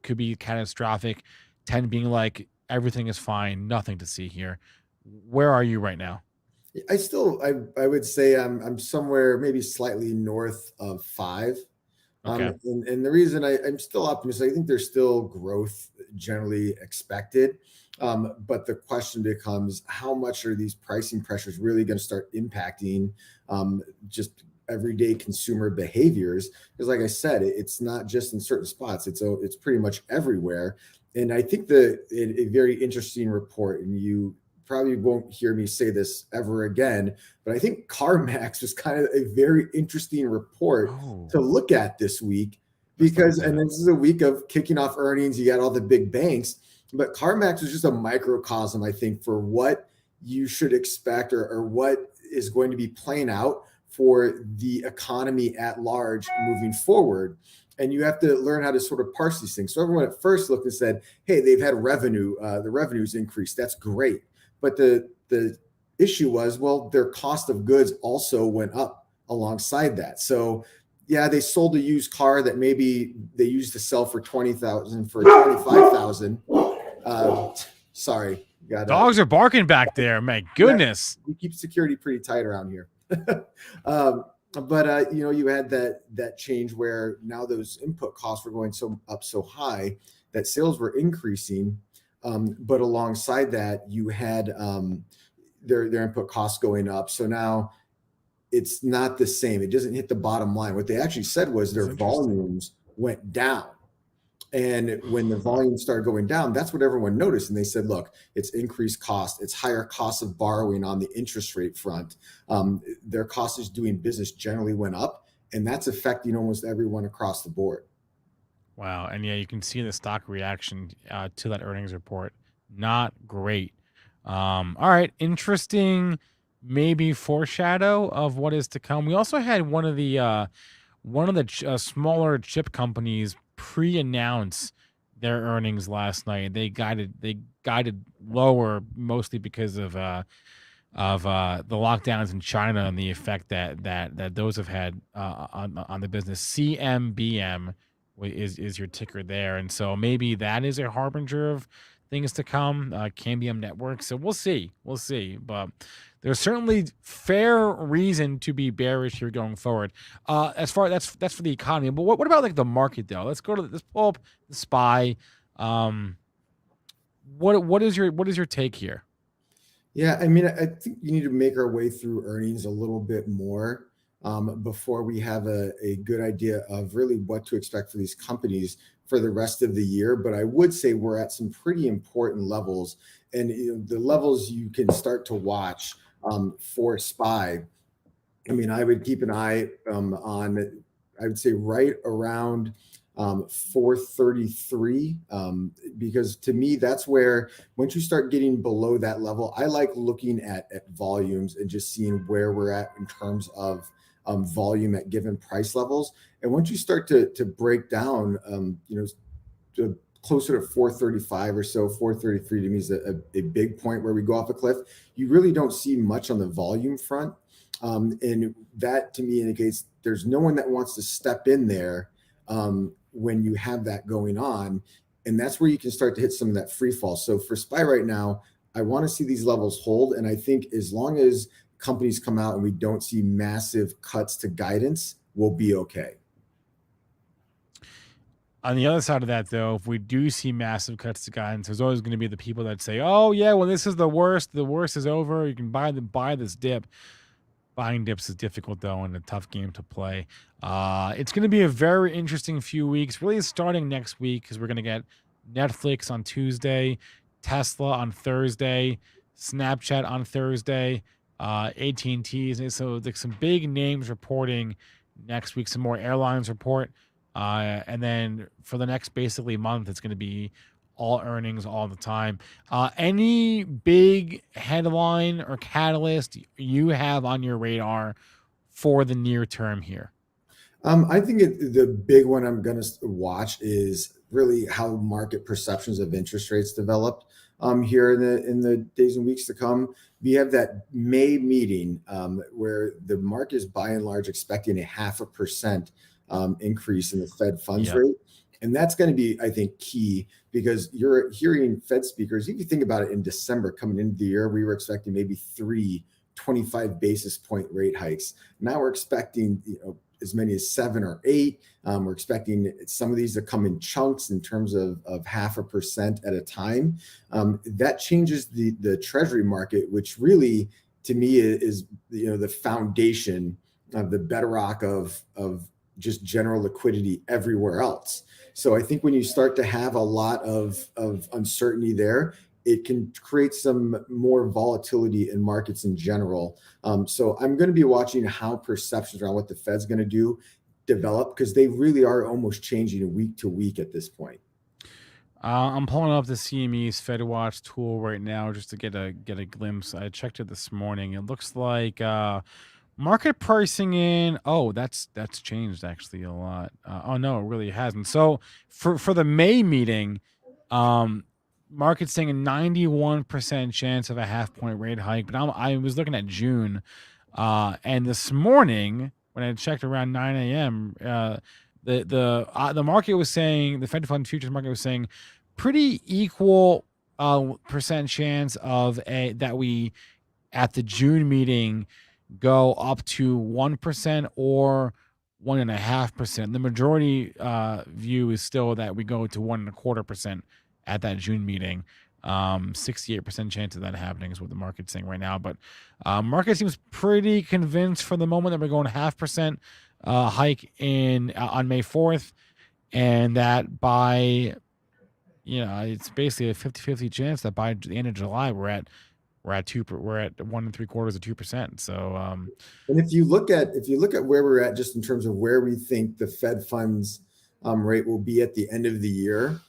could be catastrophic, 10 being like everything is fine, nothing to see here. Where are you right now? I would say I'm somewhere maybe slightly north of 5. Okay. And the reason I'm still optimistic, I think there's still growth generally expected. But the question becomes, how much are these pricing pressures really going to start impacting just everyday consumer behaviors? Because like I said, it's not just in certain spots, it's pretty much everywhere. And I think a very interesting report, and you probably won't hear me say this ever again, but I think CarMax was kind of a very interesting report to look at this week, because, and this is a week of kicking off earnings. You got all the big banks, but CarMax was just a microcosm, I think, for what you should expect or what is going to be playing out for the economy at large moving forward. And you have to learn how to sort of parse these things. So everyone at first looked and said, hey, they've had revenue, the revenue's increased. That's great. But the issue was, well, their cost of goods also went up alongside that. So yeah, they sold a used car that maybe they used to sell for $20,000 for $25,000. Sorry, dogs are barking back there. My goodness, we keep security pretty tight around here. But you had that change where now those input costs were going up so high that sales were increasing. But alongside that, you had their input costs going up. So now it's not the same. It doesn't hit the bottom line. What they actually said was their volumes went down. And when the volume started going down, that's what everyone noticed. And they said, look, it's increased cost. It's higher costs of borrowing on the interest rate front. Their cost of doing business generally went up. And that's affecting almost everyone across the board. Wow. And yeah, you can see the stock reaction to that earnings report. Not great. All right. Interesting, maybe foreshadow of what is to come. We also had one of the smaller chip companies pre-announce their earnings last night. They guided lower, mostly because of the lockdowns in China and the effect that those have had on the business. CMBM is your ticker there, and so maybe that is a harbinger of things to come. Cambium Network. So we'll see, but there's certainly fair reason to be bearish here going forward. As far that's for the economy, but what about like the market though? Let's pull up the SPY. What is your take here? Yeah, I mean, I think you need to make our way through earnings a little bit more before we have a good idea of really what to expect for these companies for the rest of the year. But I would say we're at some pretty important levels, and the levels you can start to watch for SPY. I mean, I would keep an eye on, I would say right around 433, because to me, that's where once you start getting below that level, I like looking at volumes and just seeing where we're at in terms of volume at given price levels. And once you start to break down, to closer to 435 or so, 433 to me is a big point where we go off a cliff. You really don't see much on the volume front. And that to me indicates there's no one that wants to step in there when you have that going on. And that's where you can start to hit some of that free fall. So for SPY right now, I want to see these levels hold. And I think as long as companies come out and we don't see massive cuts to guidance, we'll be okay. On the other side of that, though, if we do see massive cuts to guidance, there's always going to be the people that say, oh, yeah, well, this is the worst. The worst is over. You can buy this dip. Buying dips is difficult, though, and a tough game to play. It's going to be a very interesting few weeks, really starting next week, because we're going to get Netflix on Tuesday, Tesla on Thursday, Snapchat on Thursday, AT&T. So like some big names reporting next week, some more airlines report. And then for the next basically month, it's going to be all earnings all the time. Any big headline or catalyst you have on your radar for the near term here? I think the big one I'm going to watch is really how market perceptions of interest rates developed here in the days and weeks to come. We have that May meeting where the market is by and large expecting a 0.5% increase in the Fed funds rate. And that's going to be, I think, key because you're hearing Fed speakers. If you think about it, in December coming into the year, we were expecting maybe 3 25 basis point rate hikes. Now we're expecting as many as 7 or 8. We're expecting some of these to come in chunks in terms of 0.5% at a time. That changes the Treasury market, which really, to me, is the foundation of the bedrock of just general liquidity everywhere else. So I think when you start to have a lot of uncertainty there, it can create some more volatility in markets in general. So I'm going to be watching how perceptions around what the Fed's going to do develop, because they really are almost changing week to week at this point. I'm pulling up the CME's FedWatch tool right now just to get a glimpse. I checked it this morning. It looks like market pricing in. Oh, that's changed actually a lot. Oh no, it really hasn't. So for the May meeting, market's saying a 91% chance of a 0.5-point rate hike. But I was looking at June, and this morning when I checked around 9 a.m., the market was saying, the Fed Fund futures market was saying, pretty equal percent chance of that we at the June meeting go up to 1% or 1.5%. The majority view is still that we go to 1.25% at that June meeting. 68% chance of that happening is what the market's saying right now. But market seems pretty convinced for the moment that we're going 0.5% hike on May 4th, and that by it's basically a 50-50 chance that by the end of July we're at 1.75% or 2%. So and if you look at where we're at just in terms of where we think the Fed funds rate will be at the end of the year,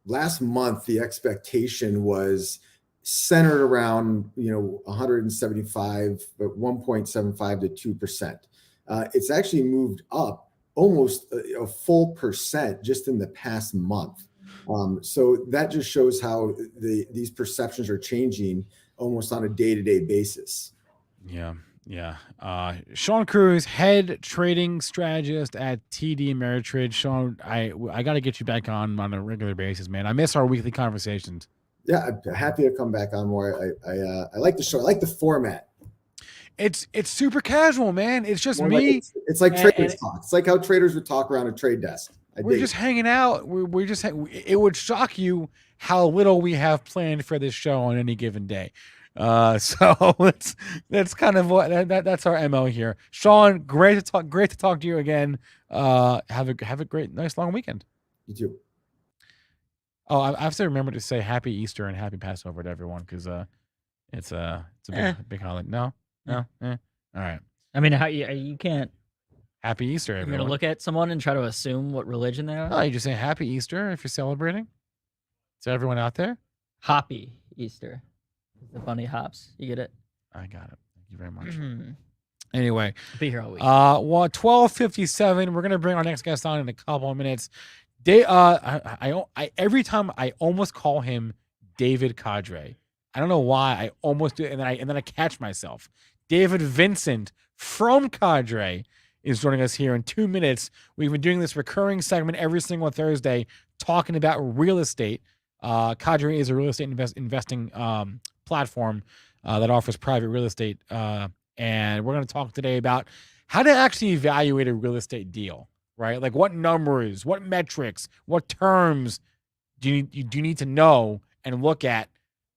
last month the expectation was centered around 175, but 1.75 to 2%. It's actually moved up almost a full percent just in the past month. So that just shows how these perceptions are changing almost on a day-to-day basis. Yeah. Shawn Cruz, head trading strategist at TD Ameritrade. Shawn, I got to get you back on a regular basis, man. I miss our weekly conversations. Yeah, I'm happy to come back on more. I like the show. I like the format. It's super casual, man. It's just more me. It's like traders talk. It's like how traders would talk around a trade desk. We're just hanging out. We're just. It would shock you how little we have planned for this show on any given day. So that's kind of what that's our MO here. Shawn, great to talk to you again. Have a great, nice long weekend. You too. Oh, I have to remember to say Happy Easter and Happy Passover to everyone, because it's a big holiday. No. All right. I mean, you can't. Happy Easter, You're everyone. gonna look at someone and try to assume what religion they are. Oh, you just say Happy Easter if you're celebrating. To everyone out there, Hoppy Easter. The bunny hops. You get it? I got it. Thank you very much. Anyway, I'll be here all week. 12:57. We're gonna bring our next guest on in a couple of minutes. Every time I almost call him David Cadre. I don't know why I almost do it, and then I catch myself. David Vincent from Cadre is joining us here in 2 minutes. We've been doing this recurring segment every single Thursday, talking about real estate. Cadre is a real estate investing platform that offers private real estate, and we're going to talk today about how to actually evaluate a real estate deal, right? Like what numbers, what metrics, what terms do you need to know and look at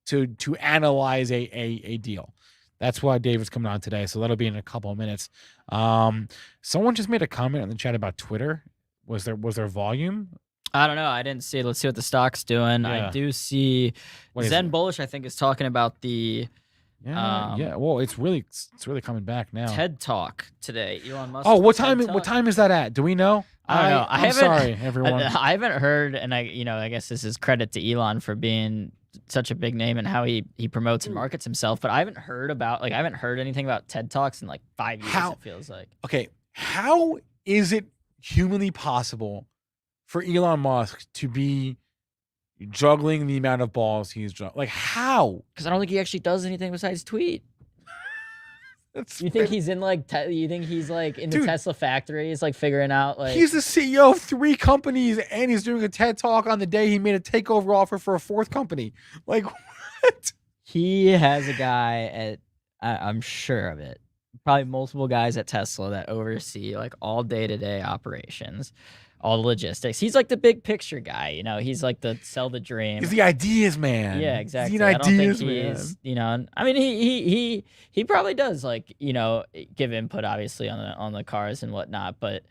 to analyze a deal. That's why David's coming on today, so that'll be in a couple of minutes. Someone just made a comment in the chat about Twitter. Was there volume? I don't know. I didn't see it. Let's see what the stock's doing. Yeah. I do see What is Zen it? Bullish, I think, is talking about the Yeah. Well, it's really coming back now. TED Talk today. Elon Musk. Oh, what time is that at? Do we know? I don't know. I'm sorry, everyone. I haven't heard, and I guess this is credit to Elon for being such a big name and how he promotes and markets himself. But I haven't heard anything about TED Talks in like 5 years. It feels like. Okay, how is it humanly possible for Elon Musk to be juggling the amount of balls he's juggling? Like, how? Because I don't think he actually does anything besides tweet. You think he's in like? You think he's like in the Tesla factory? He's like figuring out like. He's the CEO of 3 companies, and he's doing a TED Talk on the day he made a takeover offer for a 4th company. Like, what? He has a guy at. I'm sure of it. Probably multiple guys at Tesla that oversee like all day-to-day operations, all the logistics. He's like the big picture guy, He's like the sell the dream. He's the ideas man. Yeah, exactly. He's the ideas man. I mean, he probably does like give input obviously on the cars and whatnot. But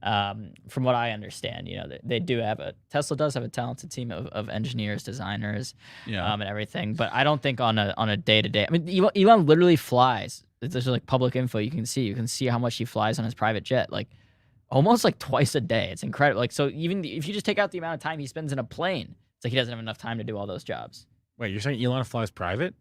from what I understand, they do have Tesla does have a talented team of engineers, designers, and everything. But I don't think on a day to day. I mean, Elon literally flies. There's like public info you can see how much he flies on his private jet, like almost like twice a day. It's incredible. Like, so even if you just take out the amount of time he spends in a plane, it's like he doesn't have enough time to do all those jobs. Wait, you're saying Elon flies private?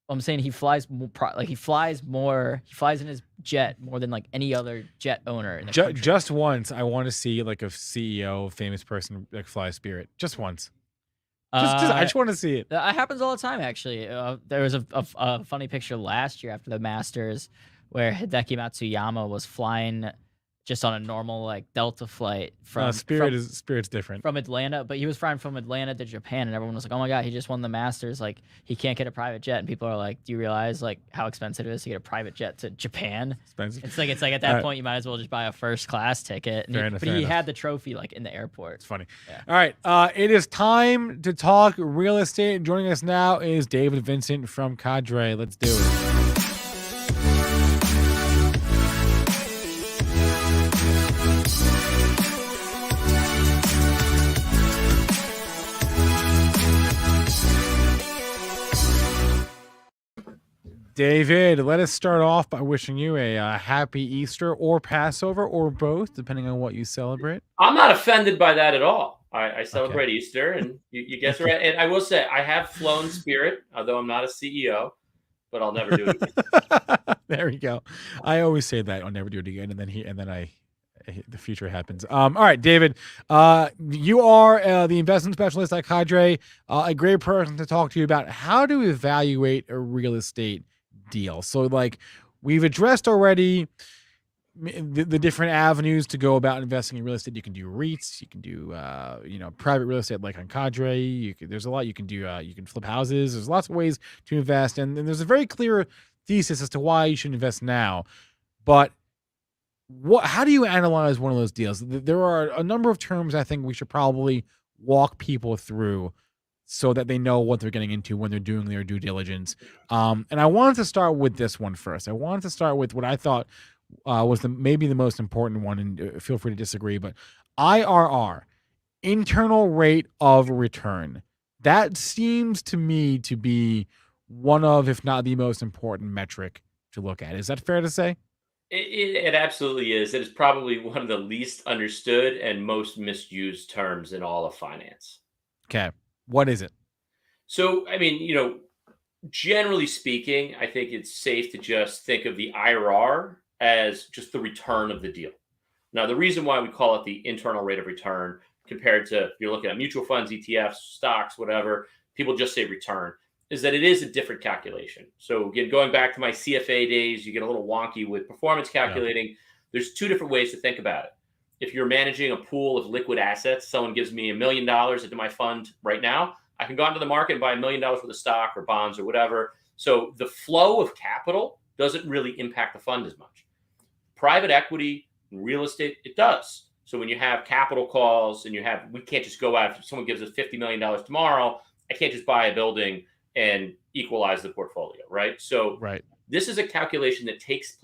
I'm saying he flies more. He flies in his jet more than like any other jet owner in the country. Just once, I want to see like a CEO, famous person like fly Spirit. Just once. I just want to see it. That happens all the time, actually. There was a funny picture last year after the Masters where Hideki Matsuyama was flying just on a normal like Delta flight from Spirit's different from Atlanta, but he was flying from Atlanta to Japan, and everyone was like, "Oh my god, he just won the Masters! Like he can't get a private jet." And people are like, "Do you realize like how expensive it is to get a private jet to Japan?" Expensive. It's like at that point you might as well just buy a first class ticket. But he had the trophy like in the airport. It's funny. Yeah. All right, it is time to talk real estate. Joining us now is David Vincent from Cadre. Let's do it. David, let us start off by wishing you a happy Easter or Passover or both, depending on what you celebrate. I'm not offended by that at all. I celebrate Easter, and you guess right. And I will say I have flown Spirit, although I'm not a CEO, but I'll never do it again. There you go. I always say that I'll never do it again, and then the future happens. All right, David, you are the investment specialist at Cadre, a great person to talk to you about how to evaluate a real estate deal. So like we've addressed already the different avenues to go about investing in real estate. You can do REITs, you can do private real estate like on Cadre. There's a lot you can do. You can flip houses. There's lots of ways to invest, and there's a very clear thesis as to why you should invest now. But how do you analyze one of those deals? There are a number of terms I think we should probably walk people through so that they know what they're getting into when they're doing their due diligence. And I wanted to start with this one first. I wanted to start with what I thought was maybe the most important one, and feel free to disagree, but IRR, internal rate of return. That seems to me to be one of, if not the most important metric to look at. Is that fair to say? It absolutely is. It is probably one of the least understood and most misused terms in all of finance. Okay. What is it? So, I mean, generally speaking, I think it's safe to just think of the IRR as just the return of the deal. Now, the reason why we call it the internal rate of return compared to if you're looking at mutual funds, ETFs, stocks, whatever, people just say return, is that it is a different calculation. So again, going back to my CFA days, you get a little wonky with performance calculating. Yeah. There's 2 different ways to think about it. If you're managing a pool of liquid assets, someone gives me $1 million into my fund right now, I can go onto the market and buy $1 million worth of stock or bonds or whatever. So the flow of capital doesn't really impact the fund as much. Private equity, real estate, it does. So when you have capital calls and we can't just go out, if someone gives us $50 million tomorrow, I can't just buy a building and equalize the portfolio, right? So this is a calculation that takes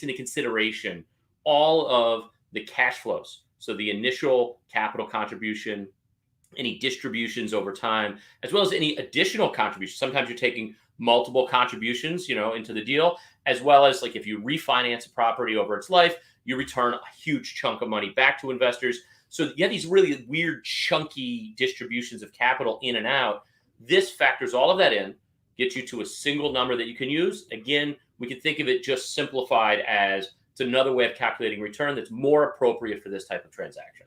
into consideration all of the cash flows. So the initial capital contribution, any distributions over time, as well as any additional contributions. Sometimes you're taking multiple contributions, into the deal, as well as like if you refinance a property over its life, you return a huge chunk of money back to investors. So you have these really weird, chunky distributions of capital in and out. This factors all of that in, gets you to a single number that you can use. Again, we can think of it just simplified as it's another way of calculating return that's more appropriate for this type of transaction.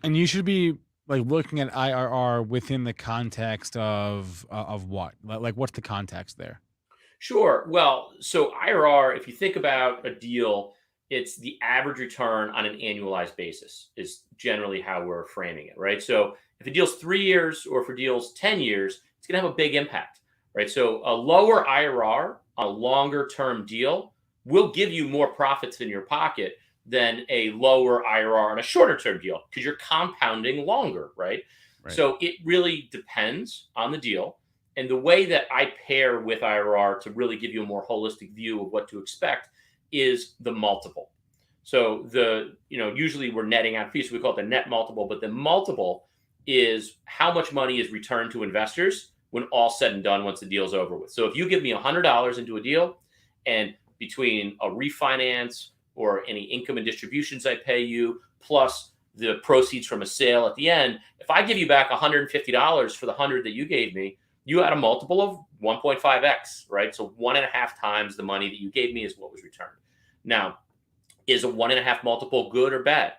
And you should be like looking at IRR within the context of what? Like what's the context there? Sure. Well, so IRR, if you think about a deal, it's the average return on an annualized basis is generally how we're framing it, right? So if a deal's 3 years or if a deal's 10 years, it's going to have a big impact, right? So a lower IRR on a longer term deal will give you more profits in your pocket than a lower IRR on a shorter term deal because you're compounding longer, right? So it really depends on the deal. And the way that I pair with IRR to really give you a more holistic view of what to expect is the multiple. So usually we're netting out fees, so we call it the net multiple, but the multiple is how much money is returned to investors when all said and done once the deal's over with. So if you give me $100 into a deal, and between a refinance or any income and distributions I pay you, plus the proceeds from a sale at the end, if I give you back $150 for the 100 that you gave me, you had a multiple of 1.5x, right? So 1.5 times the money that you gave me is what was returned. Now, is a 1.5 multiple good or bad?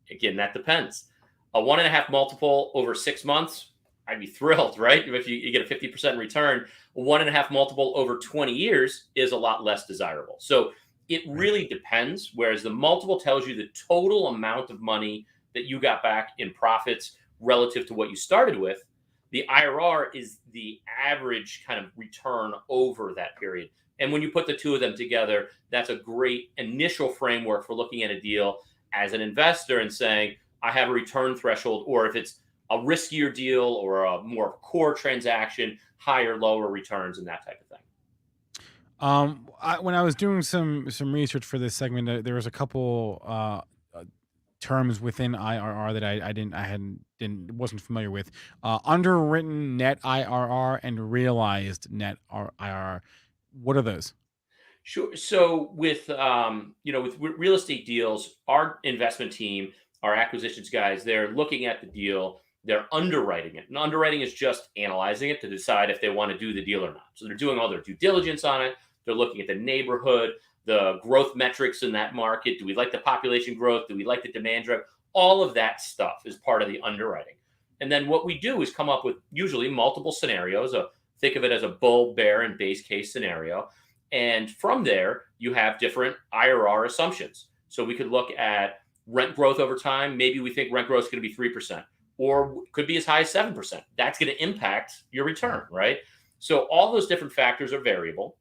Again, that depends. A 1.5 multiple over 6 months, I'd be thrilled, right? If you get a 50% return, a 1.5 multiple over 20 years is a lot less desirable. So it really depends. Whereas the multiple tells you the total amount of money that you got back in profits relative to what you started with. The IRR is the average kind of return over that period. And when you put the two of them together, that's a great initial framework for looking at a deal as an investor and saying, I have a return threshold, or if it's a riskier deal or a more core transaction, higher, lower returns and that type of thing. When I was doing some research for this segment, there was a couple terms within IRR that I wasn't familiar with. Underwritten net IRR and realized net IRR. What are those? Sure. So with real estate deals, our investment team, our acquisitions guys, they're looking at the deal, they're underwriting it. And underwriting is just analyzing it to decide if they want to do the deal or not. So they're doing all their due diligence on it. They're looking at the neighborhood, the growth metrics in that market. Do we like the population growth? Do we like the demand drive? All of that stuff is part of the underwriting. And then what we do is come up with usually multiple scenarios. Think of it as a bull, bear, and base case scenario. And from there, you have different IRR assumptions. So we could look at rent growth over time. Maybe we think rent growth is going to be 3%, or could be as high as 7%. That's going to impact your return, right? So all those different factors are variable.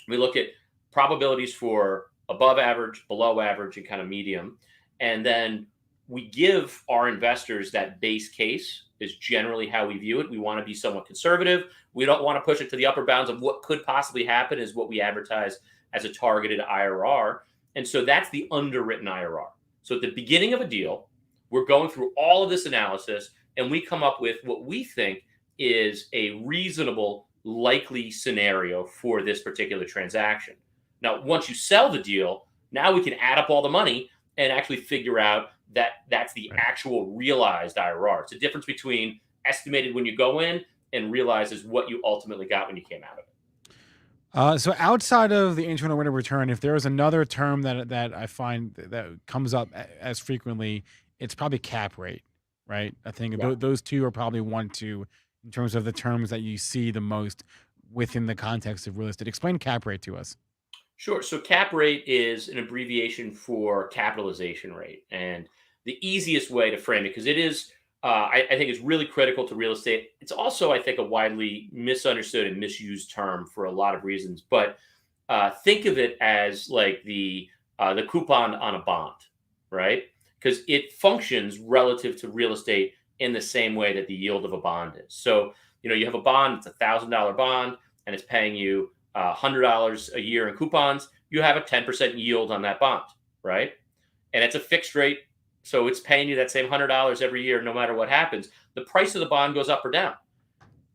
We look at probabilities for above average, below average, and kind of medium. And then we give our investors that base case is generally how we view it. We want to be somewhat conservative. We don't want to push it to the upper bounds of what could possibly happen is what we advertise as a targeted IRR. And so that's the underwritten IRR. So at the beginning of a deal, we're going through all of this analysis and we come up with what we think is a reasonable, likely scenario for this particular transaction. Now, once you sell the deal, now we can add up all the money and actually figure out that that's the actual realized IRR. It's the difference between estimated when you go in and realized is what you ultimately got when you came out of it. So outside of the internal rate of return, if there is another term that I find that comes up as frequently, it's probably cap rate, right? I think those two are probably 1-2 in terms of the terms that you see the most within the context of real estate. Explain cap rate to us. Sure. So cap rate is an abbreviation for capitalization rate. And the easiest way to frame it, because it is, I think it's really critical to real estate. It's also, I think, a widely misunderstood and misused term for a lot of reasons. But think of it as like the coupon on a bond, right? Because it functions relative to real estate in the same way that the yield of a bond is. So, you have a bond, it's $1,000 bond, and it's paying you $100 a year in coupons. You have a 10% yield on that bond, right? And it's a fixed rate. So it's paying you that same $100 every year, no matter what happens. The price of the bond goes up or down.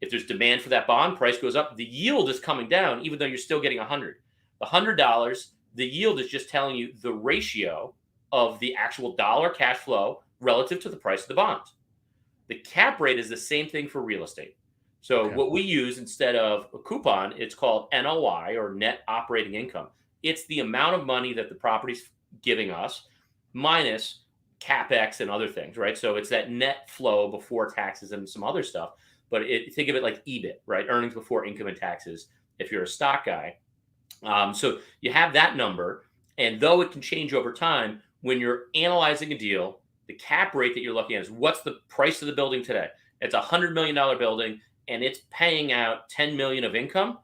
If there's demand for that bond, price goes up. The yield is coming down, even though you're still getting 100. The $100, the yield is just telling you the ratio of the actual dollar cash flow relative to the price of the bond. The cap rate is the same thing for real estate. So what we use instead of a coupon, it's called NOI, or net operating income. It's the amount of money that the property's giving us minus CapEx and other things, right? So it's that net flow before taxes and some other stuff. But think of it like EBIT, right? Earnings before income and taxes, if you're a stock guy. So you have that number. And though it can change over time, when you're analyzing a deal, the cap rate that you're looking at is what's the price of the building today? It's a $100 million building and it's paying out 10 million of income.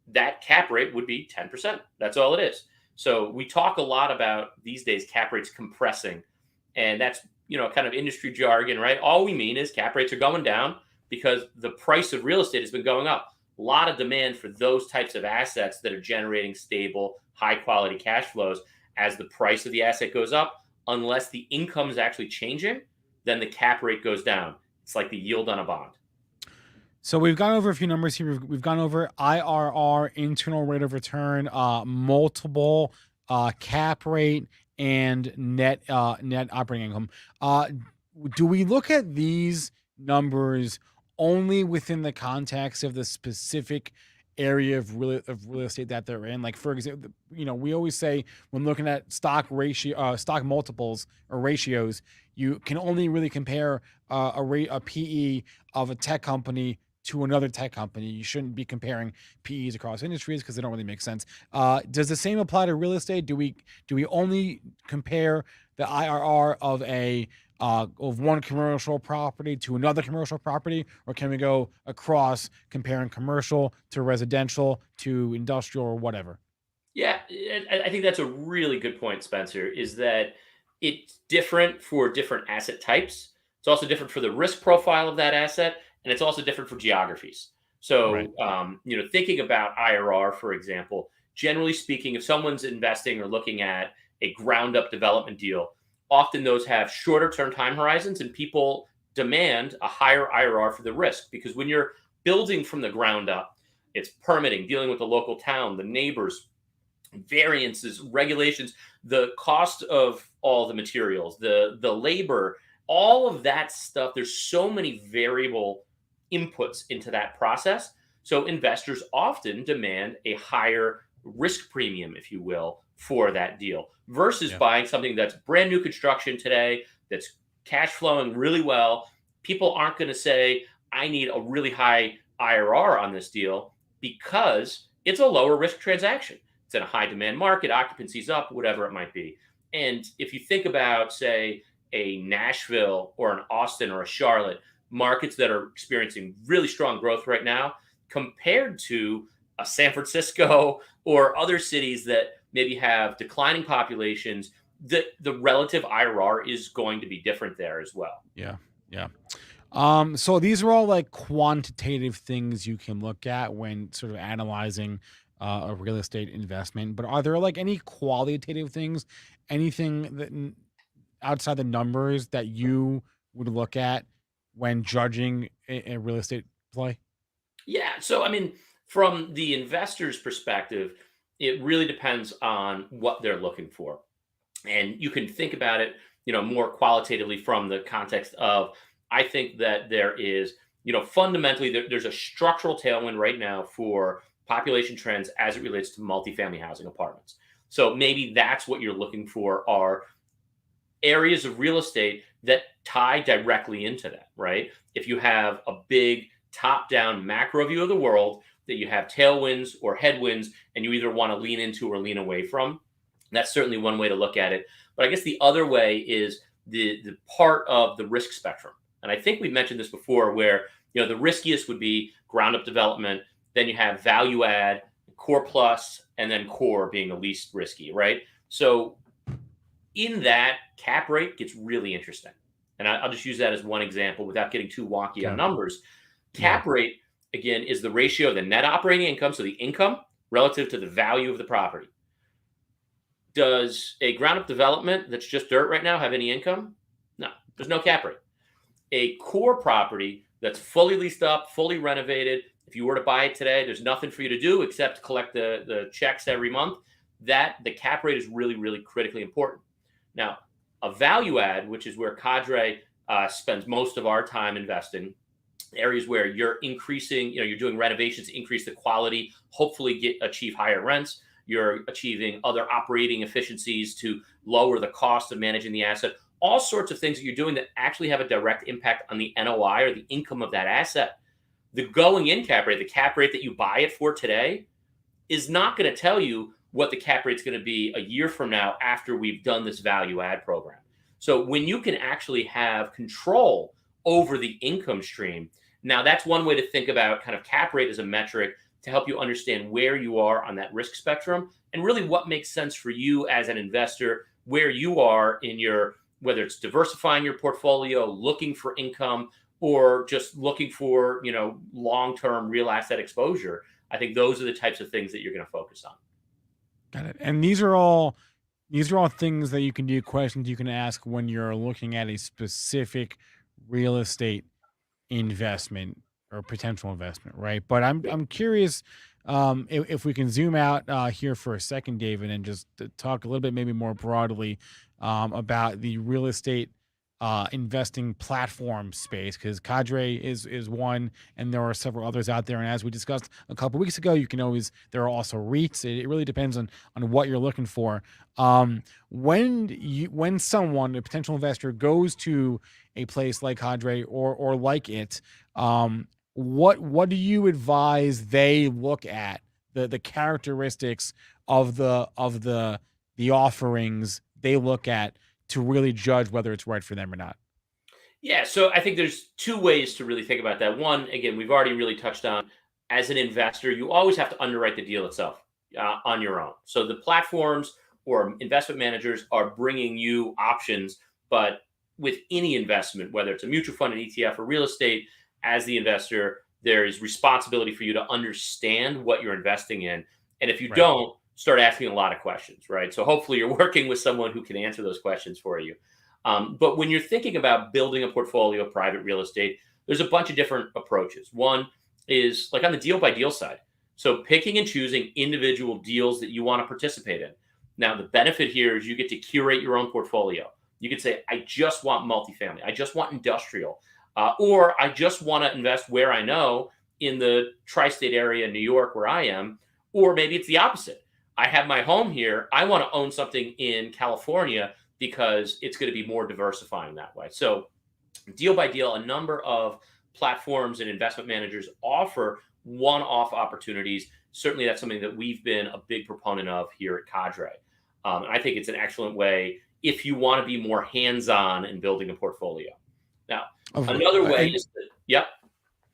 That cap rate would be 10%. That's all it is. So we talk a lot about these days cap rates compressing, and that's, kind of industry jargon, right? All we mean is cap rates are going down because the price of real estate has been going up. A lot of demand for those types of assets that are generating stable, high quality cash flows. As the price of the asset goes up, unless the income is actually changing, then the cap rate goes down. It's like the yield on a bond. So we've gone over a few numbers here. We've gone over IRR, internal rate of return, multiple, cap rate, and net operating income. Do we look at these numbers only within the context of the specific area of real estate that they're in? Like, for example, we always say when looking at stock multiples or ratios, you can only really compare a PE of a tech company to another tech company. You shouldn't be comparing PEs across industries because they don't really make sense. Does the same apply to real estate? Do we only compare the IRR of one commercial property to another commercial property, or can we go across comparing commercial to residential to industrial or whatever? Yeah, I think that's a really good point, Spencer, is that it's different for different asset types. It's also different for the risk profile of that asset, and it's also different for geographies. So, right. Thinking about IRR, for example, generally speaking, if someone's investing or looking at a ground up development deal, often those have shorter term time horizons, and people demand a higher IRR for the risk, because when you're building from the ground up, it's permitting, dealing with the local town, the neighbors, variances, regulations, the cost of all the materials, the labor, all of that stuff. There's so many variable inputs into that process. So investors often demand a higher risk premium, if you will, for that deal versus buying something that's brand new construction today, that's cash flowing really well. People aren't going to say, I need a really high IRR on this deal, because it's a lower risk transaction. It's in a high demand market, occupancy's up, whatever it might be. And if you think about, say, a Nashville or an Austin or a Charlotte, markets that are experiencing really strong growth right now, compared to a San Francisco or other cities that maybe have declining populations, the relative IRR is going to be different there as well. Yeah. So these are all like quantitative things you can look at when sort of analyzing a real estate investment. But are there like any qualitative things, anything that outside the numbers that you would look at when judging a real estate play? Yeah. So, from the investor's perspective, it really depends on what they're looking for. And you can think about it, more qualitatively from the context of, I think that there is, fundamentally, there's a structural tailwind right now for population trends as it relates to multifamily housing apartments. So maybe that's what you're looking for, are areas of real estate that tie directly into that, right? If you have a big top-down macro view of the world that you have tailwinds or headwinds, and you either want to lean into or lean away from, that's certainly one way to look at it. But I guess the other way is the part of the risk spectrum. And I think we mentioned this before, where the riskiest would be ground up development. Then you have value add, core plus, and then core being the least risky, right? So in that, cap rate gets really interesting. And I'll just use that as one example without getting too wonky on numbers. Cap rate, again, is the ratio of the net operating income, so the income, relative to the value of the property. Does a ground up development that's just dirt right now have any income? No, there's no cap rate. A core property that's fully leased up, fully renovated. If you were to buy it today, there's nothing for you to do except collect the checks every month. That the cap rate is really, really critically important. Now, a value add, which is where Cadre spends most of our time investing, areas where you're increasing, you're doing renovations to increase the quality, hopefully achieve higher rents. You're achieving other operating efficiencies to lower the cost of managing the asset. All sorts of things that you're doing that actually have a direct impact on the NOI or the income of that asset. The going in cap rate, the cap rate that you buy it for today, is not going to tell you what the cap rate is going to be a year from now after we've done this value add program. So when you can actually have control over the income stream, now that's one way to think about kind of cap rate as a metric to help you understand where you are on that risk spectrum and really what makes sense for you as an investor, where you are in your, whether it's diversifying your portfolio, looking for income, or just looking for, long-term real asset exposure. I think those are the types of things that you're going to focus on. Got it. And these are all things that you can do, questions you can ask when you're looking at a specific real estate investment or potential investment, right? But I'm curious if we can zoom out here for a second, David, and just talk a little bit maybe more broadly about the real estate investing platform space, because Cadre is one, and there are several others out there. And as we discussed a couple weeks ago, there are also REITs. It really depends on what you're looking for. When someone, a potential investor, goes to a place like Cadre or like it, what do you advise they look at, the characteristics of the offerings they look at to really judge whether it's right for them or not? Yeah, so I think there's two ways to really think about that. One, again, we've already really touched on, as an investor, you always have to underwrite the deal itself on your own. So the platforms or investment managers are bringing you options, but with any investment, whether it's a mutual fund, an ETF, or real estate, as the investor, there is responsibility for you to understand what you're investing in. And if you don't, start asking a lot of questions, right? So hopefully you're working with someone who can answer those questions for you. But when you're thinking about building a portfolio of private real estate, there's a bunch of different approaches. One is like on the deal by deal side. So picking and choosing individual deals that you want to participate in. Now, the benefit here is you get to curate your own portfolio. You could say, I just want multifamily. I just want industrial. Or I just want to invest where I know in the tri-state area in New York where I am. Or maybe it's the opposite. I have my home here. I want to own something in California because it's going to be more diversifying that way. So deal by deal, a number of platforms and investment managers offer one-off opportunities. Certainly that's something that we've been a big proponent of here at Cadre. And I think it's an excellent way if you want to be more hands-on in building a portfolio. Now, another way is that, yep.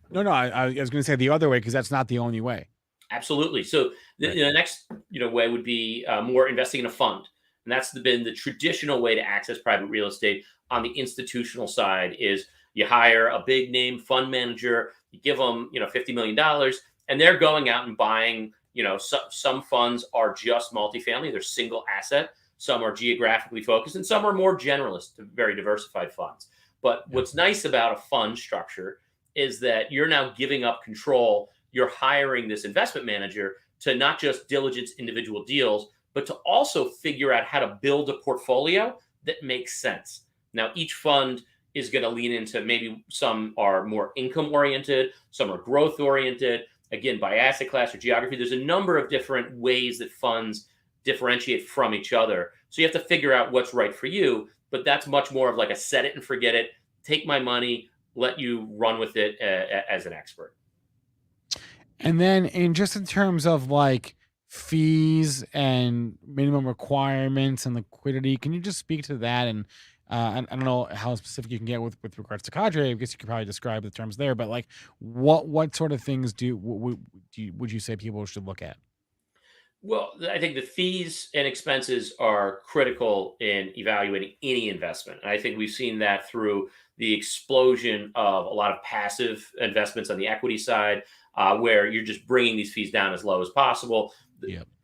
No, I was going to say the other way, because that's not the only way. Absolutely. So the next way would be more investing in a fund. And that's been the traditional way to access private real estate on the institutional side. Is you hire a big name fund manager, you give them $50 million, and they're going out and buying. Some funds are just multifamily, they're single asset. Some are geographically focused, and some are more generalist, very diversified funds. But what's nice about a fund structure is that you're now giving up control. You're hiring this investment manager to not just diligence individual deals, but to also figure out how to build a portfolio that makes sense. Now, each fund is going to lean into, maybe some are more income oriented, some are growth oriented, again, by asset class or geography. There's a number of different ways that funds differentiate from each other. So you have to figure out what's right for you, but that's much more of like a set it and forget it, take my money, let you run with it as an expert. And then in terms of like fees and minimum requirements and liquidity, can you just speak to that? And I don't know how specific you can get with regards to Cadre. I guess you could probably describe the terms there, but like what sort of things would you say people should look at? Well, I think the fees and expenses are critical in evaluating any investment. And I think we've seen that through the explosion of a lot of passive investments on the equity side, where you're just bringing these fees down as low as possible.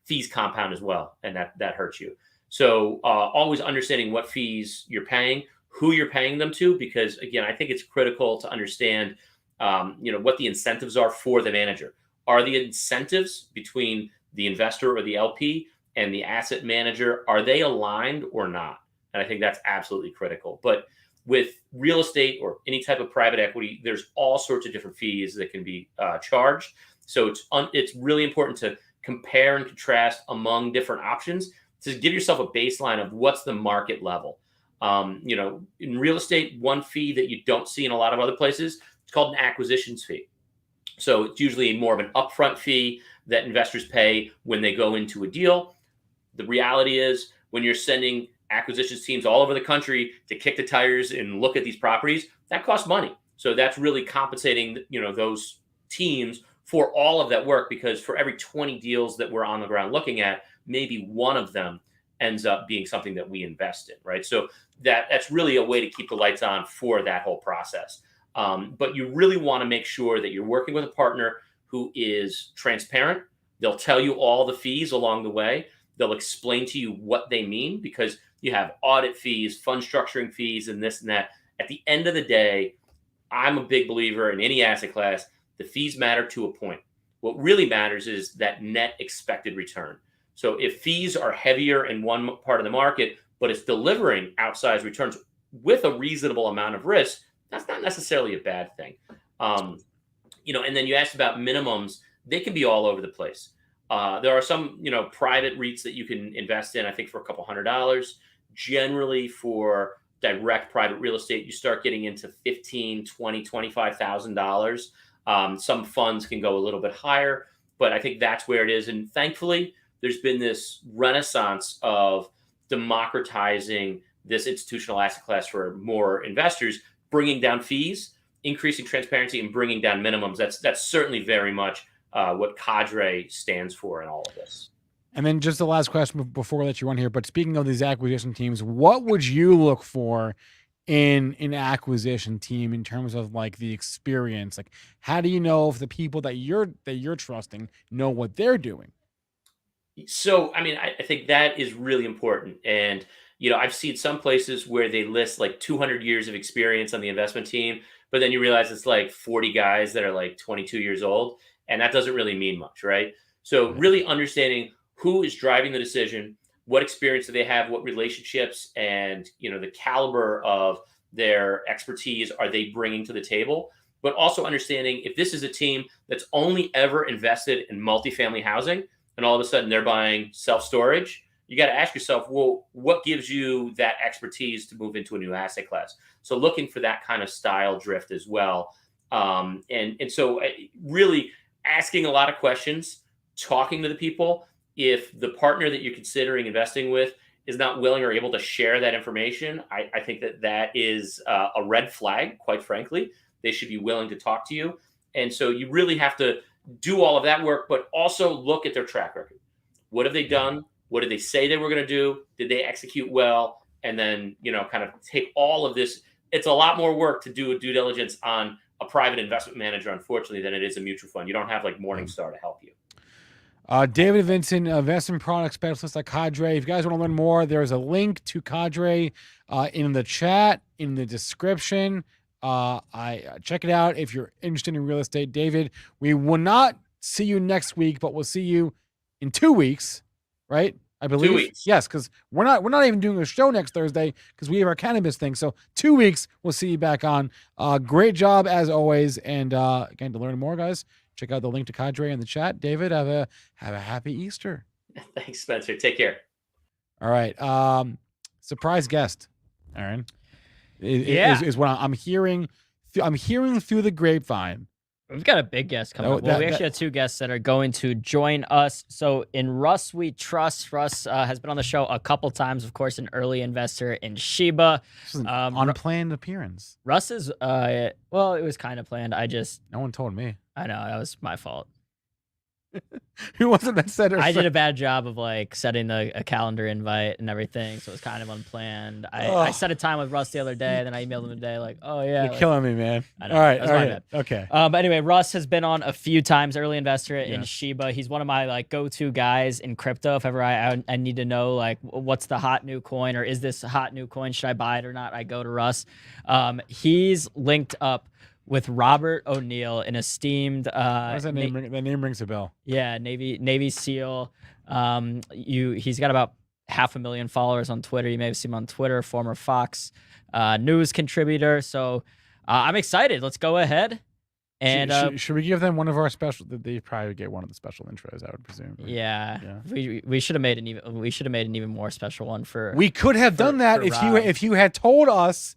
Fees compound as well, and that hurts you. So always understanding what fees you're paying, who you're paying them to, because again, I think it's critical to understand what the incentives are for the manager. Are the incentives between the investor or the LP and the asset manager, are they aligned or not? And I think that's absolutely critical. But with real estate or any type of private equity, there's all sorts of different fees that can be charged. So it's really important to compare and contrast among different options to give yourself a baseline of what's the market level. In real estate, one fee that you don't see in a lot of other places, it's called an acquisitions fee. So it's usually more of an upfront fee that investors pay when they go into a deal. The reality is when you're sending acquisitions teams all over the country to kick the tires and look at these properties, that costs money. So that's really compensating, those teams for all of that work, because for every 20 deals that we're on the ground looking at, maybe one of them ends up being something that we invest in, right? So that's really a way to keep the lights on for that whole process. But you really want to make sure that you're working with a partner who is transparent. They'll tell you all the fees along the way. They'll explain to you what they mean, because you have audit fees, fund structuring fees, and this and that. At the end of the day, I'm a big believer in any asset class. The fees matter to a point. What really matters is that net expected return. So if fees are heavier in one part of the market, but it's delivering outsized returns with a reasonable amount of risk, that's not necessarily a bad thing. And then you asked about minimums. They can be all over the place. There are some, private REITs that you can invest in, I think, for a couple $100. Generally, for direct private real estate, you start getting into $15,000, $20,000, $25,000. Some funds can go a little bit higher, but I think that's where it is. And thankfully, there's been this renaissance of democratizing this institutional asset class for more investors, bringing down fees, increasing transparency, and bringing down minimums. That's certainly very much what Cadre stands for in all of this. And then just the last question before we let you run here. But speaking of these acquisition teams, what would you look for in an acquisition team in terms of like the experience? Like, how do you know if the people that you're trusting know what they're doing? So, I think that is really important. And, I've seen some places where they list like 200 years of experience on the investment team, but then you realize it's like 40 guys that are like 22 years old. And that doesn't really mean much, right? So really understanding who is driving the decision, what experience do they have, what relationships, and the caliber of their expertise are they bringing to the table. But also understanding if this is a team that's only ever invested in multifamily housing, and all of a sudden they're buying self-storage, you got to ask yourself, well, what gives you that expertise to move into a new asset class? So looking for that kind of style drift as well. And so really asking a lot of questions, talking to the people. If the partner that you're considering investing with is not willing or able to share that information, I think that is a red flag, quite frankly. They should be willing to talk to you. And so you really have to do all of that work, but also look at their track record. What have they done? What did they say they were going to do? Did they execute well? And then, kind of take all of this. It's a lot more work to do a due diligence on a private investment manager, unfortunately, than it is a mutual fund. You don't have like Morningstar to help you. David Vincent, investment product specialist at Cadre. If you guys want to learn more, there's a link to Cadre in the chat, in the description. I check it out if you're interested in real estate. David, we will not see you next week, but we'll see you in 2 weeks, right? I believe. 2 weeks. Yes, because we're not even doing a show next Thursday because we have our cannabis thing. So 2 weeks, we'll see you back on. Great job as always. And again, to learn more, guys, check out the link to Cadre in the chat. David, have a happy Easter. Thanks, Spencer. Take care. All right. Surprise guest, Aaron. Is what I'm hearing. I'm hearing through the grapevine. We've got a big guest coming up. Well, we actually have two guests that are going to join us. So in Russ We Trust. Russ has been on the show a couple times, of course, an early investor in Shiba. This is an unplanned appearance. Russ is, well, it was kind of planned. No one told me. I know, that was my fault. Who was it that said it? I did a bad job of like setting a calendar invite and everything, so it was kind of unplanned. I set a time with Russ the other day, and then I emailed him today, like, "Oh yeah, you're killing me, man." I know, all right, that's my bad. Okay. But anyway, Russ has been on a few times, early investor in Shiba. He's one of my like go-to guys in crypto. If ever I need to know like what's the hot new coin, or is this a hot new coin? Should I buy it or not? I go to Russ. He's linked up with Robert O'Neill, an esteemed What does that name ring? That name rings a bell. Yeah, Navy SEAL. He's got about 500,000 followers on Twitter. You may have seen him on Twitter, former Fox News contributor. So I'm excited. Let's go ahead. And should we give them one of our special? They probably get one of the special intros, I would presume. Yeah. We should have made an even more special one for. We could have done that if you had told us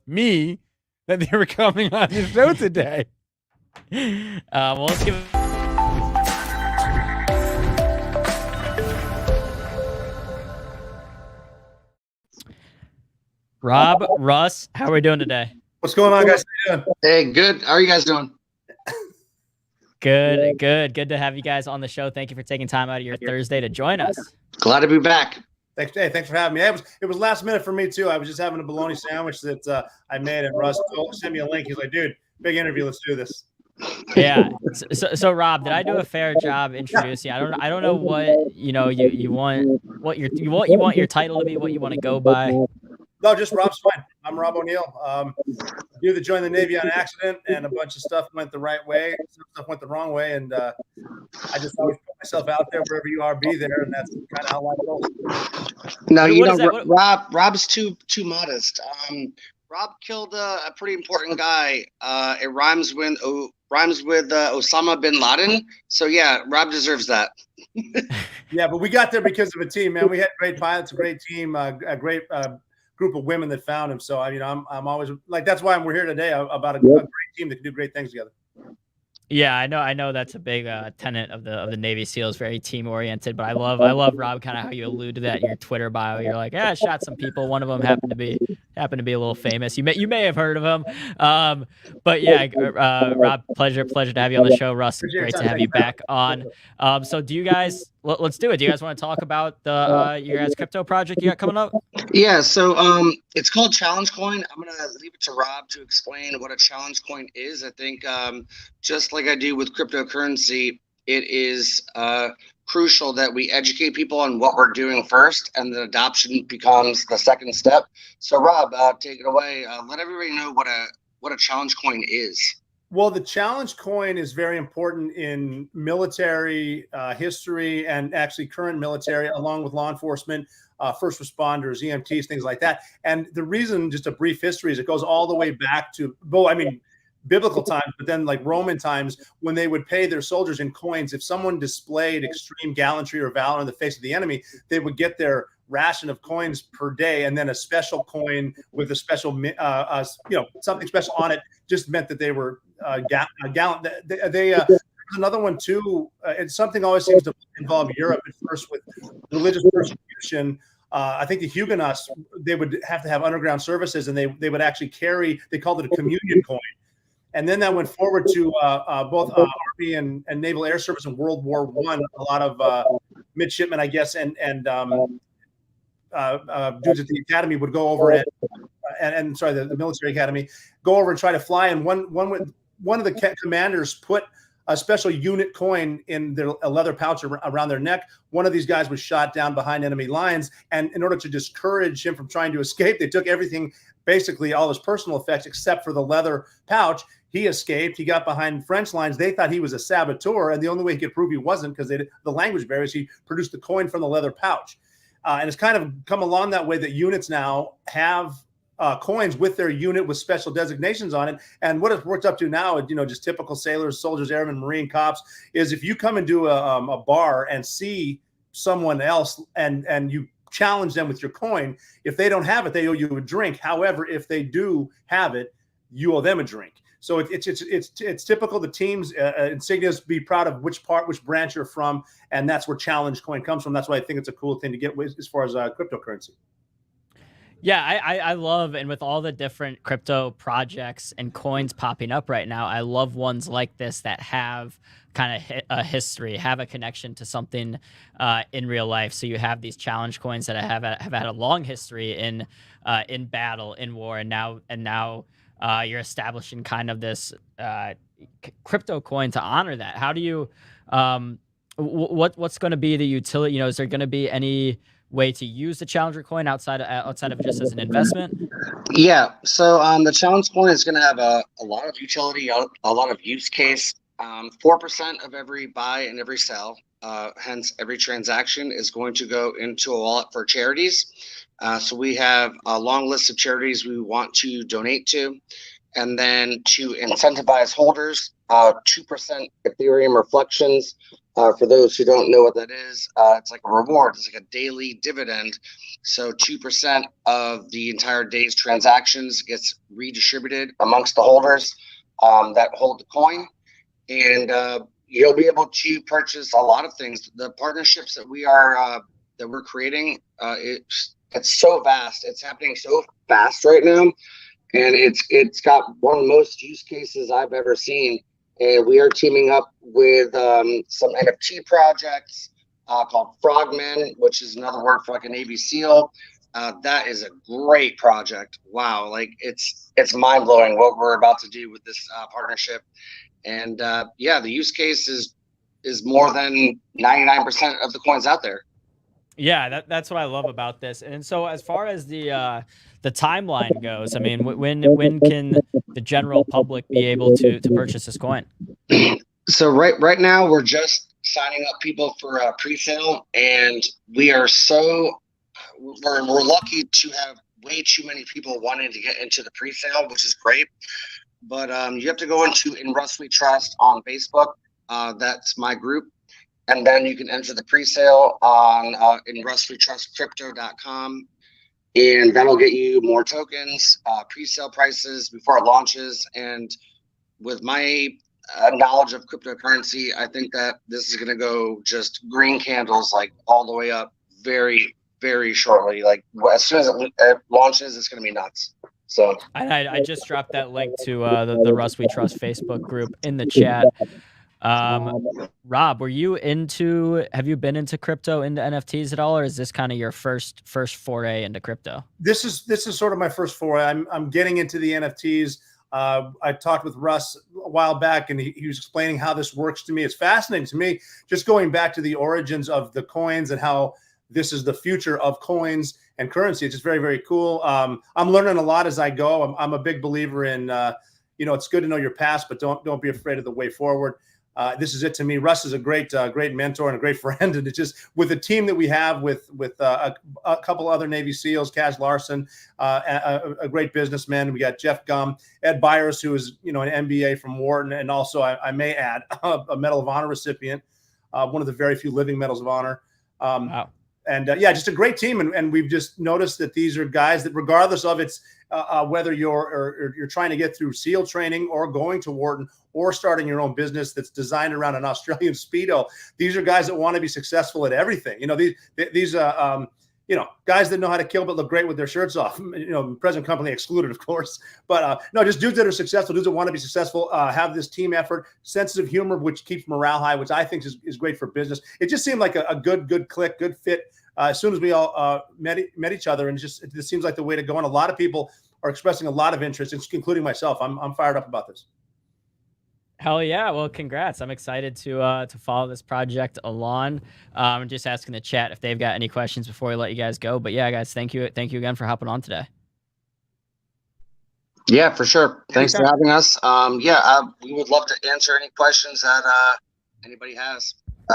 that they were coming on the show today. Well, let's give. Rob, Russ, how are we doing today? What's going on, guys? How you doing? Hey, good. How are you guys doing? Good to have you guys on the show. Thank you for taking time out of your Thursday to join us. Glad to be back. Thanks for having me. It was last minute for me too. I was just having a bologna sandwich that I made, and Russ sent me a link. He's like, "Dude, big interview. Let's do this." Yeah. So Rob, did I do a fair job introducing you? I don't know what you want your title to be, what you want to go by. No, just Rob's fine. I'm Rob O'Neill. Dude that joined the Navy on accident, and a bunch of stuff went the right way, some stuff went the wrong way, and I just always put myself out there. Wherever you are, be there, and that's kind of how life goes. No, you know, Rob's too modest. Rob killed a pretty important guy. It rhymes with Osama bin Laden. So yeah, Rob deserves that. Yeah, but we got there because of a team, man. We had great pilots, a great team, a great group of women that found him. So I'm always like, that's why we're here today about a great team that can do great things together. Yeah, I know that's a big tenet of the Navy SEALs, very team oriented. But I love Rob, kind of how you allude to that in your Twitter bio. You're like, I shot some people. One of them happened to be a little famous. You may have heard of him. But yeah, Rob, pleasure to have you on the show. Russ, great to have you back on. So do you guys? Let's do it. Do you guys want to talk about your guys' crypto project you got coming up? Yeah, so it's called Challenge Coin. I'm gonna leave it to Rob to explain what a challenge coin is. I think just like I do with cryptocurrency, it is crucial that we educate people on what we're doing first, and the adoption becomes the second step. So Rob, take it away. Let everybody know what a challenge coin is. Well, the challenge coin is very important in military history, and actually current military, along with law enforcement, first responders, EMTs, things like that. And the reason, just a brief history, is it goes all the way back to, biblical times, but then like Roman times, when they would pay their soldiers in coins. If someone displayed extreme gallantry or valor in the face of the enemy, they would get their ration of coins per day, and then a special coin with a special, something special on it, just meant that they were gallant. There's another one too. It's something always seems to involve Europe at first with religious persecution. I think the Huguenots, they would have to have underground services, and they would actually carry, they called it a communion coin. And then that went forward to both Army and Naval Air Service in World War I. A lot of midshipmen, I guess, and dudes at the academy would go over and the military academy, go over and try to fly. And one of the commanders put a special unit coin in a leather pouch around their neck. One of these guys was shot down behind enemy lines, and in order to discourage him from trying to escape, they took everything, basically all his personal effects, except for the leather pouch. He escaped. He got behind French lines. They thought he was a saboteur, and the only way he could prove he wasn't, because the language barriers, he produced the coin from the leather pouch. And it's kind of come along that way that units now have coins with their unit with special designations on it. And what it's worked up to now, just typical sailors, soldiers, airmen, Marine, cops, is if you come into a bar and see someone else and you challenge them with your coin, if they don't have it, they owe you a drink. However, if they do have it, you owe them a drink. So it's typical. The teams insignias be proud of which branch you're from, and that's where challenge coin comes from. That's why I think it's a cool thing to get as far as cryptocurrency. Yeah, I love, and with all the different crypto projects and coins popping up right now, I love ones like this that have kind of a history, have a connection to something in real life. So you have these challenge coins that have had a long history in battle, in war, and now you're establishing kind of this crypto coin to honor that. How do you what's going to be the utility? Is there going to be any way to use the Challenger coin outside of just as an investment? Yeah. So the challenge coin is going to have a lot of utility, a lot of use case. 4% of every buy and every sell, hence every transaction, is going to go into a wallet for charities. So we have a long list of charities we want to donate to. And then to incentivize holders, 2% Ethereum reflections. For those who don't know what that is, it's like a reward. It's like a daily dividend. So 2% of the entire day's transactions gets redistributed amongst the holders that hold the coin. And you'll be able to purchase a lot of things. The partnerships that we're creating, it's so vast. It's happening so fast right now. And it's got one of the most use cases I've ever seen. And we are teaming up with some NFT projects called Frogmen, which is another word for like a Navy SEAL. That is a great project. Wow, like it's mind blowing what we're about to do with this partnership. And yeah, the use case is more than 99% of the coins out there. Yeah, that's what I love about this. And so as far as the timeline goes, I mean, when can the general public be able to purchase this coin? So right now we're just signing up people for a pre-sale, and we're lucky to have way too many people wanting to get into the pre-sale, which is great. But you have to go into In Rust We Trust on Facebook. That's my group. And then you can enter the pre-sale on inrustwetrustcrypto.com, and that'll get you more tokens, pre-sale prices before it launches. And with my knowledge of cryptocurrency, I think that this is going to go just green candles like all the way up very, very shortly. Like as soon as it launches, it's going to be nuts. So I just dropped that link to the Rust We Trust Facebook group in the chat. Rob, have you been into crypto, into NFTs at all, or is this kind of your first foray into crypto? This is sort of my first foray. I'm getting into the NFTs. I talked with Russ a while back, and he was explaining how this works to me. It's fascinating to me, just going back to the origins of the coins and how this is the future of coins and currency. It's just very, very cool. I'm learning a lot as I go. I'm a big believer in, it's good to know your past, but don't be afraid of the way forward. This is it to me. Russ is a great mentor and a great friend, and it's just with the team that we have with a couple other Navy SEALs, Kaz Larson, a great businessman. We got Jeff Gum, Ed Byers, who is an MBA from Wharton, and also I may add a Medal of Honor recipient, one of the very few living Medals of Honor. Wow. And yeah, just a great team, and we've just noticed that these are guys that, regardless of it's whether you're trying to get through SEAL training or going to Wharton or starting your own business that's designed around an Australian Speedo, these are guys that want to be successful at everything. These guys that know how to kill but look great with their shirts off. Present company excluded, of course. But no, just dudes that are successful, dudes that want to be successful, have this team effort, sense of humor, which keeps morale high, which I think is great for business. It just seemed like a good click, good fit. As soon as we all met each other, and this seems like the way to go. And a lot of people are expressing a lot of interest, including myself. I'm fired up about this. Hell yeah. Well, congrats. I'm excited to follow this project along. I'm just asking the chat if they've got any questions before we let you guys go. But yeah, guys, thank you again for hopping on today. Yeah, for sure. Thanks for having us. We would love to answer any questions that anybody has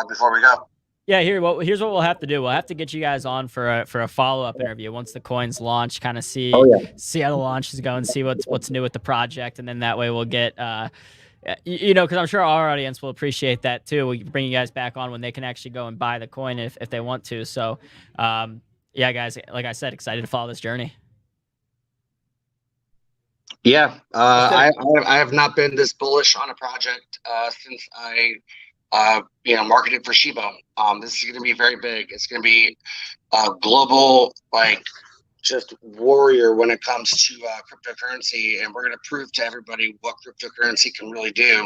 before we go. Yeah, here's what we'll have to do. We'll have to get you guys on for a follow-up interview once the coins launch, kind of see how the launch is going, see what's new with the project, and then that way we'll get because I'm sure our audience will appreciate that too. We can bring you guys back on when they can actually go and buy the coin if they want to. So yeah, guys, like I said, excited to follow this journey. Yeah, I have not been this bullish on a project since I marketed for Shiba. This is going to be very big. It's going to be a global, just warrior when it comes to cryptocurrency, and we're going to prove to everybody what cryptocurrency can really do.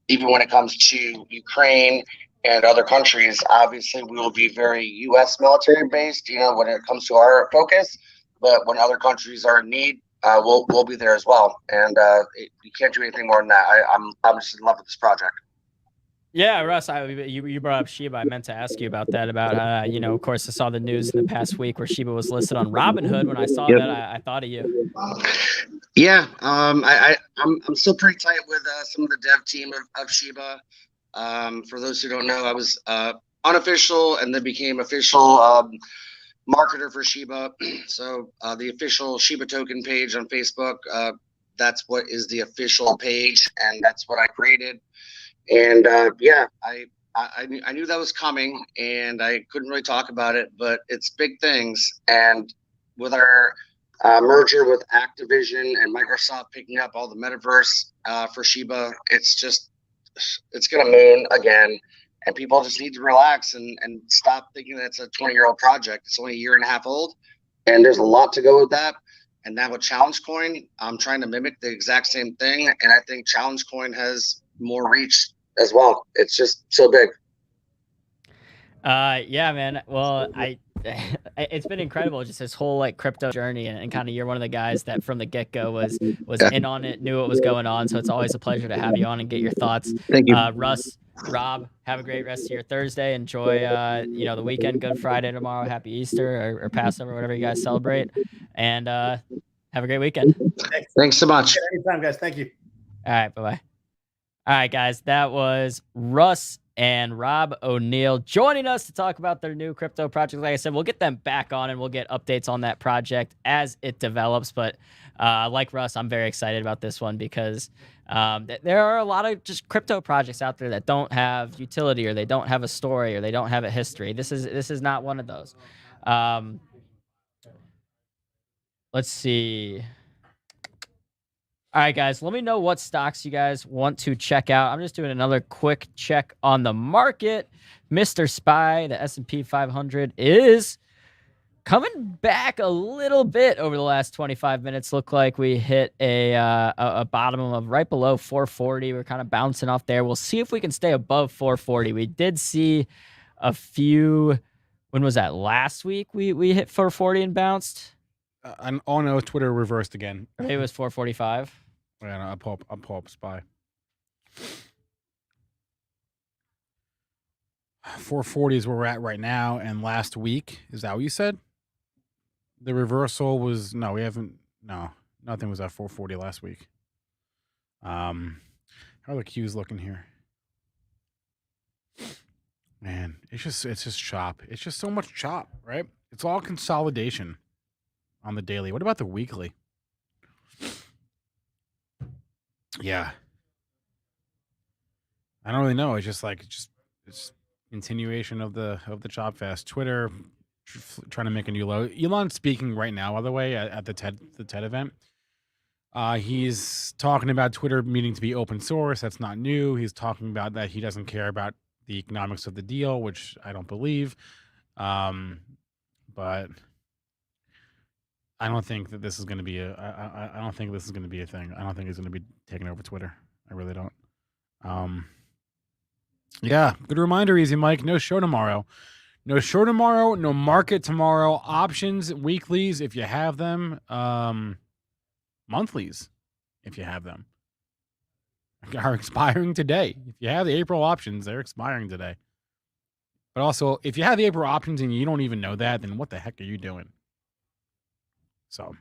Even when it comes to Ukraine and other countries, obviously we will be very U.S. military based, when it comes to our focus. But when other countries are in need, we'll be there as well. And you can't do anything more than that. I'm just in love with this project. Yeah, Russ, you brought up Shiba. I meant to ask you about that. About of course, I saw the news in the past week where Shiba was listed on Robinhood. When I saw that, I thought of you. Yeah, I'm still pretty tight with some of the dev team of Shiba. For those who don't know, I was unofficial and then became official marketer for Shiba. So the official Shiba token page on Facebook, that's what is the official page, and that's what I created. And yeah, I knew that was coming, and I couldn't really talk about it, but it's big things. And with our merger with Activision and Microsoft picking up all the metaverse for Shiba, it's gonna moon again, and people just need to relax and stop thinking that it's a 20-year-old project. It's only a year and a half old, and there's a lot to go with that. And now with Challenge Coin, I'm trying to mimic the exact same thing, and I think Challenge Coin has more reach as well. It's just so big. Yeah, man. Well, it's been incredible, just this whole like crypto journey, and kind of you're one of the guys that from the get-go was in on it, knew what was going on. So it's always a pleasure to have you on and get your thoughts. Thank you. Russ, Rob, have a great rest of your Thursday. Enjoy the weekend, Good Friday tomorrow, happy Easter or Passover, whatever you guys celebrate. And have a great weekend. Thanks so much. Anytime, guys. Thank you. All right, bye-bye. All right, guys, that was Russ and Rob O'Neill joining us to talk about their new crypto project. Like I said, we'll get them back on and we'll get updates on that project as it develops. But like Russ, I'm very excited about this one because there are a lot of just crypto projects out there that don't have utility, or they don't have a story, or they don't have a history. This is not one of those. Let's see. All right, guys, let me know what stocks you guys want to check out. I'm just doing another quick check on the market. Mr. Spy, the S&P 500, is coming back a little bit over the last 25 minutes. Look like we hit a bottom of right below 440. We're kind of bouncing off there. We'll see if we can stay above 440. We did see a few. When was that? Last week we hit 440 and bounced. Oh no, Twitter reversed again. It was 445. Yeah, no, I'll pull up Spy. 440 is where we're at right now, and last week, is that what you said? The reversal was nothing was at 440 last week. How are the Qs looking here? Man, it's just chop. It's just so much chop, right? It's all consolidation on the daily. What about the weekly? Yeah. I don't really know. It's just it's continuation of the chop fest. Twitter trying to make a new low. Elon's speaking right now, by the way, at the TED event. He's talking about Twitter needing to be open source. That's not new. He's talking about that he doesn't care about the economics of the deal, which I don't believe. But I don't think that this is going to be I don't think this is going to be a thing. I don't think he's going to be taking over Twitter. I really don't. Yeah, good reminder, Easy Mike. No show tomorrow. No show tomorrow. No market tomorrow. Options, weeklies, if you have them. Monthlies, if you have them, are expiring today. If you have the April options, they're expiring today. But also, if you have the April options and you don't even know that, then what the heck are you doing? So,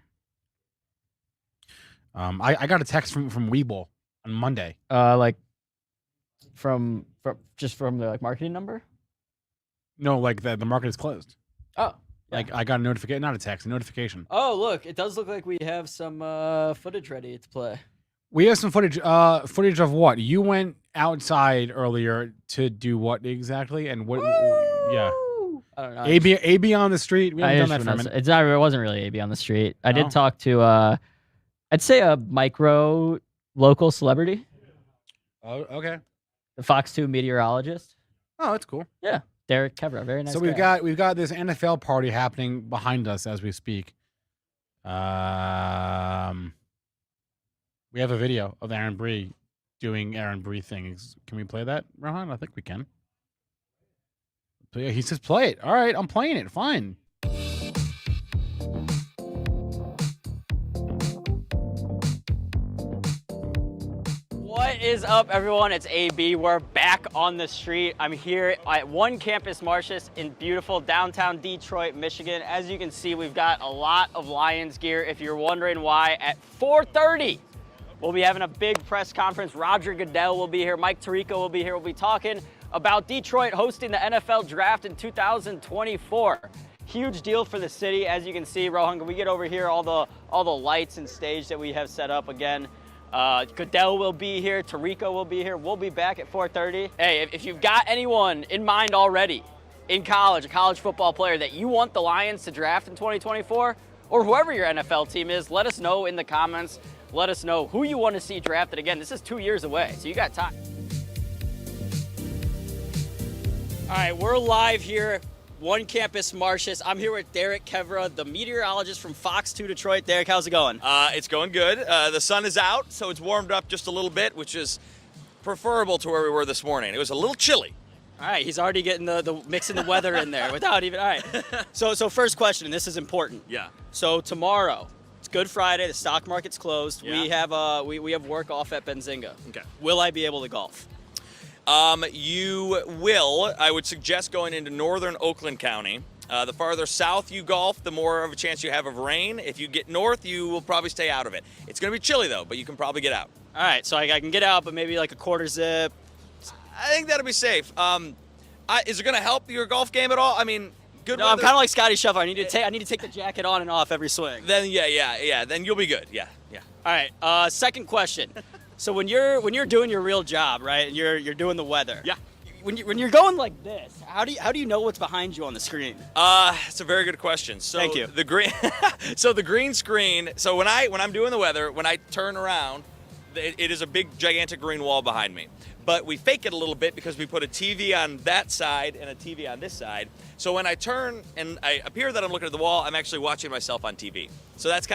I got a text from Webull on Monday. Like from the marketing number? No, like the market is closed. Oh, like I got a notification, not a text, a notification. Oh, look, it does look like we have some footage ready to play. We have some footage. Footage of what? You went outside earlier to do what exactly? And what? Yeah. I don't know. AB on the street. We haven't done that for a minute. It wasn't really AB on the street. I did talk to I'd say a micro local celebrity. Oh, okay. The Fox 2 meteorologist. Oh, that's cool. Yeah. Derek Kevra, very nice. So we've got this NFL party happening behind us as we speak. We have a video of Aaron Bree doing Aaron Bree things. Can we play that, Rohan? I think we can. He says play it. All right, I'm playing it. Fine. What is up, everyone? It's AB. We're back on the street. I'm here at One Campus Martius in beautiful downtown Detroit, Michigan. As you can see, we've got a lot of Lions gear. If you're wondering why, at 4:30, we'll be having a big press conference. Roger Goodell will be here. Mike Tirico will be here. We'll be talking about Detroit hosting the NFL draft in 2024. Huge deal for the city. As you can see, Rohan, can we get over here, all the lights and stage that we have set up again. Goodell will be here, Tirico will be here. We'll be back at 4:30. Hey, if you've got anyone in mind already in college, a college football player that you want the Lions to draft in 2024, or whoever your NFL team is, let us know in the comments. Let us know who you want to see drafted. Again, this is 2 years away, so you got time. All right, we're live here, One Campus Martius. I'm here with Derek Kevra, the meteorologist from Fox 2 Detroit. Derek, how's it going? It's going good. The sun is out, so it's warmed up just a little bit, which is preferable to where we were this morning. It was a little chilly. All right, he's already getting the mixing the weather in there without even. All right. So first question, and this is important. Yeah. So tomorrow, it's Good Friday. The stock market's closed. Yeah. We have work off at Benzinga. Okay. Will I be able to golf? You will. I would suggest going into northern Oakland County. The farther south you golf, the more of a chance you have of rain. If you get north, you will probably stay out of it. It's going to be chilly, though, but you can probably get out. All right, so I can get out, but maybe like a quarter zip. I think that'll be safe. Is it going to help your golf game at all? I mean, good No, weather. I'm kind of like Scotty Scheffler. I need to take the jacket on and off every swing. Then, yeah. Then you'll be good. Yeah. All right, second question. So when you're doing your real job, right, and you're doing the weather. Yeah. When you're going like this, how do you know what's behind you on the screen? It's a very good question. So Thank you. The green screen. So when I'm doing the weather, when I turn around, it is a big gigantic green wall behind me. But we fake it a little bit because we put a TV on that side and a TV on this side. So when I turn and I appear that I'm looking at the wall, I'm actually watching myself on TV. So that's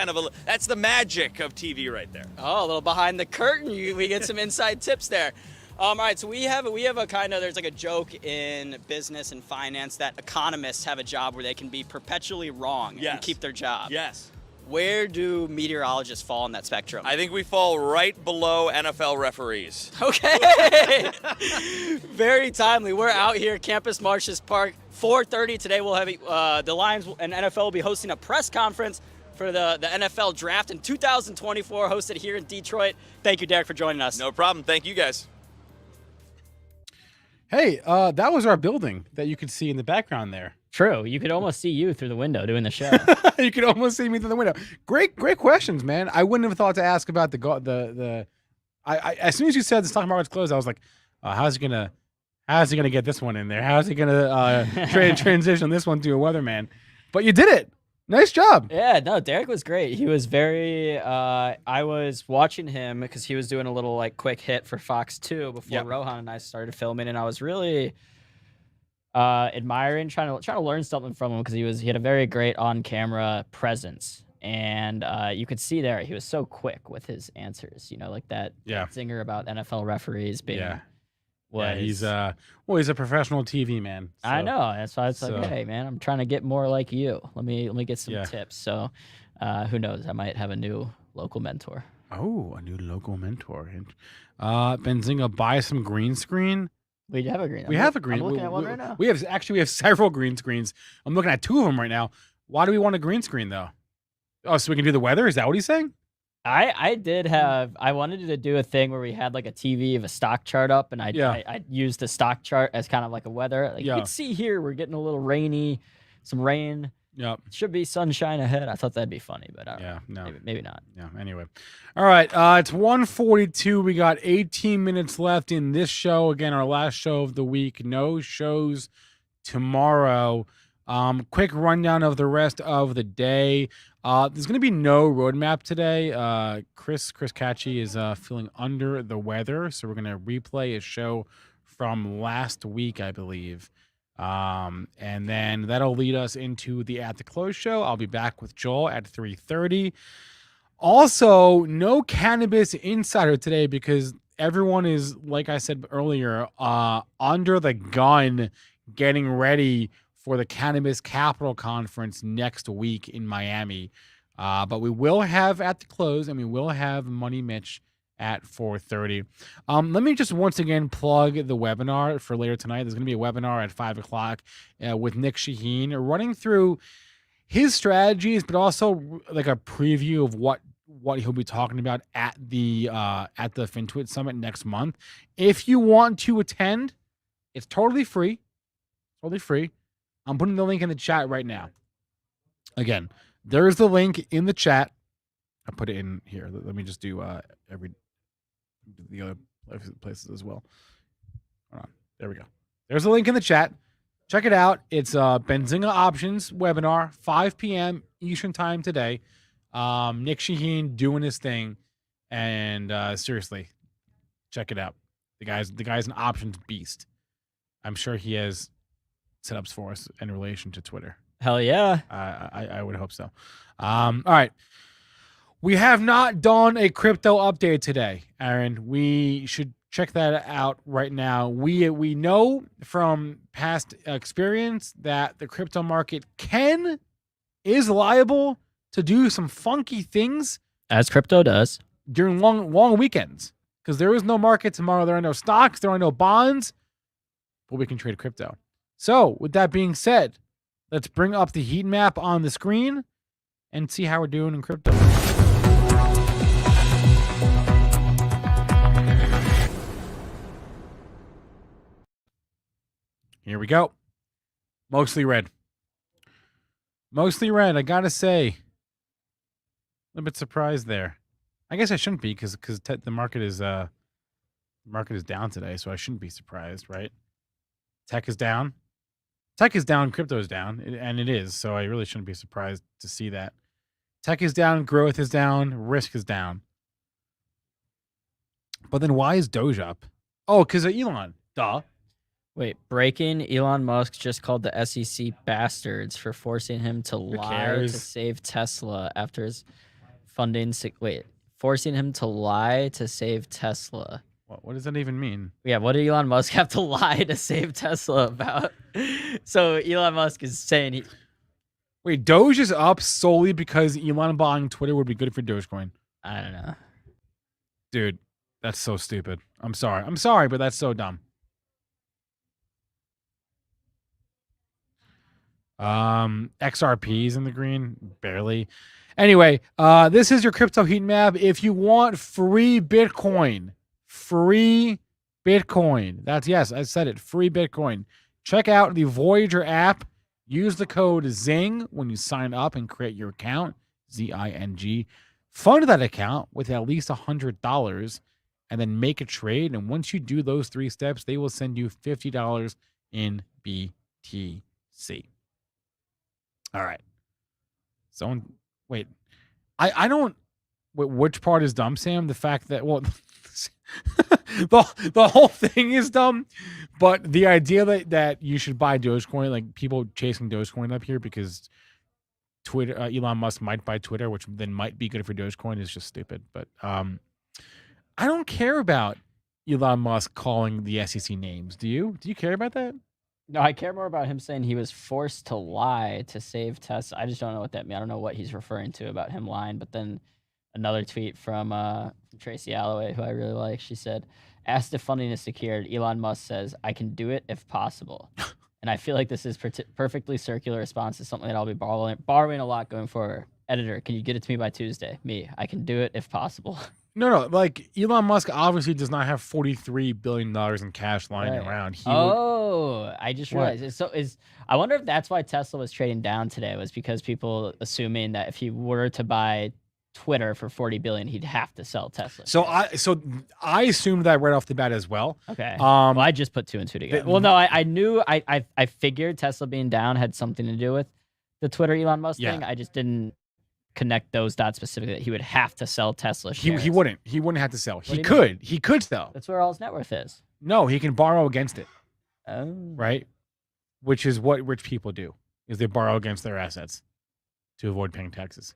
that's the magic of TV right there. Oh, a little behind the curtain. We get some inside tips there. All right, so we have a kind of, there's like a joke in business and finance that economists have a job where they can be perpetually wrong and keep their job. Yes. Where do meteorologists fall on that spectrum? I think we fall right below NFL referees. Okay. Very timely. We're out here, Campus Martius Park, 4:30 today. We'll have the Lions and NFL will be hosting a press conference for the NFL draft in 2024, hosted here in Detroit. Thank you, Derek, for joining us. No problem. Thank you, guys. Hey, that was our building that you could see in the background there. True. You could almost see you through the window doing the show. You could almost see me through the window. Great questions, man. I wouldn't have thought to ask about the. I as soon as you said the stock market's closed, I was like, how's he gonna get this one in there? How's he gonna transition this one to a weatherman? But you did it. Nice job. Yeah, no, Derek was great. He was very. I was watching him because he was doing a little like quick hit for Fox 2 before Rohan and I started filming, and I was really admiring, trying to learn something from him because he had a very great on-camera presence, and you could see there he was so quick with his answers. You know, like that zinger about NFL referees being. Yeah. He's a professional TV man. So. I know. That's why it's like, hey man, I'm trying to get more like you. Let me get some tips. So who knows? I might have a new local mentor. Oh, a new local mentor. Benzinga, buy some green screen. We have a green. We have a green. I'm looking at one right now. We have several green screens. I'm looking at two of them right now. Why do we want a green screen though? Oh, so we can do the weather? Is that what he's saying? I wanted to do a thing where we had like a TV of a stock chart up, and I used the stock chart as kind of like a weather. Like you can see here, we're getting a little rainy, some rain. Yep. Should be sunshine ahead. I thought that'd be funny, but maybe not. Yeah. Anyway, all right. It's 1:42. We got 18 minutes left in this show. Again, our last show of the week. No shows tomorrow. Quick rundown of the rest of the day. There's going to be no roadmap today. Chris Catchy is feeling under the weather, so we're going to replay a show from last week, I believe. And then that'll lead us into the At the Close show. I'll be back with Joel at 3:30. Also, no Cannabis Insider today because everyone is, like I said earlier, under the gun getting ready for the Cannabis Capital Conference next week in Miami. But we will have At the Close, and we will have Money Mitch at 4:30. Let me just once again plug the webinar for later tonight. There's going to be a webinar at 5 o'clock with Nick Shaheen running through his strategies, but also like a preview of what he'll be talking about at the Fintwit Summit next month. If you want to attend, it's totally free. Totally free. I'm putting the link in the chat right now. Again, there's the link in the chat. I put it in here. Let me just do the other places as well. Hold on. There we go. There's a link in the chat. Check it out. It's Benzinga Options webinar, 5 p.m. Eastern time today. Nick Shaheen doing his thing, and seriously, check it out. The guy's an options beast. I'm sure he has setups for us in relation to Twitter. Hell yeah. I would hope so. All right. We have not done a crypto update today, Aaron. We should check that out right now. We know from past experience that the crypto market is liable to do some funky things, as crypto does, during long weekends, because there is no market tomorrow. There are no stocks, there are no bonds, but we can trade crypto. So with that being said, let's bring up the heat map on the screen and see how we're doing in crypto. Here we go. Mostly red. Mostly red. I gotta say, a little bit surprised there. I guess I shouldn't be, because the market is down today, so I shouldn't be surprised, right? Tech is down. Tech is down. Crypto is down, and it is. So I really shouldn't be surprised to see that. Tech is down. Growth is down. Risk is down. But then why is Doge up? Oh, because of Elon. Duh. Wait, breaking. Elon Musk just called the SEC bastards for forcing him to lie to save Tesla after his funding. Forcing him to lie to save Tesla. What does that even mean? Yeah, what did Elon Musk have to lie to save Tesla about? So Elon Musk is saying Wait, Doge is up solely because Elon buying Twitter would be good for Dogecoin. I don't know. Dude, that's so stupid. I'm sorry, but that's so dumb. XRP's in the green, barely. Anyway, this is your crypto heat map. If you want free Bitcoin, yes, I said it, free Bitcoin. Check out the Voyager app. Use the code ZING when you sign up and create your account, ZING. Fund that account with at least $100 and then make a trade. And once you do those 3 steps, they will send you $50 in BTC. All right. So wait, I don't. Wait, which part is dumb, Sam? The fact that the whole thing is dumb, but the idea that you should buy Dogecoin, like people chasing Dogecoin up here because Twitter, Elon Musk might buy Twitter, which then might be good for Dogecoin, is just stupid. But I don't care about Elon Musk calling the SEC names. Do you? Do you care about that? No, I care more about him saying he was forced to lie to save Tesla. I just don't know what that means. I don't know what he's referring to about him lying. But then another tweet from Tracy Alloway, who I really like. She said, asked if funding is secured. Elon Musk says, I can do it if possible. And I feel like this is perfectly circular response to something that I'll be borrowing a lot going forward. Editor, can you get it to me by Tuesday? Me, I can do it if possible. No. Like Elon Musk obviously does not have $43 billion in cash lying around. I just realized. I wonder if that's why Tesla was trading down today, was because people assuming that if he were to buy Twitter for $40 billion, he'd have to sell Tesla. So I assumed that right off the bat as well. Okay. Well, I just put 2 and 2 together. Well, no, I knew I figured Tesla being down had something to do with the Twitter Elon Musk thing. I just didn't connect those dots specifically that he would have to sell Tesla shares. He wouldn't have to sell. He could sell. That's where all his net worth is. No, he can borrow against it. Oh. Right? Which is what rich people do, is they borrow against their assets to avoid paying taxes.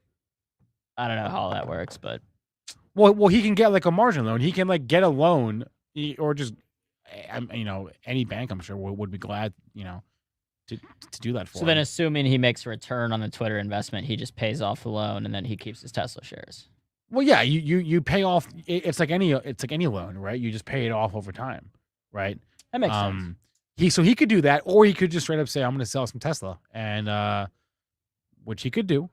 I don't know how all that works, but well, he can get like a margin loan. He can like get a loan, or just any bank, I'm sure would be glad, to do that for him. So then, assuming he makes a return on the Twitter investment, he just pays off the loan and then he keeps his Tesla shares. Well, yeah, you pay off. It's like any loan, right? You just pay it off over time, right? That makes sense. He could do that, or he could just straight up say, "I'm going to sell some Tesla," and which he could do,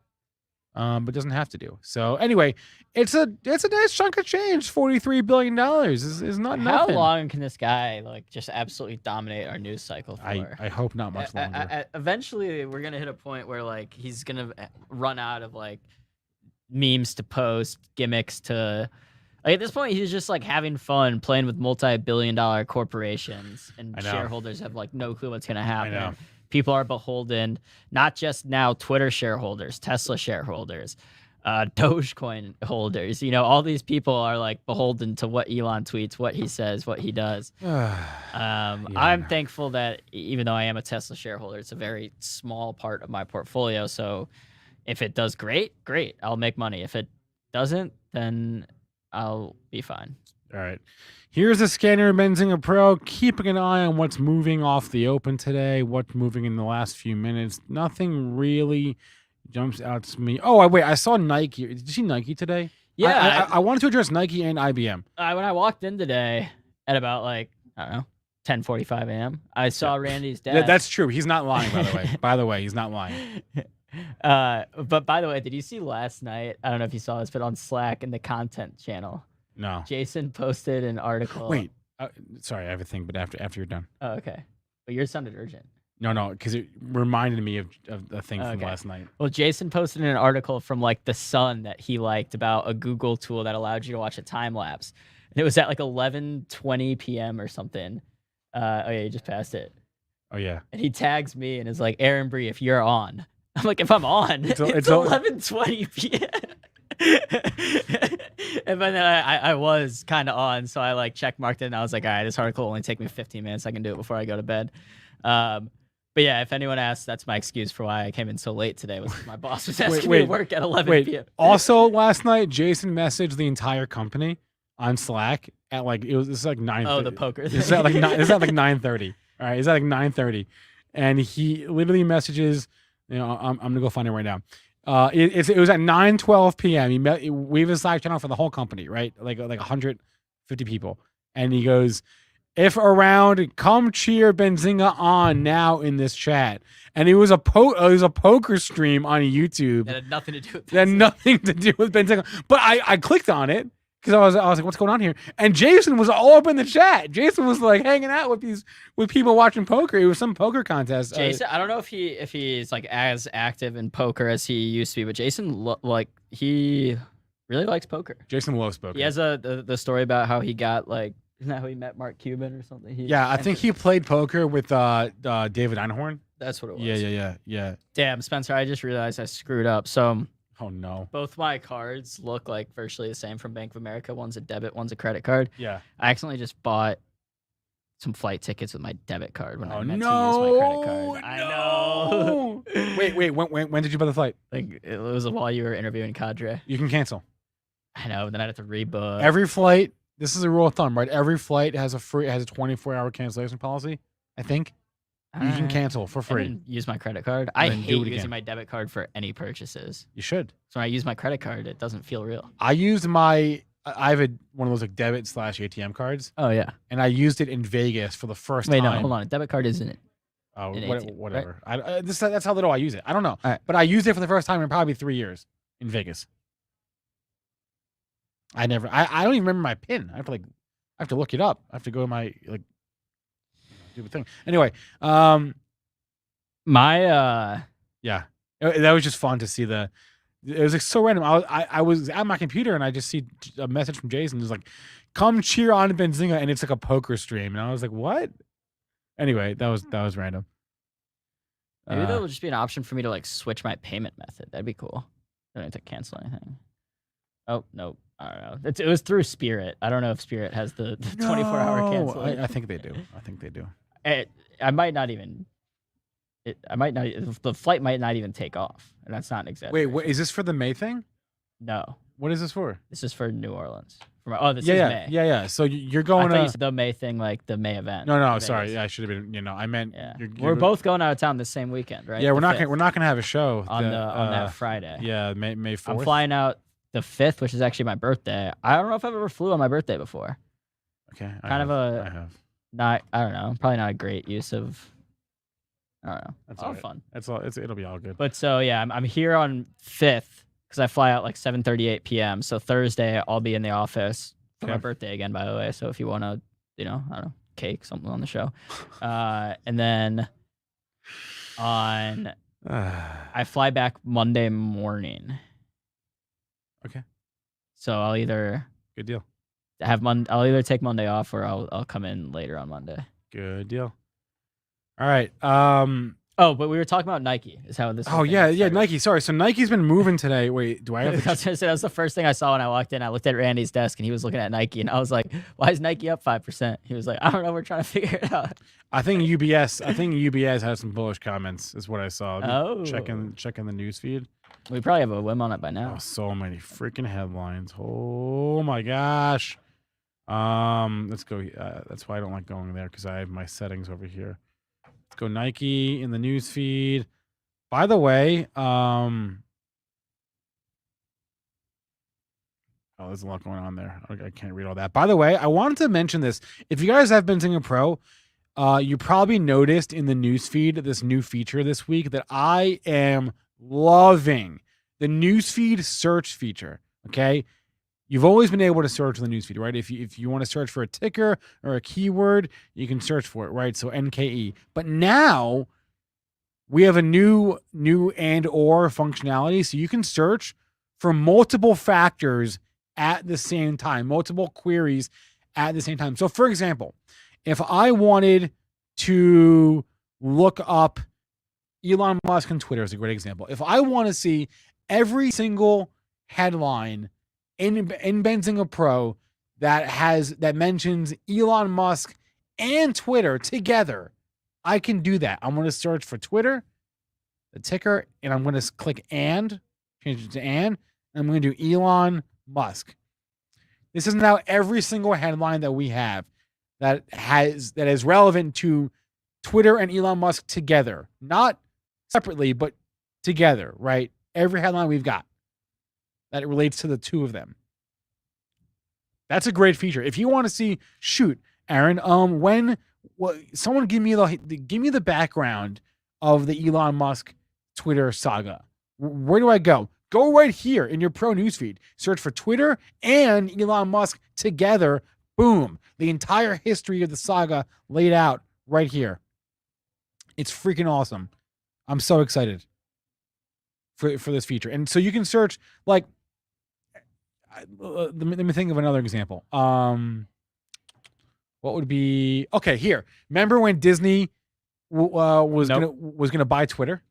but doesn't have to do. So anyway, it's a nice chunk of change. $43 billion is not nothing. How long can this guy like just absolutely dominate our news cycle for? I hope not much longer. Eventually, we're gonna hit a point where like he's gonna run out of like memes to post, gimmicks to. Like, at this point, he's just like having fun playing with multi-billion-dollar corporations, and shareholders have like no clue what's gonna happen. People are beholden, not just now Twitter shareholders, Tesla shareholders, Dogecoin holders. You know, all these people are like beholden to what Elon tweets, what he says, what he does. I'm thankful that even though I am a Tesla shareholder, it's a very small part of my portfolio. So if it does great, I'll make money. If it doesn't, then I'll be fine. All right. Here's a scanner of Benzinga Pro, keeping an eye on what's moving off the open today, what's moving in the last few minutes. Nothing really jumps out to me. Oh, wait, I saw Nike. Did you see Nike today? Yeah. I wanted to address Nike and IBM. When I walked in today at about like, I don't know, 10:45 a.m., I saw Randy's desk. That's true. He's not lying, by the way. By the way, he's not lying. But by the way, did you see last night? I don't know if you saw this, but on Slack in the content channel. No. Jason posted an article. Wait, sorry, I have a thing, but after you're done. Oh, okay. But yours sounded urgent. No, because it reminded me of a thing from last night. Well, Jason posted an article from like The Sun that he liked about a Google tool that allowed you to watch a time lapse. And it was at like 11:20 p.m. or something. Oh yeah, you just passed it. Oh yeah. And he tags me and is like, Aaron Bree, if you're on. I'm like, if I'm on, it's 11:20 p.m. And then I was kind of on, so I like check marked it, and I was like, all right, this article will only take me 15 minutes. I can do it before I go to bed. But yeah, if anyone asks, that's my excuse for why I came in so late today. Was my boss was asking me to work at 11 p.m. Also, last night, Jason messaged the entire company on Slack at like this is like 9:30. Oh, the poker. This is at like 9:30. All right, it's at like 9:30, and he literally messages. You know, I'm gonna go find it right now. It was at 9:12 p.m. We have a Slack channel for the whole company, right? Like 150 people, and he goes, "If around, come cheer Benzinga on now in this chat." And it was a poker stream on YouTube. That had nothing to do with Benzinga. That had nothing to do with Benzinga. But I clicked on it because I was like, "What's going on here?" And Jason was all up in the chat. Jason was like hanging out with people watching poker. It was some poker contest. Jason, I don't know if he's like as active in poker as he used to be, but Jason he really likes poker. Jason loves poker. He has the story about how he got like, isn't that how he met Mark Cuban or something? I think he played poker with David Einhorn. That's what it was. Yeah. Damn, Spencer, I just realized I screwed up. So. Oh no. Both my cards look like virtually the same from Bank of America. One's a debit, one's a credit card. Yeah. I accidentally just bought some flight tickets with my debit card when I meant to use my credit card. I know. Wait, when did you buy the flight? Like it was while you were interviewing Cadre. You can cancel. I know, then I'd have to rebook. Every flight, this is a rule of thumb, right? Every flight has a 24-hour cancellation policy, I think. You can cancel for free. I didn't use my credit card. I hate using my debit card for any purchases. You should. So when I use my credit card, it doesn't feel real. I have one of those like debit / ATM cards. Oh yeah. And I used it in Vegas for the first time. Wait, no, hold on. A debit card isn't it? Oh, whatever. Right? That's how little I use it. I don't know. Right. But I used it for the first time in probably 3 years in Vegas. I don't even remember my PIN. I have to look it up. I have to go to my stupid thing. Anyway, that was just fun to see it was like so random. I was at my computer and I just see a message from Jason. It's like, come cheer on Benzinga, and it's like a poker stream. And I was like, what? Anyway, that was random. Maybe that will just be an option for me to like switch my payment method. That'd be cool. I don't have to cancel anything. Oh, no. I don't know. It was through Spirit. I don't know if Spirit has the 24-hour cancellation. I think they do. I might not even. The flight might not even take off, and that's not an exaggeration. Wait, is this for the May thing? No. What is this for? This is for New Orleans. This is May. Yeah. So you're going to the May thing, like the May event. No, sorry. I should have been. I meant. Yeah. We're both going out of town the same weekend, right? Yeah, we're not gonna have a show on that Friday. Yeah, May 4th. I'm flying out the 5th, which is actually my birthday. I don't know if I've ever flew on my birthday before. Okay. I have. Not, I don't know, probably not a great use of, I don't know. That's all all right. fun. That's all. It'll be all good. But so yeah, I'm here on 5th because I fly out like 7:38 p.m. So Thursday I'll be in the office for my birthday again, by the way. So if you want to, I don't know, cake, something on the show. And then I fly back Monday morning. Okay. So I'll either good deal. I'll either take Monday off or I'll come in later on Monday. Good deal. All right. Oh, but we were talking about Nike. Is how this? Oh yeah, Nike. Sorry. So Nike's been moving today. Wait, do I have? I was gonna say, that was the first thing I saw when I walked in. I looked at Randy's desk and he was looking at Nike, and I was like, "Why is Nike up 5%?" He was like, "I don't know. We're trying to figure it out." I think UBS has some bullish comments. Is what I saw. Oh. Checking the news feed. We probably have a whim on it by now. Oh, so many freaking headlines. Oh my gosh. Let's go. That's why I don't like going there, because I have my settings over here. Let's go Nike in the news feed. By the way, oh, there's a lot going on there. I can't read all that. By the way, I wanted to mention this. If you guys have Benzinga Pro, you probably noticed in the news feed this new feature this week that I am loving. The newsfeed search feature. Okay. You've always been able to search the newsfeed, right? If you want to search for a ticker or a keyword, you can search for it, right? So NKE. But now we have a new and or functionality. So you can search for multiple factors at the same time, multiple queries at the same time. So for example, if I wanted to look up Elon Musk on Twitter is a great example. If I want to see every single headline in Benzinga Pro that mentions Elon Musk and Twitter together, I can do that. I'm going to search for Twitter, the ticker, and I'm going to click change it to and I'm going to do Elon Musk. This is now every single headline that we have that is relevant to Twitter and Elon Musk together, not separately, but together, right? Every headline we've got that relates to the two of them. That's a great feature. If you want to see, shoot, Aaron, someone give me the background of the Elon Musk Twitter saga. Where do I go? Go right here in your Pro newsfeed. Search for Twitter and Elon Musk together. Boom. The entire history of the saga laid out right here. It's freaking awesome. I'm so excited for this feature. And so you can search, like, let me think of another example. What would be, okay, here. Remember when Disney was gonna buy Twitter?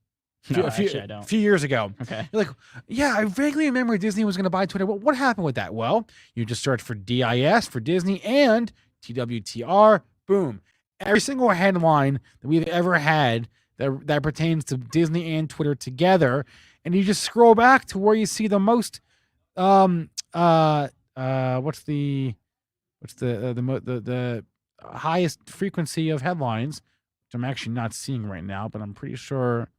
No, actually, I don't. A few years ago. Okay. You're like, yeah, I vaguely remember Disney was going to buy Twitter. Well, what happened with that? Well, you just search for DIS for Disney and TWTR. Boom. Every single headline that we've ever had that pertains to Disney and Twitter together, and you just scroll back to where you see the most what's the highest frequency of headlines, which I'm actually not seeing right now, but I'm pretty sure.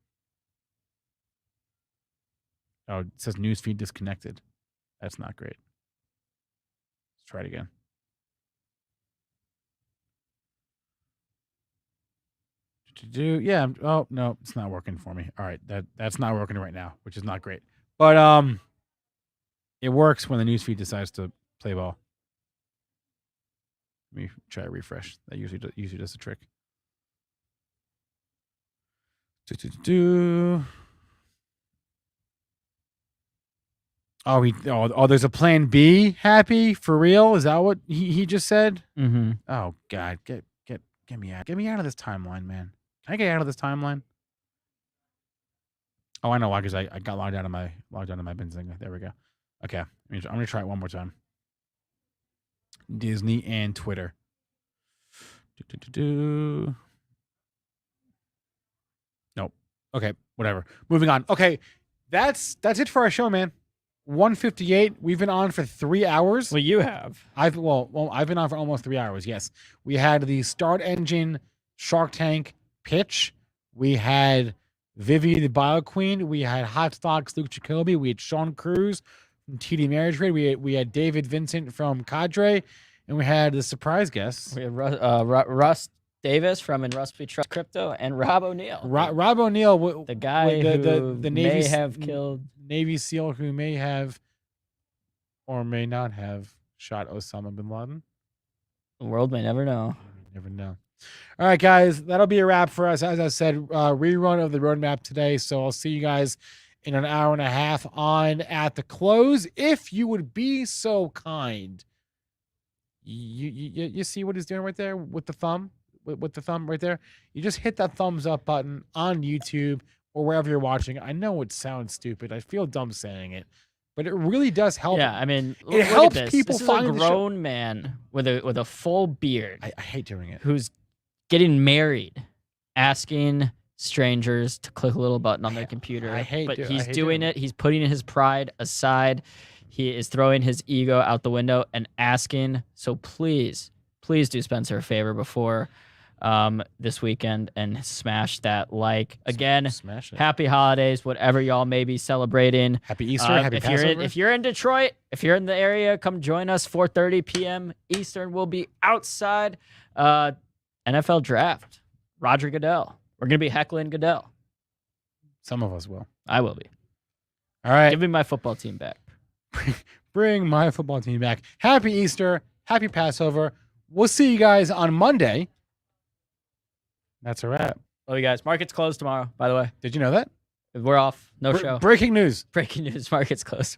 Oh, it says newsfeed disconnected. That's not great. Let's try it again. Yeah. Oh no, it's not working for me. All right, that's not working right now, which is not great. But it works when the newsfeed decides to play ball. Let me try a refresh. That usually does the trick. Oh, there's a plan B. Happy for real? Is that what he just said? Mm-hmm. Oh God, get me out of this timeline, man. Can I get out of this timeline? Oh, I know why, because I got logged out of my Benzinga. There we go. Okay, I'm gonna try it one more time. Disney and Twitter. Nope. Okay, whatever. Moving on. Okay, that's it for our show, man. 1:58. We've been on for 3 hours. Well, you have. I've been on for almost 3 hours. Yes, we had the Start Engine Shark Tank pitch. We had Vivi the Bio Queen. We had Hot Stocks Luke Jacobi. We had Shawn Cruz TD Ameritrade. We had David Vincent from Cadre, and we had the surprise guest. We had Russ Davis from In Russ We Trust Crypto, and Rob O'Neill. Rob O'Neill, the guy who the may have killed Navy SEAL who may have or may not have shot Osama bin Laden. The world may never know. Never know. All right, guys, that'll be a wrap for us. As I said, rerun of the roadmap today. So I'll see you guys in an hour and a half on at the close. If you would be so kind, you see what he's doing right there with the thumb, with the thumb right there. You just hit that thumbs up button on YouTube or wherever you're watching. I know it sounds stupid. I feel dumb saying it, but it really does help. Yeah, I mean, it helps people this find is a grown man with a full beard. I hate doing it. Who's getting married, asking strangers to click a little button on their computer. But he's doing it. He's putting his pride aside. He is throwing his ego out the window and asking. So please do Spencer a favor before this weekend and smash that like. Again, smash it. Happy holidays, whatever y'all may be celebrating. Happy Easter, happy Passover. If you're in Detroit, if you're in the area, come join us. 4:30 p.m. Eastern. We'll be outside. NFL draft. Roger Goodell. We're gonna be heckling Goodell. Some of us will. I will be. All right. Give me my football team back. Bring my football team back. Happy Easter. Happy Passover. We'll see you guys on Monday. That's a wrap. Love you guys. Market's closed tomorrow, by the way. Did you know that? We're off. No show. Breaking news. Breaking news. Market's closed.